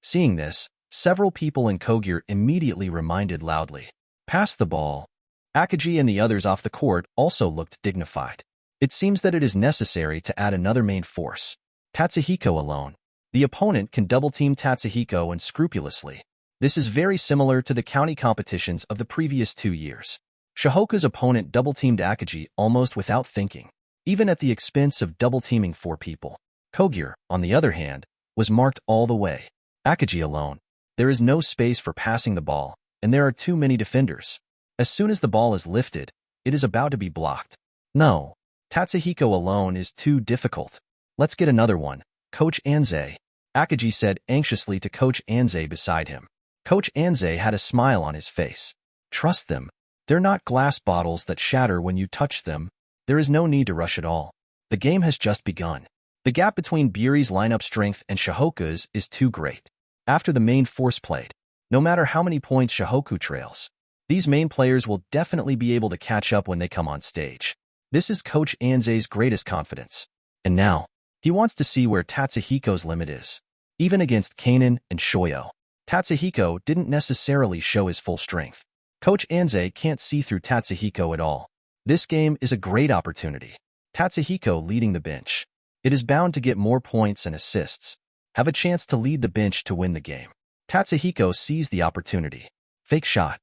Seeing this, several people in Kogure immediately reminded loudly. Pass the ball. Akagi and the others off the court also looked dignified. It seems that it is necessary to add another main force. Tatsuhiko alone. The opponent can double-team Tatsuhiko unscrupulously. This is very similar to the county competitions of the previous 2 years. Shohoku's opponent double-teamed Akagi almost without thinking, even at the expense of double-teaming 4 people. Kogure, on the other hand, was marked all the way. Akagi alone. There is no space for passing the ball, and there are too many defenders. As soon as the ball is lifted, it is about to be blocked. No. Tatsuhiko alone is too difficult. Let's get another one. Coach Anze. Akagi said anxiously to Coach Anze beside him. Coach Anze had a smile on his face. Trust them. They're not glass bottles that shatter when you touch them. There is no need to rush at all. The game has just begun. The gap between Buri's lineup strength and Shohoku's is too great. After the main force played, no matter how many points Shohoku trails, these main players will definitely be able to catch up when they come on stage. This is Coach Anze's greatest confidence. And now, he wants to see where Tatsuhiko's limit is. Even against Kanon and Shoyo, Tatsuhiko didn't necessarily show his full strength. Coach Anze can't see through Tatsuhiko at all. This game is a great opportunity. Tatsuhiko leading the bench. It is bound to get more points and assists. Have a chance to lead the bench to win the game. Tatsuhiko seized the opportunity. Fake shot.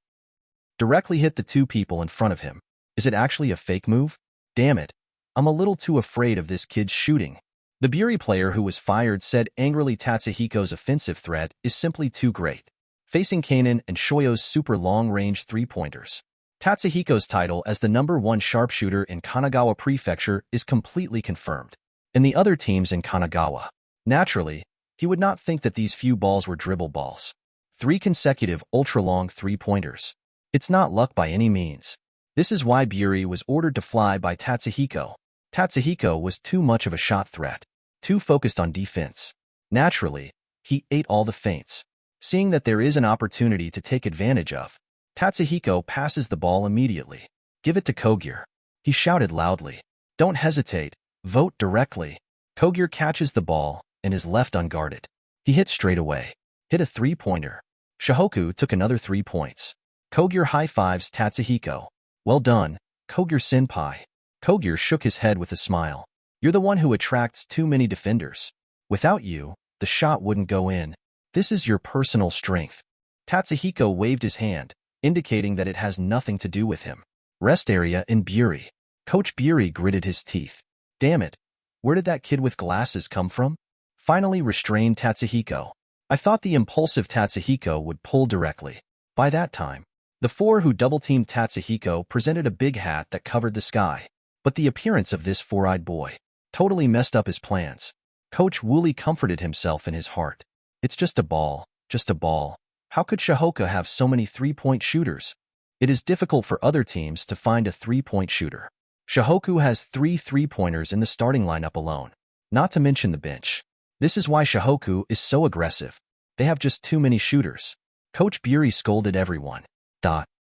Directly hit the 2 people in front of him. Is it actually a fake move? Damn it. I'm a little too afraid of this kid's shooting. The Buri player who was fired said angrily Tatsuhiko's offensive threat is simply too great, facing Kanon and Shoyo's super long-range 3-pointers. Tatsuhiko's title as the #1 sharpshooter in Kanagawa Prefecture is completely confirmed. And the other teams in Kanagawa. Naturally, he would not think that these few balls were dribble balls. 3 consecutive ultra-long 3-pointers. It's not luck by any means. This is why Buri was ordered to fly by Tatsuhiko. Tatsuhiko was too much of a shot threat, too focused on defense. Naturally, he ate all the feints. Seeing that there is an opportunity to take advantage of, Tatsuhiko passes the ball immediately. Give it to Kogure. He shouted loudly. Don't hesitate. Vote directly. Kogure catches the ball and is left unguarded. He hit straight away. Hit a 3-pointer. Shohoku took another 3 points. Kogure high-fives Tatsuhiko. Well done, Kogure-senpai. Kogure shook his head with a smile. You're the one who attracts too many defenders. Without you, the shot wouldn't go in. This is your personal strength. Tatsuhiko waved his hand, indicating that it has nothing to do with him. Rest area in Buri. Coach Buri gritted his teeth. Damn it. Where did that kid with glasses come from? Finally restrained Tatsuhiko. I thought the impulsive Tatsuhiko would pull directly. By that time, the 4 who double-teamed Tatsuhiko presented a big hat that covered the sky. But the appearance of this 4-eyed boy totally messed up his plans. Coach Woolley comforted himself in his heart. It's just a ball, just a ball. How could Shohoku have so many 3-point shooters? It is difficult for other teams to find a 3-point shooter. Shohoku has 3 3-pointers in the starting lineup alone, not to mention the bench. This is why Shohoku is so aggressive. They have just too many shooters. Coach Buri scolded everyone.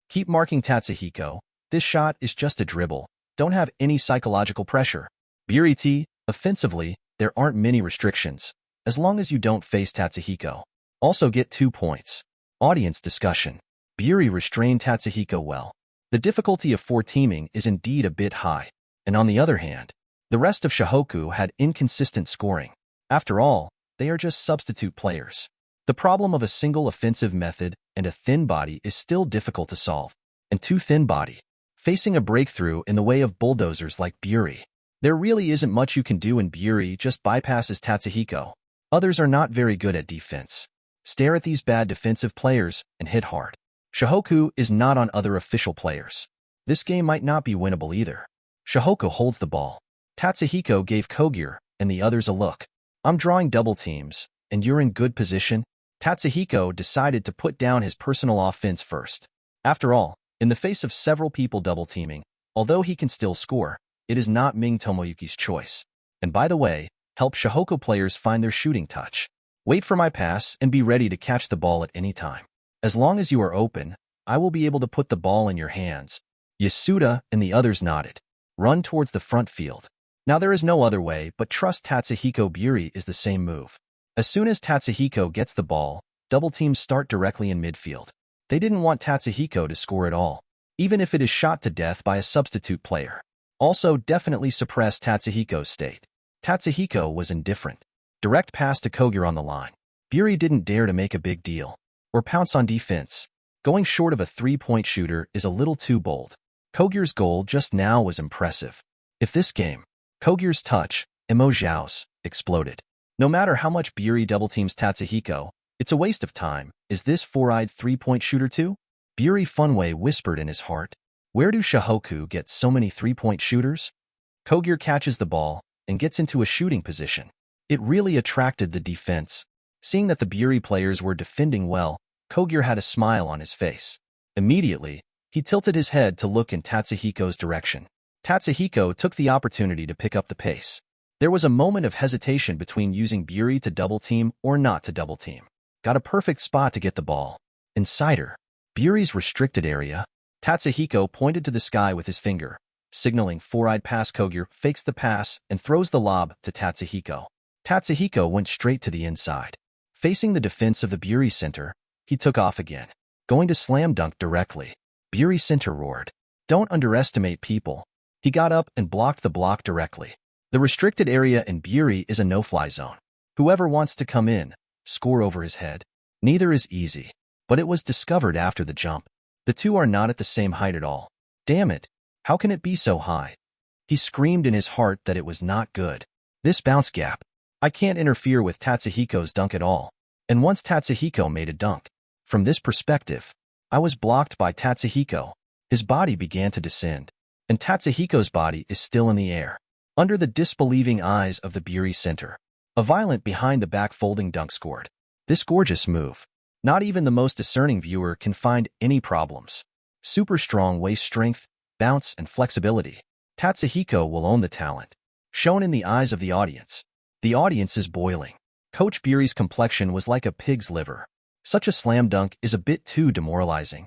Keep marking Tatsuhiko. This shot is just a dribble. Don't have any psychological pressure. Buri offensively, there aren't many restrictions, as long as you don't face Tatsuhiko. Also get 2 points. Audience discussion. Buri restrained Tatsuhiko well. The difficulty of 4 teaming is indeed a bit high. And on the other hand, the rest of Shohoku had inconsistent scoring. After all, they are just substitute players. The problem of a single offensive method and a thin body is still difficult to solve. And too thin body, facing a breakthrough in the way of bulldozers like Buri. There really isn't much you can do, and Buri just bypasses Tatsuhiko. Others are not very good at defense. Stare at these bad defensive players and hit hard. Shohoku is not on other official players. This game might not be winnable either. Shohoku holds the ball. Tatsuhiko gave Kogure and the others a look. I'm drawing double teams, and you're in good position. Tatsuhiko decided to put down his personal offense first. After all, in the face of several people double teaming, although he can still score, it is not Ming Tomoyuki's choice. And by the way, help Shohoku players find their shooting touch. Wait for my pass and be ready to catch the ball at any time. As long as you are open, I will be able to put the ball in your hands. Yasuda and the others nodded. Run towards the front field. Now there is no other way but trust Tatsuhiko. Buri is the same move. As soon as Tatsuhiko gets the ball, double teams start directly in midfield. They didn't want Tatsuhiko to score at all, even if it is shot to death by a substitute player. Also definitely suppress Tatsuhiko's state. Tatsuhiko was indifferent. Direct pass to Kogure on the line. Buri didn't dare to make a big deal or pounce on defense. Going short of a three-point shooter is a little too bold. Kogure's goal just now was impressive. If this game, Kogure's touch, Emo Zhao's, exploded. No matter how much Buri double-teams Tatsuhiko, it's a waste of time. Is this four-eyed three-point shooter too? Buri Funway whispered in his heart. Where do Shohoku get so many three-point shooters? Kogure catches the ball and gets into a shooting position. It really attracted the defense. Seeing that the Buri players were defending well, Kogure had a smile on his face. Immediately, he tilted his head to look in Tatsuhiko's direction. Tatsuhiko took the opportunity to pick up the pace. There was a moment of hesitation between using Buri to double-team or not to double-team. Got a perfect spot to get the ball. Insider. Buri's restricted area. Tatsuhiko pointed to the sky with his finger, signaling four-eyed pass. Kogure fakes the pass and throws the lob to Tatsuhiko. Tatsuhiko went straight to the inside. Facing the defense of the Buri center, he took off again, going to slam dunk directly. Buri center roared. Don't underestimate people. He got up and blocked the block directly. The restricted area in Buri is a no-fly zone. Whoever wants to come in, score over his head. Neither is easy, but it was discovered after the jump. The two are not at the same height at all. Damn it, how can it be so high? He screamed in his heart that it was not good. This bounce gap. I can't interfere with Tatsuhiko's dunk at all. And once Tatsuhiko made a dunk, from this perspective, I was blocked by Tatsuhiko. His body began to descend, and Tatsuhiko's body is still in the air. Under the disbelieving eyes of the Buri center, a violent behind-the-back folding dunk scored. This gorgeous move. Not even the most discerning viewer can find any problems. Super strong waist strength, bounce, and flexibility. Tatsuhiko will own the talent. Shown in the eyes of the audience. The audience is boiling. Coach Buri's complexion was like a pig's liver. Such a slam dunk is a bit too demoralizing.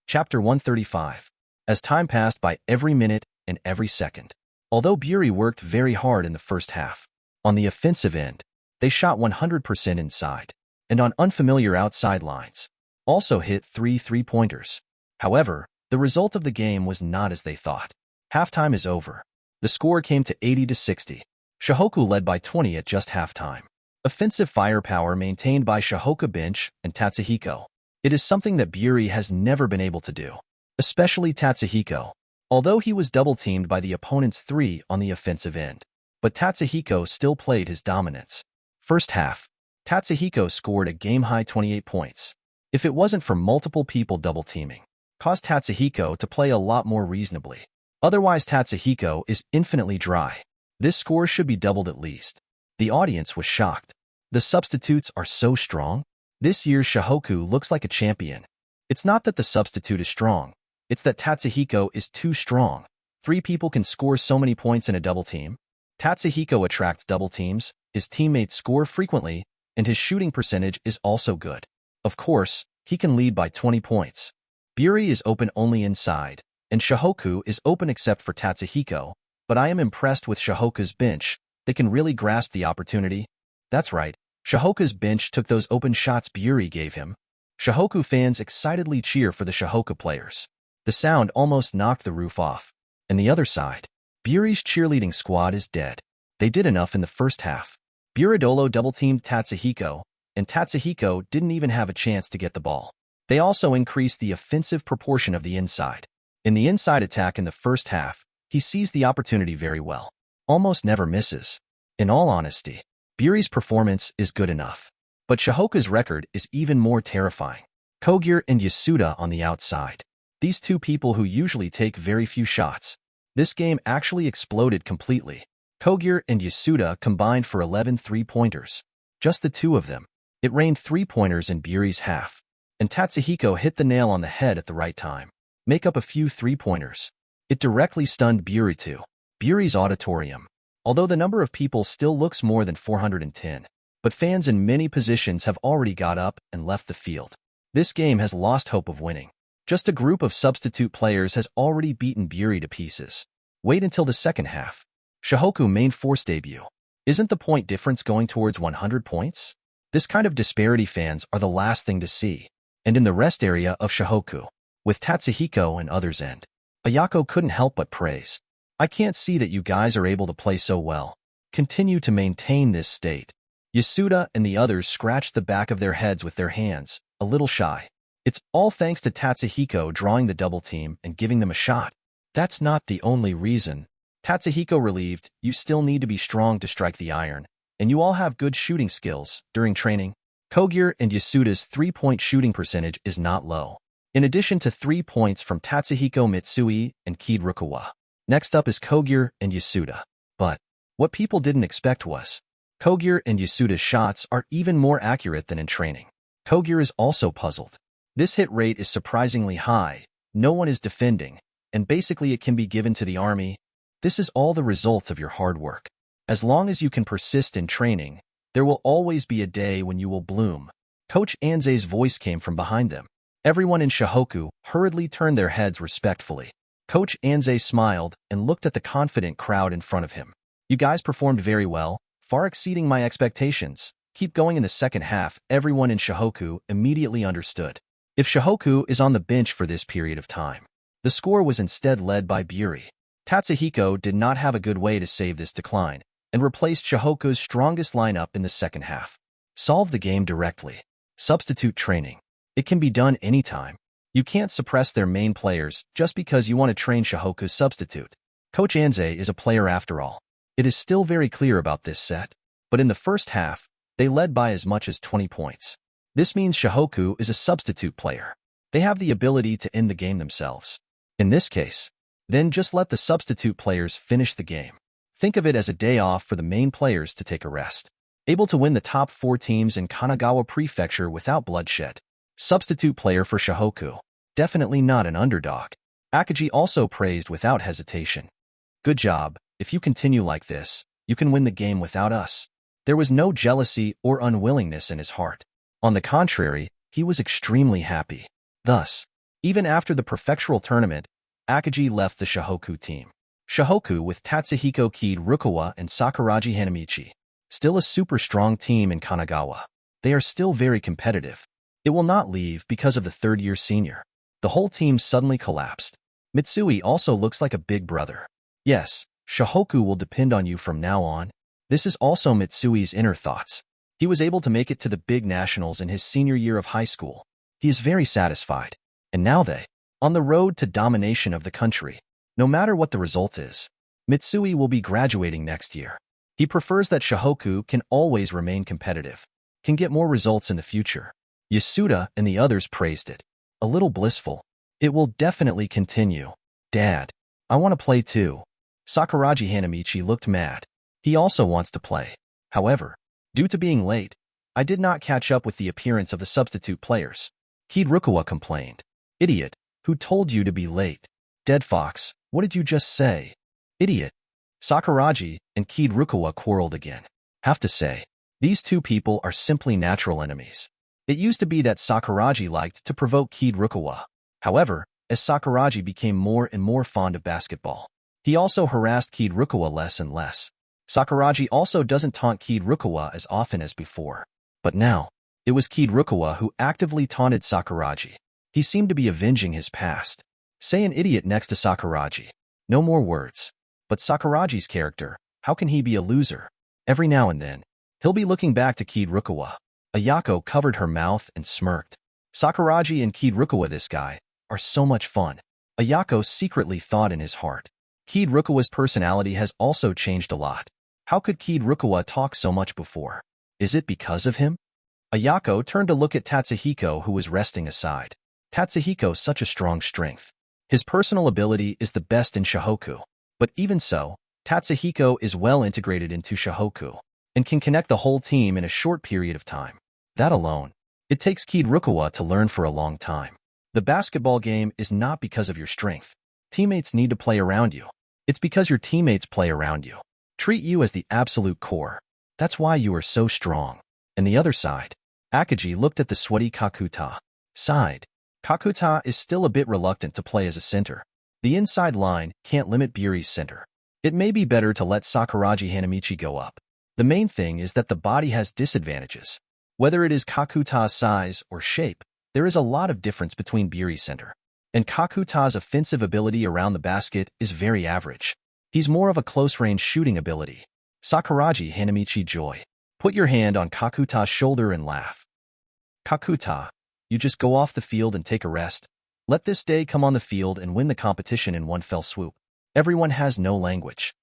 Chapter 135. As time passed by every minute and every second. Although Buri worked very hard in the first half, on the offensive end, they shot 100% inside, and on unfamiliar outside lines, also hit 3 three-pointers. However, the result of the game was not as they thought. Halftime is over. The score came to 80-60. Shohoku led by 20 at just halftime. Offensive firepower maintained by Shohoku bench and Tatsuhiko. It is something that Buri has never been able to do, especially Tatsuhiko, although he was double-teamed by the opponent's three on the offensive end. But Tatsuhiko still played his dominance. First half, Tatsuhiko scored a game-high 28 points. If it wasn't for multiple people double-teaming, caused Tatsuhiko to play a lot more reasonably. Otherwise, Tatsuhiko is infinitely dry. This score should be doubled at least. The audience was shocked. The substitutes are so strong. This year's Shohoku looks like a champion. It's not that the substitute is strong. It's that Tatsuhiko is too strong. 3 people can score so many points in a double team. Tatsuhiko attracts double teams, his teammates score frequently, and his shooting percentage is also good. Of course, he can lead by 20 points. Buri is open only inside, and Shohoku is open except for Tatsuhiko, but I am impressed with Shohoku's bench. They can really grasp the opportunity. That's right, Shohoku's bench took those open shots Buri gave him. Shohoku fans excitedly cheer for the Shohoku players. The sound almost knocked the roof off. And the other side, Buri's cheerleading squad is dead. They did enough in the first half. Buridolo double-teamed Tatsuhiko, and Tatsuhiko didn't even have a chance to get the ball. They also increased the offensive proportion of the inside. In the inside attack in the first half, he seized the opportunity very well. Almost never misses. In all honesty, Buri's performance is good enough. But Shohoku's record is even more terrifying. Kogure and Yasuda on the outside. These two people who usually take very few shots. This game actually exploded completely. Kogure and Yasuda combined for 11 three-pointers. Just the two of them. It rained three-pointers in Buri's half. And Tatsuhiko hit the nail on the head at the right time. Make up a few three-pointers. It directly stunned Buri too. Buri's auditorium. Although the number of people still looks more than 410. But fans in many positions have already got up and left the field. This game has lost hope of winning. Just a group of substitute players has already beaten Buri to pieces. Wait until the second half. Shohoku main force debut. Isn't the point difference going towards 100 points? This kind of disparity fans are the last thing to see. And in the rest area of Shohoku, with Tatsuhiko and others end, Ayako couldn't help but praise. I can't see that you guys are able to play so well. Continue to maintain this state. Yasuda and the others scratched the back of their heads with their hands, a little shy. It's all thanks to Tatsuhiko drawing the double team and giving them a shot. That's not the only reason. Tatsuhiko relieved, you still need to be strong to strike the iron, and you all have good shooting skills. During training, Kogure and Yasuda's three-point shooting percentage is not low. In addition to 3 points from Tatsuhiko Mitsui and Kid Rukawa. Next up is Kogure and Yasuda. But what people didn't expect was, Kogure and Yasuda's shots are even more accurate than in training. Kogure is also puzzled. This hit rate is surprisingly high, no one is defending, and basically it can be given to the army. This is all the result of your hard work. As long as you can persist in training, there will always be a day when you will bloom. Coach Anze's voice came from behind them. Everyone in Shohoku hurriedly turned their heads respectfully. Coach Anze smiled and looked at the confident crowd in front of him. You guys performed very well, far exceeding my expectations. Keep going in the second half. Everyone in Shohoku immediately understood. If Shohoku is on the bench for this period of time, the score was instead led by Buri. Tatsuhiko did not have a good way to save this decline and replaced Shohoku's strongest lineup in the second half. Solve the game directly. Substitute training. It can be done anytime. You can't suppress their main players just because you want to train Shohoku's substitute. Coach Anze is a player after all. It is still very clear about this set, but in the first half, they led by as much as 20 points. This means Shohoku is a substitute player. They have the ability to end the game themselves. In this case, then just let the substitute players finish the game. Think of it as a day off for the main players to take a rest. Able to win the top 4 teams in Kanagawa Prefecture without bloodshed. Substitute player for Shohoku. Definitely not an underdog. Akagi also praised without hesitation. Good job. If you continue like this, you can win the game without us. There was no jealousy or unwillingness in his heart. On the contrary, he was extremely happy. Thus, even after the prefectural tournament, Akagi left the Shohoku team. Shohoku with Tatsuhiko Kid Rukawa and Sakuraji Hanamichi. Still a super strong team in Kanagawa. They are still very competitive. It will not leave because of the third-year senior. The whole team suddenly collapsed. Mitsui also looks like a big brother. Yes, Shohoku will depend on you from now on. This is also Mitsui's inner thoughts. He was able to make it to the big nationals in his senior year of high school. He is very satisfied. And now they, on the road to domination of the country. No matter what the result is, Mitsui will be graduating next year. He prefers that Shohoku can always remain competitive, can get more results in the future. Yasuda and the others praised it. A little blissful. It will definitely continue. Dad, I want to play too. Sakuraji Hanamichi looked mad. He also wants to play. However, due to being late, I did not catch up with the appearance of the substitute players. Kid Rukawa complained. Idiot, who told you to be late? Dead fox, what did you just say? Idiot. Sakuraji and Kid Rukawa quarreled again. Have to say, these two people are simply natural enemies. It used to be that Sakuraji liked to provoke Kid Rukawa. However, as Sakuraji became more and more fond of basketball, he also harassed Kid Rukawa less and less. Sakuraji also doesn't taunt Kid Rukawa as often as before. But now, it was Kid Rukawa who actively taunted Sakuraji. He seemed to be avenging his past. Say an idiot next to Sakuraji. No more words. But Sakuraji's character, how can he be a loser? Every now and then, he'll be looking back to Kiirukawa. Ayako covered her mouth and smirked. Sakuraji and Kiirukawa, this guy, are so much fun. Ayako secretly thought in his heart. Kiirukawa's personality has also changed a lot. How could Kiirukawa talk so much before? Is it because of him? Ayako turned to look at Tatsuhiko, who was resting aside. Tatsuhiko's such a strong strength. His personal ability is the best in Shohoku. But even so, Tatsuhiko is well integrated into Shohoku and can connect the whole team in a short period of time. That alone, it takes Kiirukawa to learn for a long time. The basketball game is not because of your strength. Teammates need to play around you. It's because your teammates play around you. Treat you as the absolute core. That's why you are so strong. And the other side, Akagi looked at the sweaty Kakuta. Sighed. Kakuta is still a bit reluctant to play as a center. The inside line can't limit Buri's center. It may be better to let Sakuraji Hanamichi go up. The main thing is that the body has disadvantages. Whether it is Kakuta's size or shape, there is a lot of difference between Buri's center. And Kakuta's offensive ability around the basket is very average. He's more of a close-range shooting ability. Sakuraji Hanamichi joy. Put your hand on Kakuta's shoulder and laugh. Kakuta, you just go off the field and take a rest. Let this day come on the field and win the competition in one fell swoop. Everyone has no language.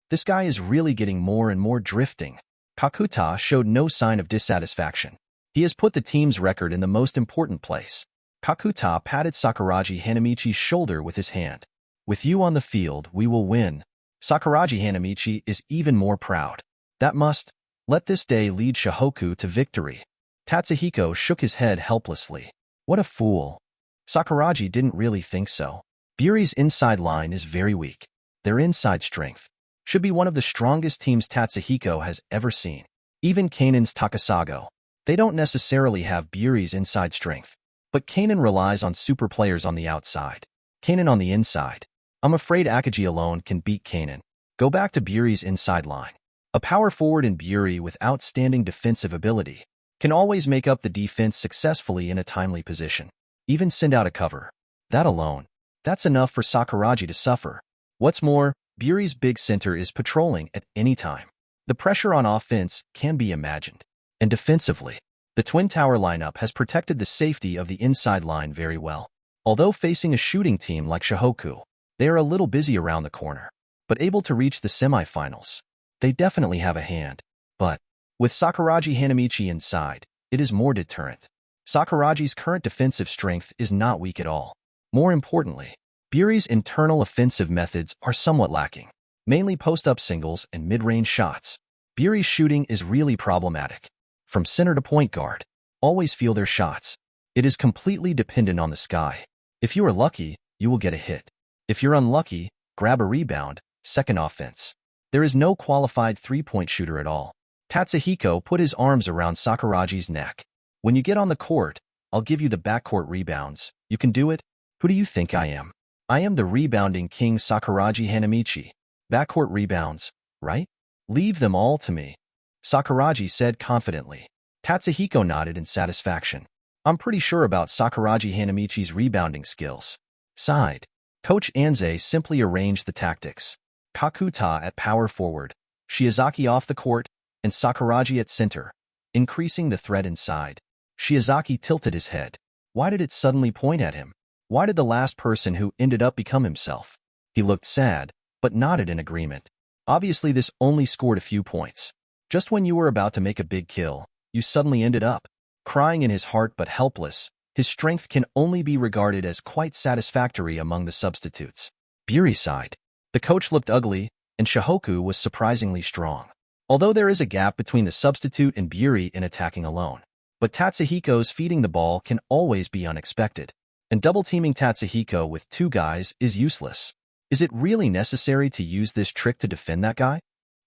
This guy is really getting more and more drifting. Kakuta showed no sign of dissatisfaction. He has put the team's record in the most important place. Kakuta patted Sakuraji Hanamichi's shoulder with his hand. With you on the field, we will win. Sakuraji Hanamichi is even more proud. That must let this day lead Shohoku to victory. Tatsuhiko shook his head helplessly. What a fool. Sakuraji didn't really think so. Buri's inside line is very weak. Their inside strength should be one of the strongest teams Tatsuhiko has ever seen. Even Kanan's Takasago. They don't necessarily have Buri's inside strength. But Kanan relies on super players on the outside. Kanan on the inside. I'm afraid Akagi alone can beat Kanan. Go back to Buri's inside line. A power forward in Buri with outstanding defensive ability can always make up the defense successfully in a timely position. Even send out a cover. That alone, that's enough for Sakuraji to suffer. What's more, Buri's big center is patrolling at any time. The pressure on offense can be imagined. And defensively, the Twin Tower lineup has protected the safety of the inside line very well. Although facing a shooting team like Shohoku, they are a little busy around the corner, but able to reach the semifinals. They definitely have a hand. But with Sakuraji Hanamichi inside, it is more deterrent. Sakuraji's current defensive strength is not weak at all. More importantly, Buri's internal offensive methods are somewhat lacking, mainly post-up singles and mid-range shots. Buri's shooting is really problematic. From center to point guard, always feel their shots. It is completely dependent on the sky. If you are lucky, you will get a hit. If you're unlucky, grab a rebound, second offense. There is no qualified three-point shooter at all. Tatsuhiko put his arms around Sakuraji's neck. When you get on the court, I'll give you the backcourt rebounds. You can do it? Who do you think I am? I am the rebounding king Sakuraji Hanamichi. Backcourt rebounds, right? Leave them all to me. Sakuraji said confidently. Tatsuhiko nodded in satisfaction. I'm pretty sure about Sakuraji Hanamichi's rebounding skills. Sighed. Coach Anze simply arranged the tactics. Kakuta at power forward, Shiozaki off the court, and Sakuraji at center, increasing the threat inside. Shiozaki tilted his head. Why did it suddenly point at him? Why did the last person who ended up become himself? He looked sad, but nodded in agreement. Obviously this only scored a few points. Just when you were about to make a big kill, you suddenly ended up crying in his heart but helpless. His strength can only be regarded as quite satisfactory among the substitutes. Buri sighed. The coach looked ugly, and Shohoku was surprisingly strong. Although there is a gap between the substitute and Buri in attacking alone. But Tatsuhiko's feeding the ball can always be unexpected. And double-teaming Tatsuhiko with two guys is useless. Is it really necessary to use this trick to defend that guy?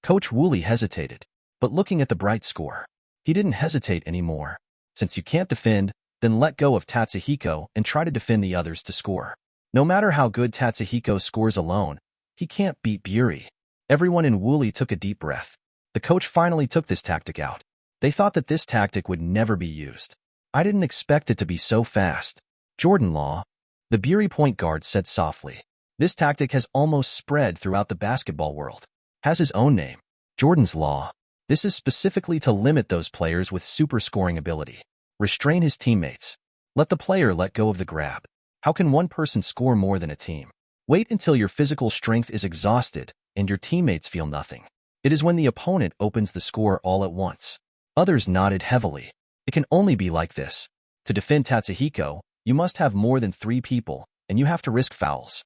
Coach Woolley hesitated. But looking at the bright score, he didn't hesitate anymore. Since you can't defend, then let go of Tatsuhiko and try to defend the others to score. No matter how good Tatsuhiko scores alone, he can't beat Buri. Everyone in Woolley took a deep breath. The coach finally took this tactic out. They thought that this tactic would never be used. I didn't expect it to be so fast. Jordan Law, the Buri point guard, said softly. This tactic has almost spread throughout the basketball world. Has his own name, Jordan's Law. This is specifically to limit those players with super scoring ability. Restrain his teammates. Let the player let go of the grab. How can one person score more than a team? Wait until your physical strength is exhausted and your teammates feel nothing. It is when the opponent opens the score all at once. Others nodded heavily. It can only be like this. To defend Tatsuhiko, you must have more than 3 people, and you have to risk fouls.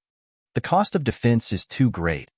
The cost of defense is too great.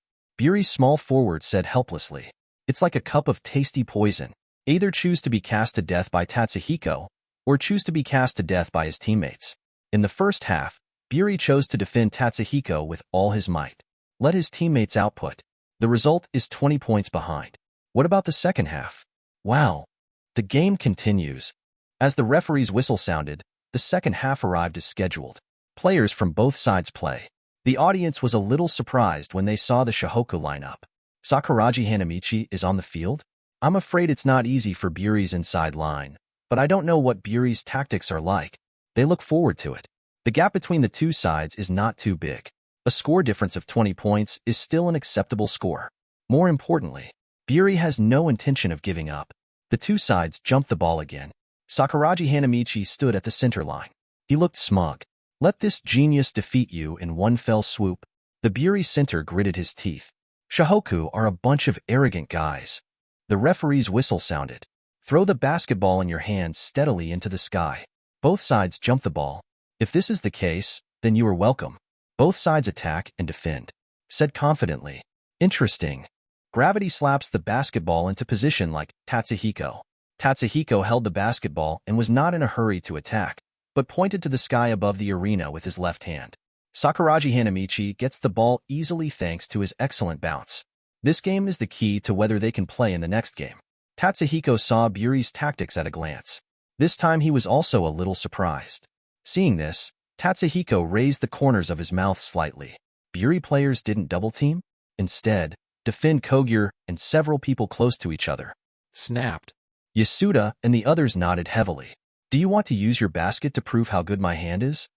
Buri's small forward said helplessly. It's like a cup of tasty poison. Either choose to be cast to death by Tatsuhiko, or choose to be cast to death by his teammates. In the first half, Buri chose to defend Tatsuhiko with all his might. Let his teammates output. The result is 20 points behind. What about the second half? Wow. The game continues. As the referee's whistle sounded, the second half arrived as scheduled. Players from both sides play. The audience was a little surprised when they saw the Shohoku lineup. Sakuragi Hanamichi is on the field? I'm afraid it's not easy for Buri's inside line, but I don't know what Buri's tactics are like. They look forward to it. The gap between the two sides is not too big. A score difference of 20 points is still an acceptable score. More importantly, Buri has no intention of giving up. The two sides jumped the ball again. Sakuragi Hanamichi stood at the center line. He looked smug. Let this genius defeat you in one fell swoop. The Buri center gritted his teeth. Shohoku are a bunch of arrogant guys. The referee's whistle sounded. Throw the basketball in your hands steadily into the sky. Both sides jump the ball. If this is the case, then you are welcome. Both sides attack and defend. Said confidently. Interesting. Gravity slaps the basketball into position like Tatsuhiko. Tatsuhiko held the basketball and was not in a hurry to attack, but pointed to the sky above the arena with his left hand. Sakuragi Hanamichi gets the ball easily thanks to his excellent bounce. This game is the key to whether they can play in the next game. Tatsuhiko saw Buri's tactics at a glance. This time he was also a little surprised. Seeing this, Tatsuhiko raised the corners of his mouth slightly. Buri players didn't double-team? Instead, defend Kogure and several people close to each other. Snapped. Yasuda and the others nodded heavily. Do you want to use your basket to prove how good my hand is?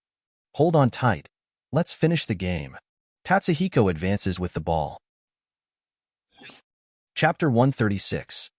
Hold on tight. Let's finish the game. Tatsuhiko advances with the ball. Chapter 136.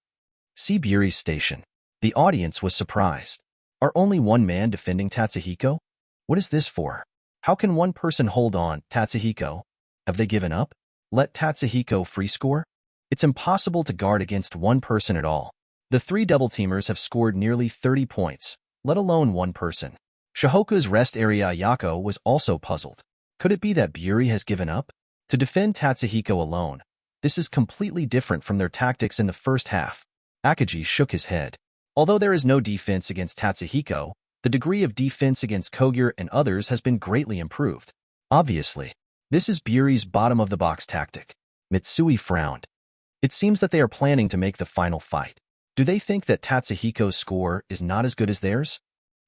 See Buri's station. The audience was surprised. Are only one man defending Tatsuhiko? What is this for? How can one person hold on, Tatsuhiko? Have they given up? Let Tatsuhiko free score? It's impossible to guard against one person at all. The 3 double-teamers have scored nearly 30 points, let alone one person. Shohoku's rest area Ayako was also puzzled. Could it be that Buri has given up? To defend Tatsuhiko alone, this is completely different from their tactics in the first half. Akagi shook his head. Although there is no defense against Tatsuhiko, the degree of defense against Kogure and others has been greatly improved. Obviously, this is Buri's bottom-of-the-box tactic. Mitsui frowned. It seems that they are planning to make the final fight. Do they think that Tatsuhiko's score is not as good as theirs?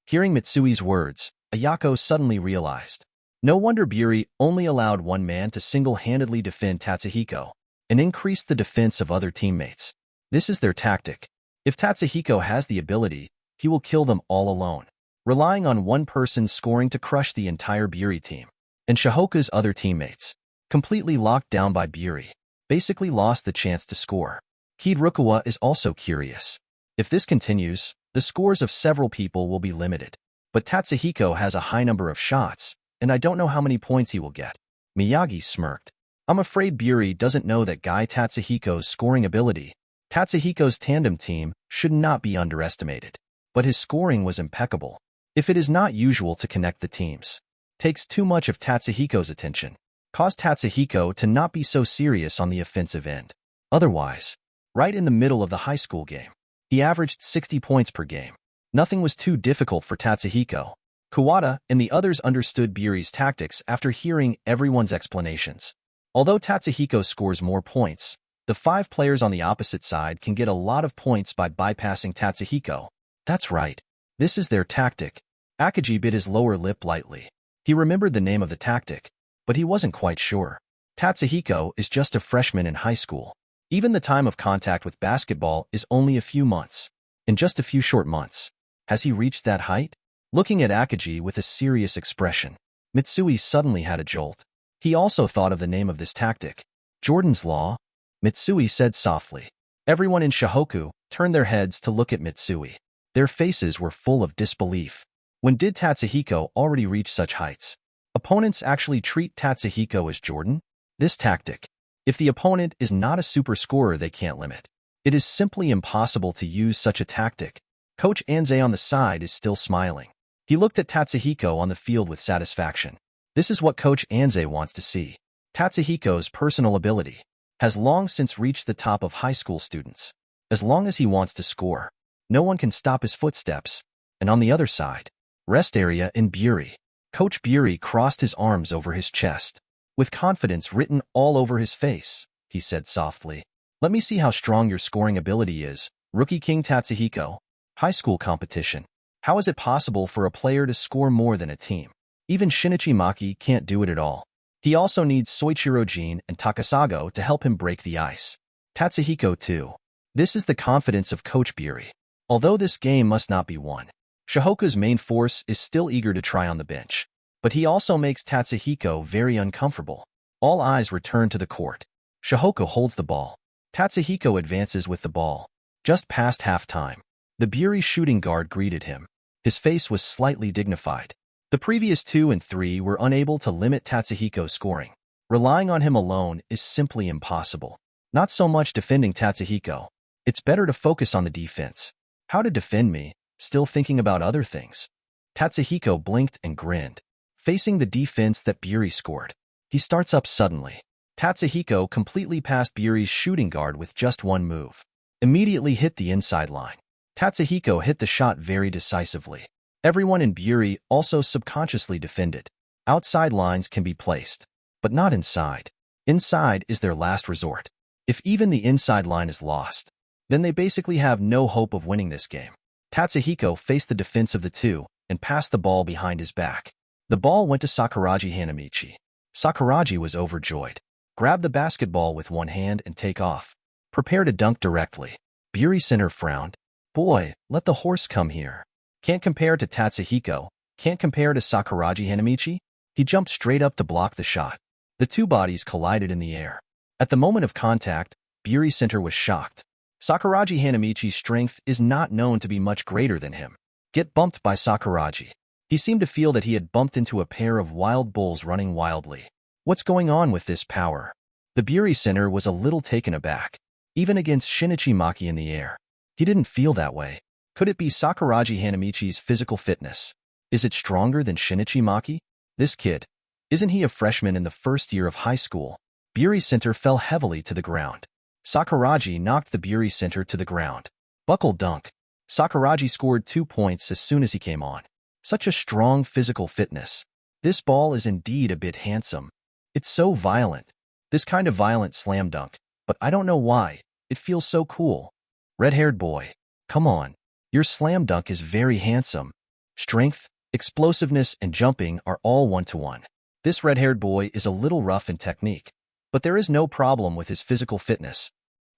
Hearing Mitsui's words, Ayako suddenly realized. No wonder Buri only allowed one man to single-handedly defend Tatsuhiko and increase the defense of other teammates. This is their tactic. If Tatsuhiko has the ability, he will kill them all alone, relying on one person scoring to crush the entire Buri team. And Shohoku's other teammates, completely locked down by Buri, basically lost the chance to score. Kid Rukawa is also curious. If this continues, the scores of several people will be limited. But Tatsuhiko has a high number of shots, and I don't know how many points he will get. Miyagi smirked. I'm afraid Buri doesn't know that Guy Tatsuhiko's scoring ability. Tatsuhiko's tandem team should not be underestimated. But his scoring was impeccable. If it is not usual to connect the teams, takes too much of Tatsuhiko's attention, caused Tatsuhiko to not be so serious on the offensive end. Otherwise, right in the middle of the high school game, he averaged 60 points per game. Nothing was too difficult for Tatsuhiko. Kawada and the others understood Buri's tactics after hearing everyone's explanations. Although Tatsuhiko scores more points, the 5 players on the opposite side can get a lot of points by bypassing Tatsuhiko. That's right. This is their tactic. Akagi bit his lower lip lightly. He remembered the name of the tactic, but he wasn't quite sure. Tatsuhiko is just a freshman in high school. Even the time of contact with basketball is only a few months. In just a few short months, has he reached that height? Looking at Akagi with a serious expression, Mitsui suddenly had a jolt. He also thought of the name of this tactic. Jordan's Law, Mitsui said softly. Everyone in Shohoku turned their heads to look at Mitsui. Their faces were full of disbelief. When did Tatsuhiko already reach such heights? Opponents actually treat Tatsuhiko as Jordan? This tactic. If the opponent is not a super scorer, they can't limit. It is simply impossible to use such a tactic. Coach Anze on the side is still smiling. He looked at Tatsuhiko on the field with satisfaction. This is what Coach Anze wants to see. Tatsuhiko's personal ability has long since reached the top of high school students. As long as he wants to score, no one can stop his footsteps. And on the other side, rest area in Buri. Coach Buri crossed his arms over his chest. With confidence written all over his face, he said softly, "Let me see how strong your scoring ability is, Rookie King Tatsuhiko." High school competition. How is it possible for a player to score more than a team? Even Shinichi Maki can't do it at all. He also needs Soichiro Jin and Takasago to help him break the ice. Tatsuhiko too. This is the confidence of Coach Buri. Although this game must not be won, Shohoku's main force is still eager to try on the bench. But he also makes Tatsuhiko very uncomfortable. All eyes return to the court. Shohoku holds the ball. Tatsuhiko advances with the ball. Just past halftime, the Buri shooting guard greeted him. His face was slightly dignified. The previous 2 and 3 were unable to limit Tatsuhiko's scoring. Relying on him alone is simply impossible. Not so much defending Tatsuhiko. It's better to focus on the defense. How to defend me, still thinking about other things. Tatsuhiko blinked and grinned, facing the defense that Buri scored. He starts up suddenly. Tatsuhiko completely passed Buri's shooting guard with just one move. Immediately hit the inside line. Tatsuhiko hit the shot very decisively. Everyone in Buri also subconsciously defended. Outside lines can be placed, but not inside. Inside is their last resort. If even the inside line is lost, then they basically have no hope of winning this game. Tatsuhiko faced the defense of the 2 and passed the ball behind his back. The ball went to Sakuragi Hanamichi. Sakuragi was overjoyed. Grab the basketball with one hand and take off. Prepare to dunk directly. Buri Center frowned. Boy, let the horse come here. Can't compare to Tatsuhiko. Can't compare to Sakuragi Hanamichi. He jumped straight up to block the shot. The 2 bodies collided in the air. At the moment of contact, Buri Center was shocked. Sakuragi Hanamichi's strength is not known to be much greater than him. Get bumped by Sakuragi. He seemed to feel that he had bumped into a pair of wild bulls running wildly. What's going on with this power? The Buri Center was a little taken aback. Even against Shinichi Maki in the air, he didn't feel that way. Could it be Sakuragi Hanamichi's physical fitness? Is it stronger than Shinichi Maki? This kid, isn't he a freshman in the first year of high school? Buri Center fell heavily to the ground. Sakuragi knocked the Buri Center to the ground. Buckle dunk. Sakuragi scored 2 points as soon as he came on. Such a strong physical fitness. This ball is indeed a bit handsome. It's so violent. This kind of violent slam dunk. But I don't know why. It feels so cool. Red-haired boy. Come on. Your slam dunk is very handsome. Strength, explosiveness, and jumping are all one-to-one. This red-haired boy is a little rough in technique, but there is no problem with his physical fitness.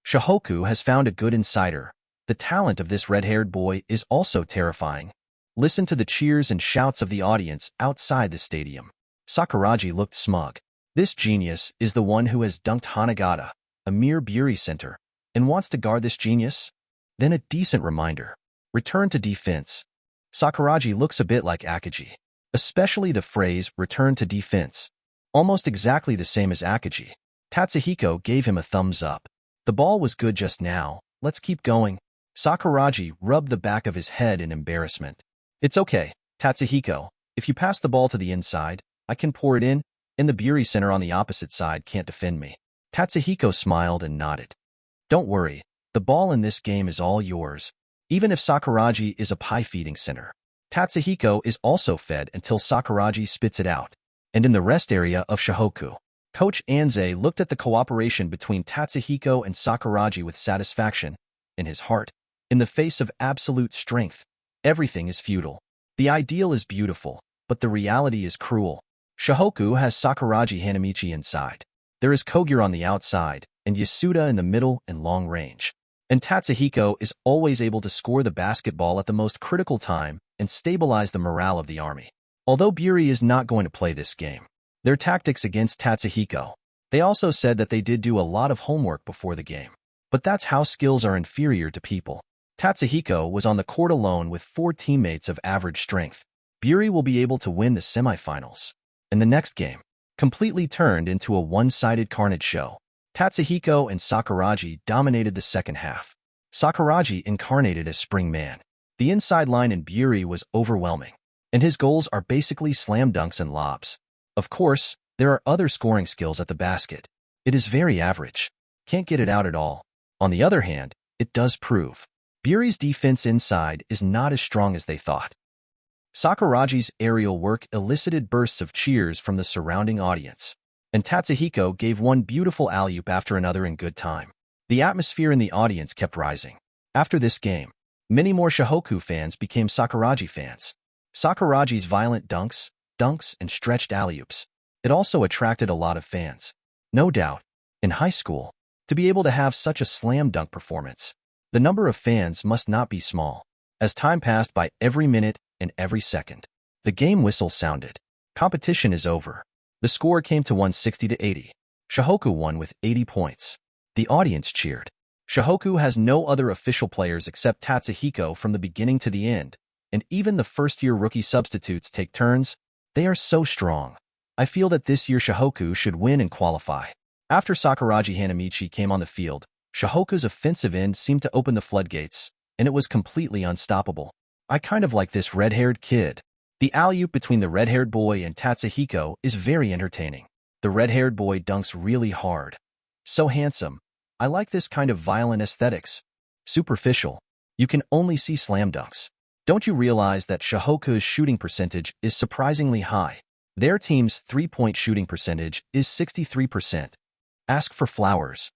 Shohoku has found a good insider. The talent of this red-haired boy is also terrifying. Listen to the cheers and shouts of the audience outside the stadium. Sakuragi looked smug. This genius is the one who has dunked Hanagata, a mere Buri Center, and wants to guard this genius? Then a decent reminder. Return to defense. Sakuragi looks a bit like Akagi, especially the phrase return to defense. Almost exactly the same as Akagi. Tatsuhiko gave him a thumbs up. The ball was good just now. Let's keep going. Sakuragi rubbed the back of his head in embarrassment. It's okay, Tatsuhiko. If you pass the ball to the inside, I can pour it in, and the Buri Center on the opposite side can't defend me. Tatsuhiko smiled and nodded. Don't worry, the ball in this game is all yours. Even if Sakuragi is a pie-feeding center, Tatsuhiko is also fed until Sakuragi spits it out. And in the rest area of Shohoku, Coach Anze looked at the cooperation between Tatsuhiko and Sakuragi with satisfaction. In his heart, in the face of absolute strength, everything is futile. The ideal is beautiful, but the reality is cruel. Shohoku has Sakuragi Hanamichi inside. There is Kogure on the outside, and Yasuda in the middle and long range. And Tatsuhiko is always able to score the basketball at the most critical time and stabilize the morale of the army. Although Buri is not going to play this game, their tactics against Tatsuhiko. They also said that they did do a lot of homework before the game. But that's how skills are inferior to people. Tatsuhiko was on the court alone with 4 teammates of average strength. Buri will be able to win the semifinals. And the next game completely turned into a one-sided carnage show. Tatsuhiko and Sakuragi dominated the second half. Sakuragi incarnated as Spring Man. The inside line in Buri was overwhelming, and his goals are basically slam dunks and lobs. Of course, there are other scoring skills at the basket. It is very average. Can't get it out at all. On the other hand, it does prove Buri's defense inside is not as strong as they thought. Sakuragi's aerial work elicited bursts of cheers from the surrounding audience, and Tatsuhiko gave one beautiful alley-oop after another in good time. The atmosphere in the audience kept rising. After this game, many more Shohoku fans became Sakuragi fans. Sakuragi's violent dunks, and stretched alley-oops. It also attracted a lot of fans. No doubt, in high school, to be able to have such a slam dunk performance, the number of fans must not be small. As time passed by every minute and every second, the game whistle sounded. Competition is over. The score came to 160-80. Shohoku won with 80 points. The audience cheered. Shohoku has no other official players except Tatsuhiko from the beginning to the end, and even the first-year rookie substitutes take turns. They are so strong. I feel that this year Shohoku should win and qualify. After Sakuragi Hanamichi came on the field, Shohoku's offensive end seemed to open the floodgates, and it was completely unstoppable. I kind of like this red-haired kid. The alley-oop between the red-haired boy and Tatsuhiko is very entertaining. The red-haired boy dunks really hard. So handsome. I like this kind of violent aesthetics. Superficial. You can only see slam dunks. Don't you realize that Shohoku's shooting percentage is surprisingly high? Their team's three-point shooting percentage is 63%. Ask for flowers.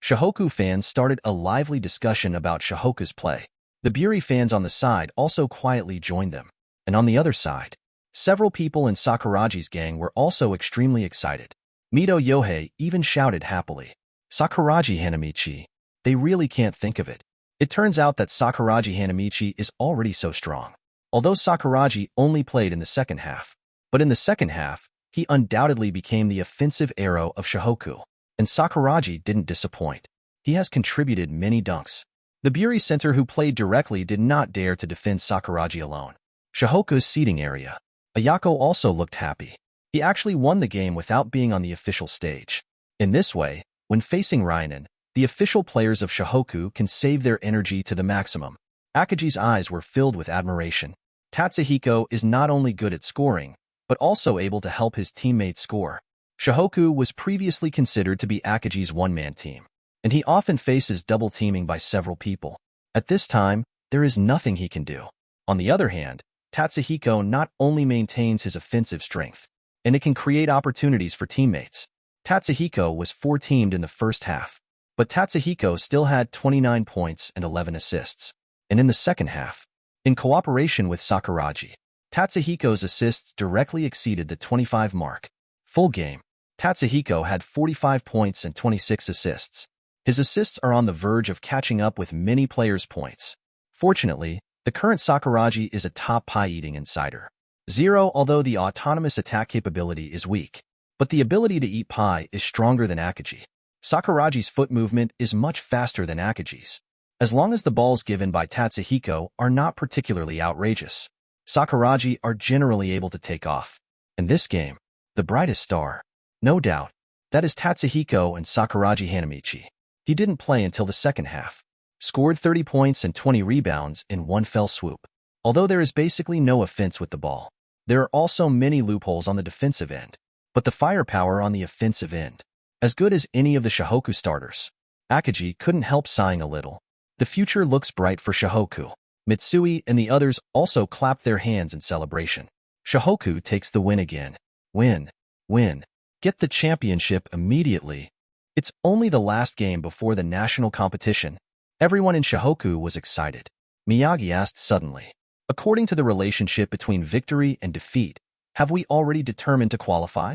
Shohoku fans started a lively discussion about Shohoku's play. The Buri fans on the side also quietly joined them. And on the other side, several people in Sakuragi's gang were also extremely excited. Mido Yohei even shouted happily, "Sakuragi Hanamichi." They really can't think of it. It turns out that Sakuragi Hanamichi is already so strong. Although Sakuragi only played in the second half, but in the second half, he undoubtedly became the offensive arrow of Shohoku. And Sakuragi didn't disappoint. He has contributed many dunks. The Buri center who played directly did not dare to defend Sakuragi alone. Shohoku's seating area. Ayako also looked happy. He actually won the game without being on the official stage. In this way, when facing Ryanen, the official players of Shohoku can save their energy to the maximum. Akaji's eyes were filled with admiration. Tatsuhiko is not only good at scoring, but also able to help his teammates score. Shohoku was previously considered to be Akaji's one-man team, and he often faces double teaming by several people. At this time, there is nothing he can do. On the other hand, Tatsuhiko not only maintains his offensive strength, and it can create opportunities for teammates. Tatsuhiko was 4-teamed in the first half, but Tatsuhiko still had 29 points and 11 assists. And in the second half, in cooperation with Sakuragi, Tatsuhiko's assists directly exceeded the 25 mark. Full game, Tatsuhiko had 45 points and 26 assists. His assists are on the verge of catching up with many players' points. Fortunately, the current Sakuragi is a top pie-eating insider. 0 Although the autonomous attack capability is weak, but the ability to eat pie is stronger than Akaji. Sakuragi's foot movement is much faster than Akaji's. As long as the balls given by Tatsuhiko are not particularly outrageous, Sakuragi are generally able to take off. In this game, the brightest star, no doubt, that is Tatsuhiko and Sakuragi Hanamichi. He didn't play until the second half. Scored 30 points and 20 rebounds in one fell swoop. Although there is basically no offense with the ball, there are also many loopholes on the defensive end, but the firepower on the offensive end, as good as any of the Shohoku starters. Akaji couldn't help sighing a little. The future looks bright for Shohoku. Mitsui and the others also clapped their hands in celebration. Shohoku takes the win again. Win. Get the championship immediately. It's only the last game before the national competition. Everyone in Shohoku was excited. Miyagi asked suddenly, according to the relationship between victory and defeat, have we already determined to qualify?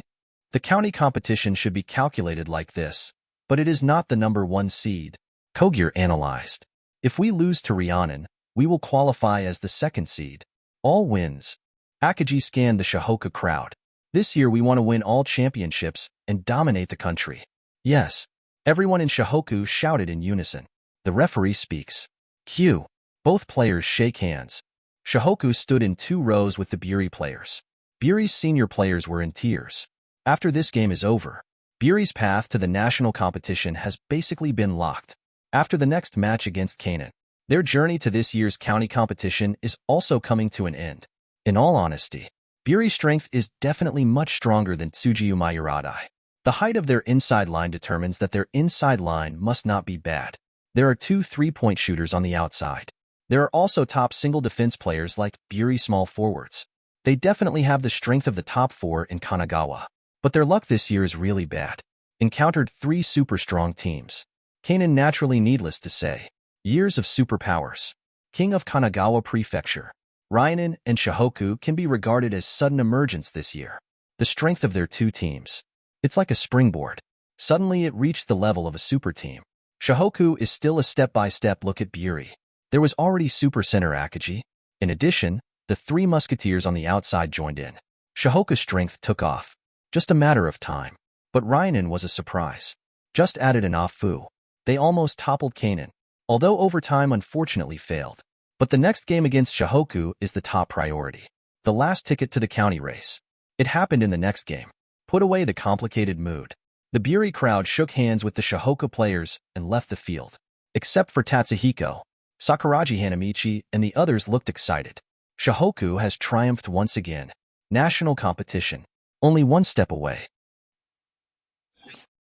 The county competition should be calculated like this, but it is not the number 1 seed. Kogir analyzed. If we lose to Rhiannon, we will qualify as the 2nd seed. All wins. Akaji scanned the Shohoku crowd. This year we want to win all championships and dominate the country. Yes. Everyone in Shohoku shouted in unison. The referee speaks. Cue. Both players shake hands. Shohoku stood in 2 rows with the Buri players. Buri's senior players were in tears. After this game is over, Buri's path to the national competition has basically been locked. After the next match against Kanan, their journey to this year's county competition is also coming to an end. In all honesty, Buri's strength is definitely much stronger than Tsujiyu Mayuradai. The height of their inside line determines that their inside line must not be bad. There are 2 3-point shooters on the outside. There are also top single defense players like Buri small forwards. They definitely have the strength of the top 4 in Kanagawa. But their luck this year is really bad. Encountered 3 super strong teams. Kanan naturally needless to say. Years of superpowers. King of Kanagawa Prefecture. Ryanen and Shohoku can be regarded as sudden emergence this year. The strength of their 2 teams. It's like a springboard. Suddenly it reached the level of a super team. Shohoku is still a step-by-step look at Buri. There was already super center Akagi. In addition, the 3 musketeers on the outside joined in. Shohoku's strength took off. Just a matter of time. But Ryanen was a surprise. Just added an off-fu. They almost toppled Kanan, although overtime unfortunately failed. But the next game against Shohoku is the top priority. The last ticket to the county race. It happened in the next game. Put away the complicated mood. The Buri crowd shook hands with the Shohoku players and left the field. Except for Tatsuhiko, Sakuraji Hanamichi, and the others looked excited. Shohoku has triumphed once again. National competition. Only 1 step away.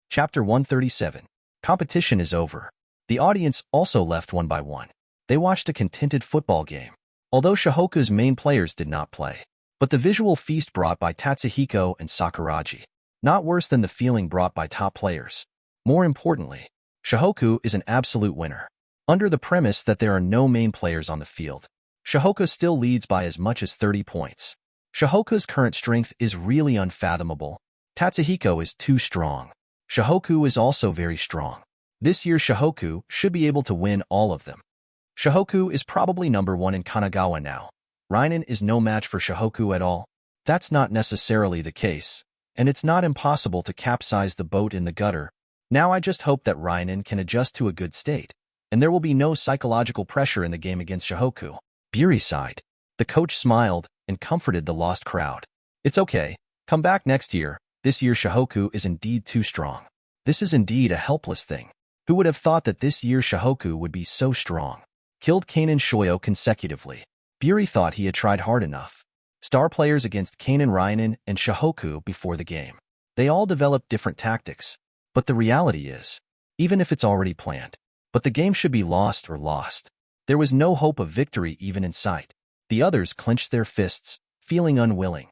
Chapter 137. Competition is over. The audience also left one by one. They watched a contented football game, although Shohoku's main players did not play. But the visual feast brought by Tatsuhiko and Sakuraji, not worse than the feeling brought by top players. More importantly, Shohoku is an absolute winner. Under the premise that there are no main players on the field, Shohoku still leads by as much as 30 points. Shohoku's current strength is really unfathomable. Tatsuhiko is too strong. Shohoku is also very strong. This year Shohoku should be able to win all of them. Shohoku is probably number 1 in Kanagawa now. Ryanen is no match for Shohoku at all. That's not necessarily the case, and it's not impossible to capsize the boat in the gutter. Now I just hope that Ryanen can adjust to a good state, and there will be no psychological pressure in the game against Shohoku. Buri sighed. The coach smiled and comforted the lost crowd. It's okay. Come back next year. This year Shohoku is indeed too strong. This is indeed a helpless thing. Who would have thought that this year Shohoku would be so strong? Killed Kanan Shoyo consecutively. Buri thought he had tried hard enough. Star players against Kanan Ryanen and Shohoku before the game. They all developed different tactics. But the reality is, even if it's already planned, but the game should be lost or lost. There was no hope of victory even in sight. The others clenched their fists, feeling unwilling.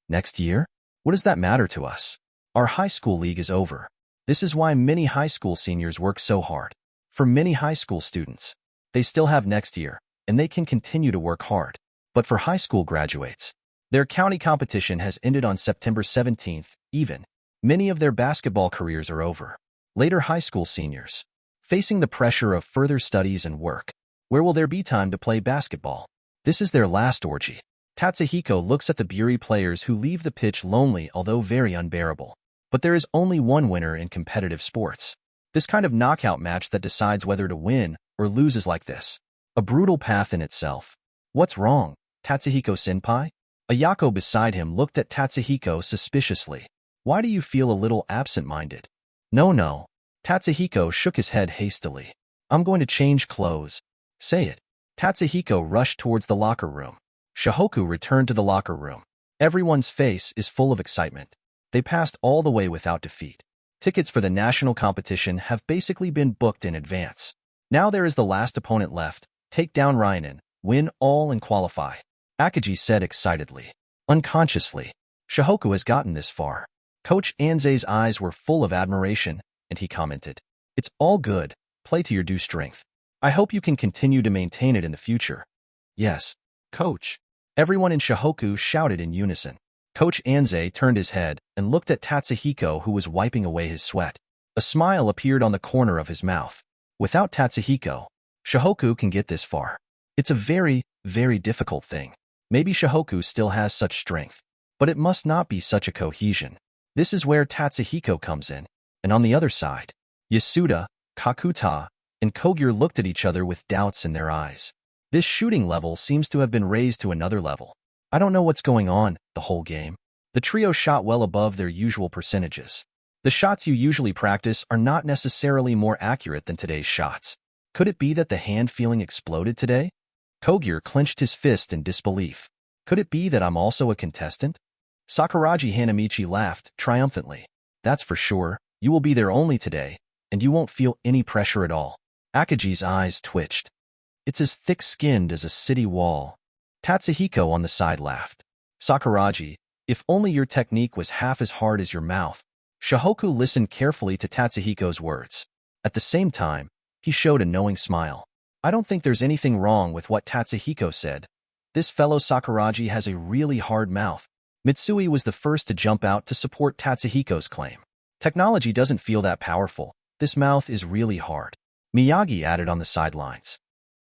Next year? What does that matter to us? Our high school league is over. This is why many high school seniors work so hard. For many high school students, they still have next year, and they can continue to work hard. But for high school graduates, their county competition has ended on September 17th, even. Many of their basketball careers are over. Later high school seniors, facing the pressure of further studies and work. Where will there be time to play basketball? This is their last orgy. Tatsuhiko looks at the Buri players who leave the pitch lonely although very unbearable. But there is only one winner in competitive sports. This kind of knockout match that decides whether to win or lose is like this. A brutal path in itself. What's wrong, Tatsuhiko-senpai? Ayako beside him looked at Tatsuhiko suspiciously. Why do you feel a little absent-minded? No. Tatsuhiko shook his head hastily. I'm going to change clothes. Say it. Tatsuhiko rushed towards the locker room. Shohoku returned to the locker room. Everyone's face is full of excitement. They passed all the way without defeat. Tickets for the national competition have basically been booked in advance. Now there is the last opponent left. Take down Ryanen, win all and qualify. Akagi said excitedly. Unconsciously, Shohoku has gotten this far. Coach Anze's eyes were full of admiration, and he commented, It's all good. Play to your due strength. I hope you can continue to maintain it in the future. Yes, Coach. Everyone in Shohoku shouted in unison. Coach Anze turned his head and looked at Tatsuhiko, who was wiping away his sweat. A smile appeared on the corner of his mouth. Without Tatsuhiko, Shohoku can get this far. It's a very, very difficult thing. Maybe Shohoku still has such strength. But it must not be such a cohesion. This is where Tatsuhiko comes in. And on the other side, Yasuda, Kakuta, and Kogure looked at each other with doubts in their eyes. This shooting level seems to have been raised to another level. I don't know what's going on the whole game. The trio shot well above their usual percentages. The shots you usually practice are not necessarily more accurate than today's shots. Could it be that the hand feeling exploded today? Kogure clenched his fist in disbelief. Could it be that I'm also a contestant? Sakuragi Hanamichi laughed triumphantly. That's for sure. You will be there only today, and you won't feel any pressure at all. Akaji's eyes twitched. It's as thick-skinned as a city wall. Tatsuhiko on the side laughed. Sakuragi, if only your technique was half as hard as your mouth. Shohoku listened carefully to Tatsuhiko's words. At the same time, he showed a knowing smile. I don't think there's anything wrong with what Tatsuhiko said. This fellow Sakuragi has a really hard mouth. Mitsui was the first to jump out to support Tatsuhiko's claim. Technology doesn't feel that powerful. This mouth is really hard. Miyagi added on the sidelines.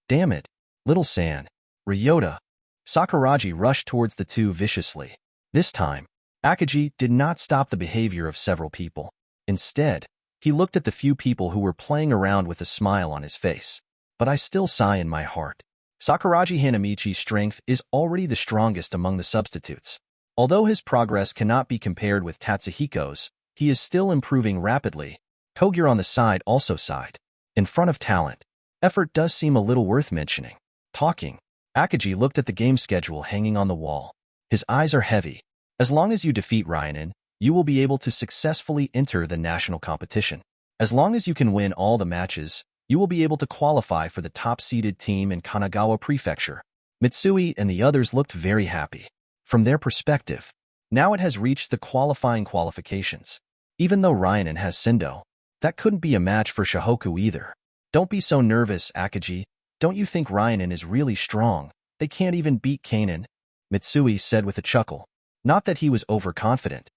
Damn it, Little San. Ryota. Sakuragi rushed towards the two viciously. This time, Akaji did not stop the behavior of several people. Instead, he looked at the few people who were playing around with a smile on his face. But I still sigh in my heart. Sakuragi Hanamichi's strength is already the strongest among the substitutes. Although his progress cannot be compared with Tatsuhiko's, he is still improving rapidly. Kogure on the side also sighed. In front of talent, effort does seem a little worth mentioning. Talking, Akaji looked at the game schedule hanging on the wall. His eyes are heavy. As long as you defeat Ryanen, you will be able to successfully enter the national competition. As long as you can win all the matches, you will be able to qualify for the top-seeded team in Kanagawa Prefecture. Mitsui and the others looked very happy. From their perspective, now it has reached the qualifying qualifications. Even though Ryanen has Sendo, that couldn't be a match for Shohoku either. Don't be so nervous, Akaji. Don't you think Ryanen is really strong? They can't even beat Kanon, Mitsui said with a chuckle. Not that he was overconfident.